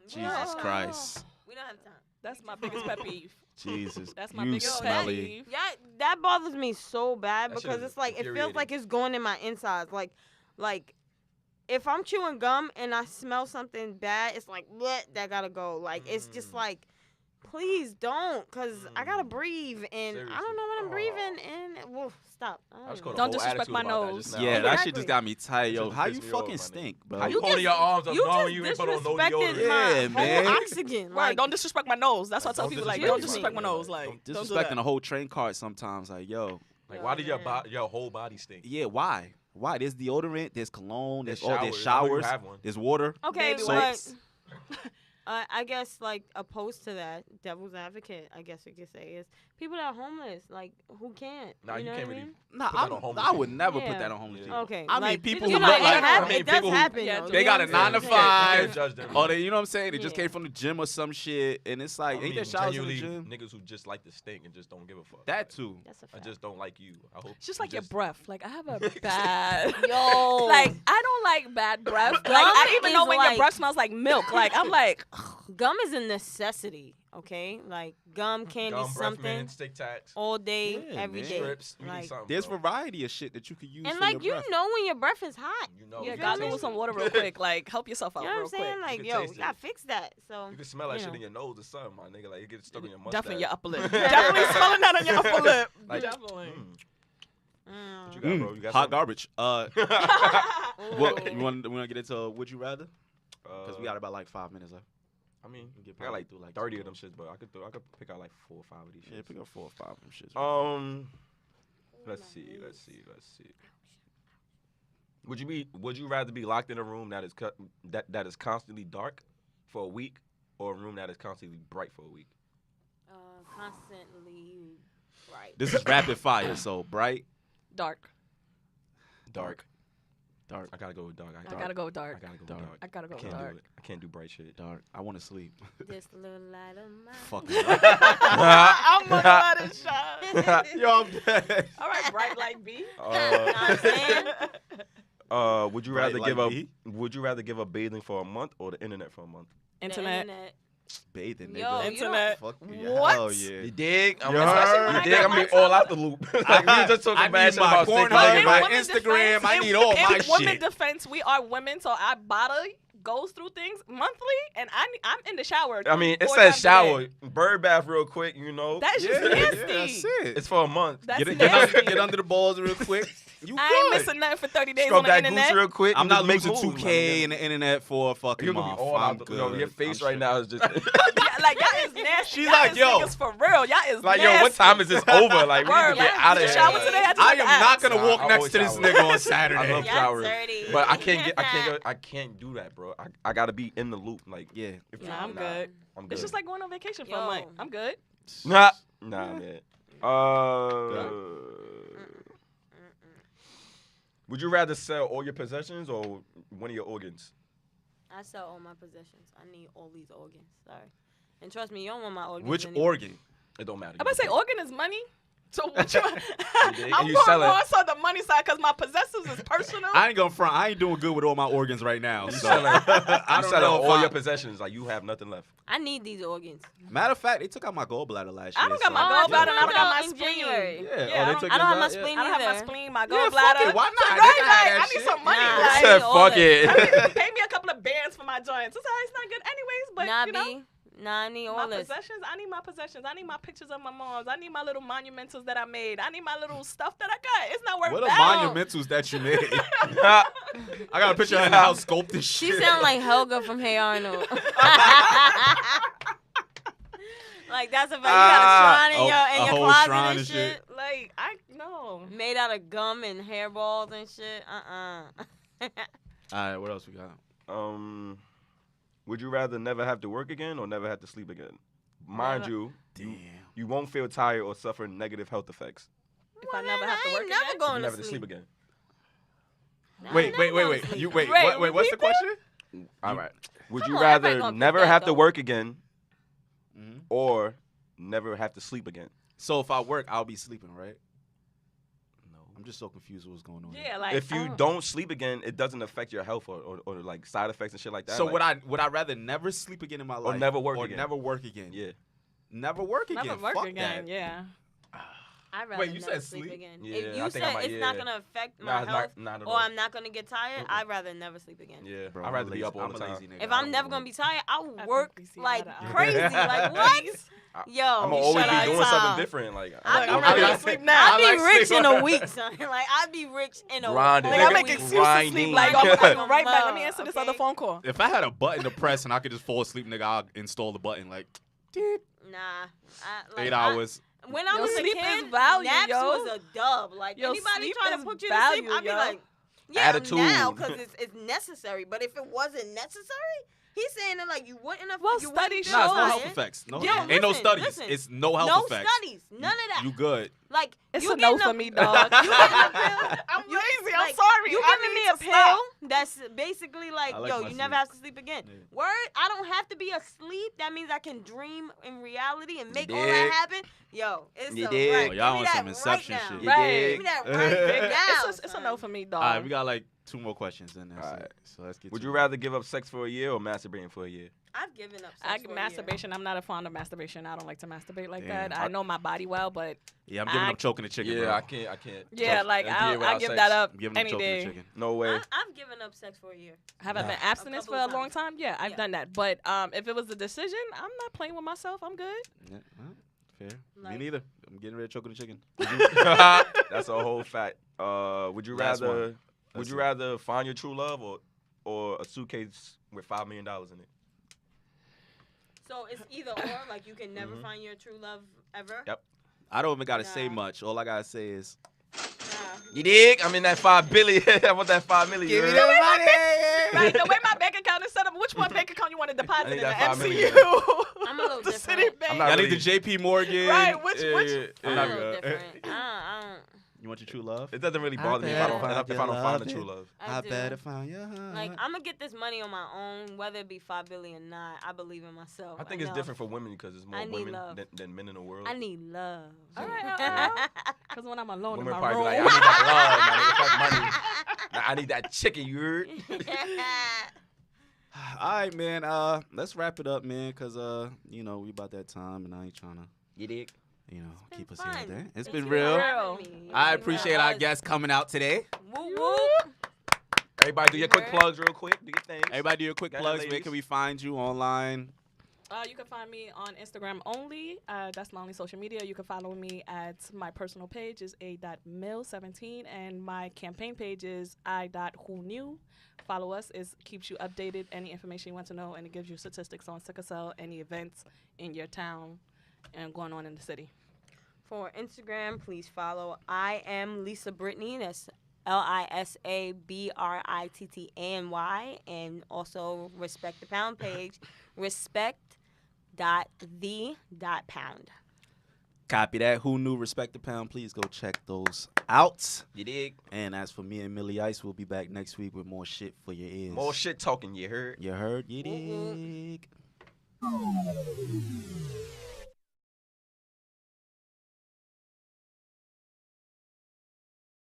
Jesus Christ. We don't have time. That's my biggest pet peeve. Jesus. That's my You biggest pet smelly. peeve. Yeah, that bothers me so bad That shit because is it's like it feels infuriating. like it's going in my insides. Like if I'm chewing gum and I smell something bad, it's like bleh, that gotta go. Like it's just like, please don't, cause I gotta breathe and I don't know when I'm breathing and well, stop. I just caught a Don't whole disrespect attitude my about that nose. just now. Yeah, that shit Exactly. just got me tight, yo. That How shit you pissed me off, fucking my stink, nigga. bro? How you holding your arms up You knowing just you ain't put on no disrespected deodorant? my Yeah, whole man. oxygen. Right, Like, don't disrespect my nose. That's why I tell Don't people, like, disrespect don't me. disrespect my nose. Like, don't do that. Disrespecting the whole train cart sometimes. Like, yo, Like, Yo, why did your man. your whole body stink? yeah, why? Why? There's deodorant, there's cologne, there's There's there's showers. I know you showers, have one. there's water. okay, Baby but soaps. I guess like opposed to that, devil's advocate, I guess we could say, is people that are homeless. Like who can't? Nah, you know can't what I really mean? Nah, put that on homeless I would people. never Yeah. put that on homeless people. Okay. I mean, like, people you who know, look it like hap- I mean, it does people who happen. Yeah, though, they you got know a what I'm 9 to saying? You 5. can't judge them. Or they, you know what I'm saying? They just Yeah. came from the gym or some shit, and it's like, ain't there showers in the genuinely gym? niggas who just like to stink and just don't give a fuck. That too. That's a I fact. just don't like you. I hope It's just you like your breath. Like I have a bad Yo. like I don't like bad breath. Like Gum I don't even is know when like- your breath smells like milk. Like I'm like Gum is a necessity. Okay, like gum, candy, Gum, breath something mint, stick tacs, all day, Yeah, every man. day. strips. We need Like, something. There's bro. variety of shit that you could use. and for like your you breath. know when your breath is hot. You know, yeah, you got can me with taste some it. water real quick. Like help yourself out You know what real I'm saying? quick. Like, can yo, taste you gotta it. fix that. So You can smell that you shit know. in your nose or something, my nigga. Like it gets stuck in your mustache. Definitely your upper lip. Definitely smelling that on your upper lip. Like, Definitely. What you got, bro? You got hot something? garbage. What you want to get into? Would you rather? Because we got about like 5 minutes left. I mean, We get I got like probably through, like, 30 of some them shits, but I could pick out like 4 or 5 of these Yeah, shits. pick up 4 or 5 of them shits. Let's see. Would you rather be locked in a room that is that is constantly dark for a week, or a room that is constantly bright for a week? Constantly bright. This is rapid fire, so bright, Dark. Dark. dark, I gotta go with dark. I gotta go dark. I gotta go Dark. with dark. I gotta go I can't dark. do it. I can't do bright shit. dark. I want to sleep. This little light of mine. Fuck. I'm gonna let it shine. Yo, I'm dead. All right, bright like B. Know what I'm saying? Would you Bright rather like give up? me? Would you rather give up bathing for a month or the internet for a month? The Internet. Bathing, Yo, nigga. you Internet. Fuck What? Hell yeah. You dig? You heard? You dig? I'm be all out the loop. Like, we just talking I bad need shit my about corn stinking hug, niggas, my right? Instagram. I need all my in women shit. defense, we are women, so our body goes through things monthly, and I'm in the shower. I mean, it 4 says times a shower, day. bird bath real quick, you know. That's Yeah, just yeah, nasty. that's it. It's for a month. That's Get nasty. under the balls real quick. You I ain't good. missing nothing for 30 days Scrub on the that internet. goose real quick. I'm and not just make losing moves, 2K my in nigga. the internet for a fucking You're gonna month. be all I'm out. good. Yo, your face I'm right straight. now is just Yeah, like y'all is nasty. She's Y'all like, is yo. niggas for real. Y'all is like, nasty. yo, what time is this over? Like, we need Word, to get y'all out of did here. you shower today? I just I went am to not ask. gonna Nah, walk I next always to this shower. nigga on I Saturday. love Y'all showering, dirty. but I can't do that, bro. I gotta be in the loop. Like, Yeah. if Nah, I'm good. I'm good. It's just like going on vacation for a Yo. month. I'm good. nah, man. Would you rather sell all your possessions or one of your organs? I sell all my possessions. I need all these organs. Sorry. And trust me, you don't want my organs. Which anyway. organ? It don't matter. I'm about to say organ is money. So what you, dig? I'm And you going sell it. more so the money side because my possessions is personal. I ain't gonna front. I ain't doing good with all my organs right now. So. selling, I you don't selling know if all I- your possessions. Like, you have nothing left. I need these organs. Matter of fact, they took out my gallbladder last year. I don't got so- my Oh, I gallbladder and I don't took got it my out in spleen. January. Yeah. Yeah, oh, they I took don't I don't have my yours out? spleen I don't have my either. spleen, my Yeah, fuck gallbladder. it. Why So not? right, They can have like, that I need shit. some money. Nah, like, I Said, need all fuck that. it. pay me a couple of bands for my joints. It's not good anyways, but Nah, you know. B. Nah, I need all My this. possessions, I need my possessions. I need my pictures of my moms. I need my little monumentals that I made. I need my little stuff that I got. It's not worth What are that. monumentals that you made? I got a picture of her in the house sculpted She shit. sound like Helga from Hey Arnold. Like, that's a fact. You got a shrine in a your whole closet shrine and and shit. shit. Like, I know. Made out of gum and hairballs and shit. All right, what else we got? Would you rather never have to work again or never have to sleep again? Mind you, you won't feel tired or suffer negative health effects. If I never have to I work ain't never again? going Never to to sleep again. Wait. You wait. Wait. What's the question? All right. Would Come you on, everybody rather gonna pick never that, have to though. work again Mhm. or never have to sleep again? So if I work, I'll be sleeping, right? No. I'm just so confused with what's going on. Yeah, like If you don't sleep again, it doesn't affect your health or like side effects and shit like that. So like, would I rather never sleep again in my life never work or again? never work again? Yeah. Never work again. never work Fuck again. that. Yeah. I'd rather Wait, you never said sleep sleep? again. Yeah, If I you think I said might- it's not yeah. going to affect Nah, my it's health not at or all. I'm not going to get tired, I'd rather never sleep again. Yeah, Bro, I'd I'm rather a be lazy- up all I'm the a time. lazy nigga. If I I'm don't never wanna going to work. be tired, I'll I work think we see like eye to eye. crazy. Like, what? Yo, I'm gonna always be shut doing up. something different. Like, I'm I'm ready ready to to sleep now. I'd be I like rich in sleep. a week, son. Like, I'd be rich in a Grinding. whole Like, I Nigga, make week. excuses to grinding. sleep. Like, I'm gonna be right back. Let me Mug, answer this okay? other phone call. If I had a button to press and I could just fall asleep, nigga, I'll install the button like Nah. 8 hours. When I Yo, was a sleep kid, is value, naps yo. was a dub. Like, Yo, anybody sleep trying is to put you value, to sleep, I'd be yo. like, yeah, Attitude. now, because it's necessary. But if it wasn't necessary, He's saying that like you wouldn't have. Well, you studies wouldn't Nah, feel it's no show health fine. effects. No, Yo, ain't no listen, studies. listen. It's no health No effects. studies. None of that. You good? Like It's you a no getting for me, dog. You getting a pill? I'm lazy. I'm like, sorry. You I giving need me a to pill stop. that's basically like, I like yo, my you never sleep. have to sleep again. Yeah. Word, I don't have to be asleep. That means I can dream in reality and make all dig? that happen. Yo, it's You a dig? right. Oh, y'all Give me on that some Inception right now. shit. You Right. dig? Give me that right now. It's a son. no for me, dog. All right, we got like 2 more questions in there. All right. So let's get. Would to you it. rather give up sex for a year or masturbating for a year? I've given up. I Sex for a masturbation. I'm not a fond of masturbation. I don't like to masturbate like Damn. that. I know my body well, but Yeah, I'm giving I- up choking the chicken. Yeah, bro. I can't. yeah, trust like a year I without give sex. that up I'm giving up any choking the day. chicken. No way. I've given up sex for a year. Have I been A abstinence for couple a of long times. time? Yeah, I've Yeah. done that. But if it was a decision, I'm not playing with myself. I'm good. Yeah, well, fair. Me Like- neither. I'm getting rid of choking the chicken. That's a whole fact. Would you Last rather? one. Would That's you it. rather find your true love or a suitcase with $5 million in it? So it's either or. Like you can never find your true love ever. Yep. I don't even gotta say Nah. much. All I gotta say is You dig? I'm in that $5 billion. I want that $5 million. give me you the heard? money. Right, the way my bank account is set up, which one bank account you want to I deposit need in the that $5 million. MCU? I'm a little the different. Citibank. I'm not I need really- the JP Morgan. Right, which- Yeah, I'm a yeah, little yeah. different. I don't. You want your true love? It doesn't really I bother me if bet I don't I if I don't love find the it. true love. I do. better find your heart. Like I'm gonna get this money on my own, whether it be $5 billion or not. I believe in myself. I think it's know. different for women because there's more I need women love. than men in the world. I need love. All right, because when I'm alone Women in my probably room, be like, I need that love, man. Fuck money. Nah, I need that chicken, you heard? All right, man. Let's wrap it up, man, because you know, we about that time, and I ain't trying to, You dig? you know, been keep us fun. here. There. It's Thank been you real. for having me. I It's been appreciate real. our guests coming out today. Whoop whoop. Everybody do your quick Word. plugs real quick. Do your thing. Everybody, do your quick Go ahead, plugs. Where ladies. can we find you online? you can find me on Instagram only. That's my only social media. You can follow me at my personal page is a.mill17, and my campaign page is i.whoknew. Follow us. It keeps you updated. Any information you want to know, and it gives you statistics on sickle cell, any events in your town, and going on in the city. For Instagram, please follow I am Lisa Brittany. That's LISABRITTANY, and also Respect the Pound page, respect.the.pound. Copy that. Who knew? Respect the pound. Please go check those out. You dig? And as for me and Millie Ice, we'll be back next week with more shit for your ears. More shit talking, you heard? You heard? You Whoop, whoop. dig?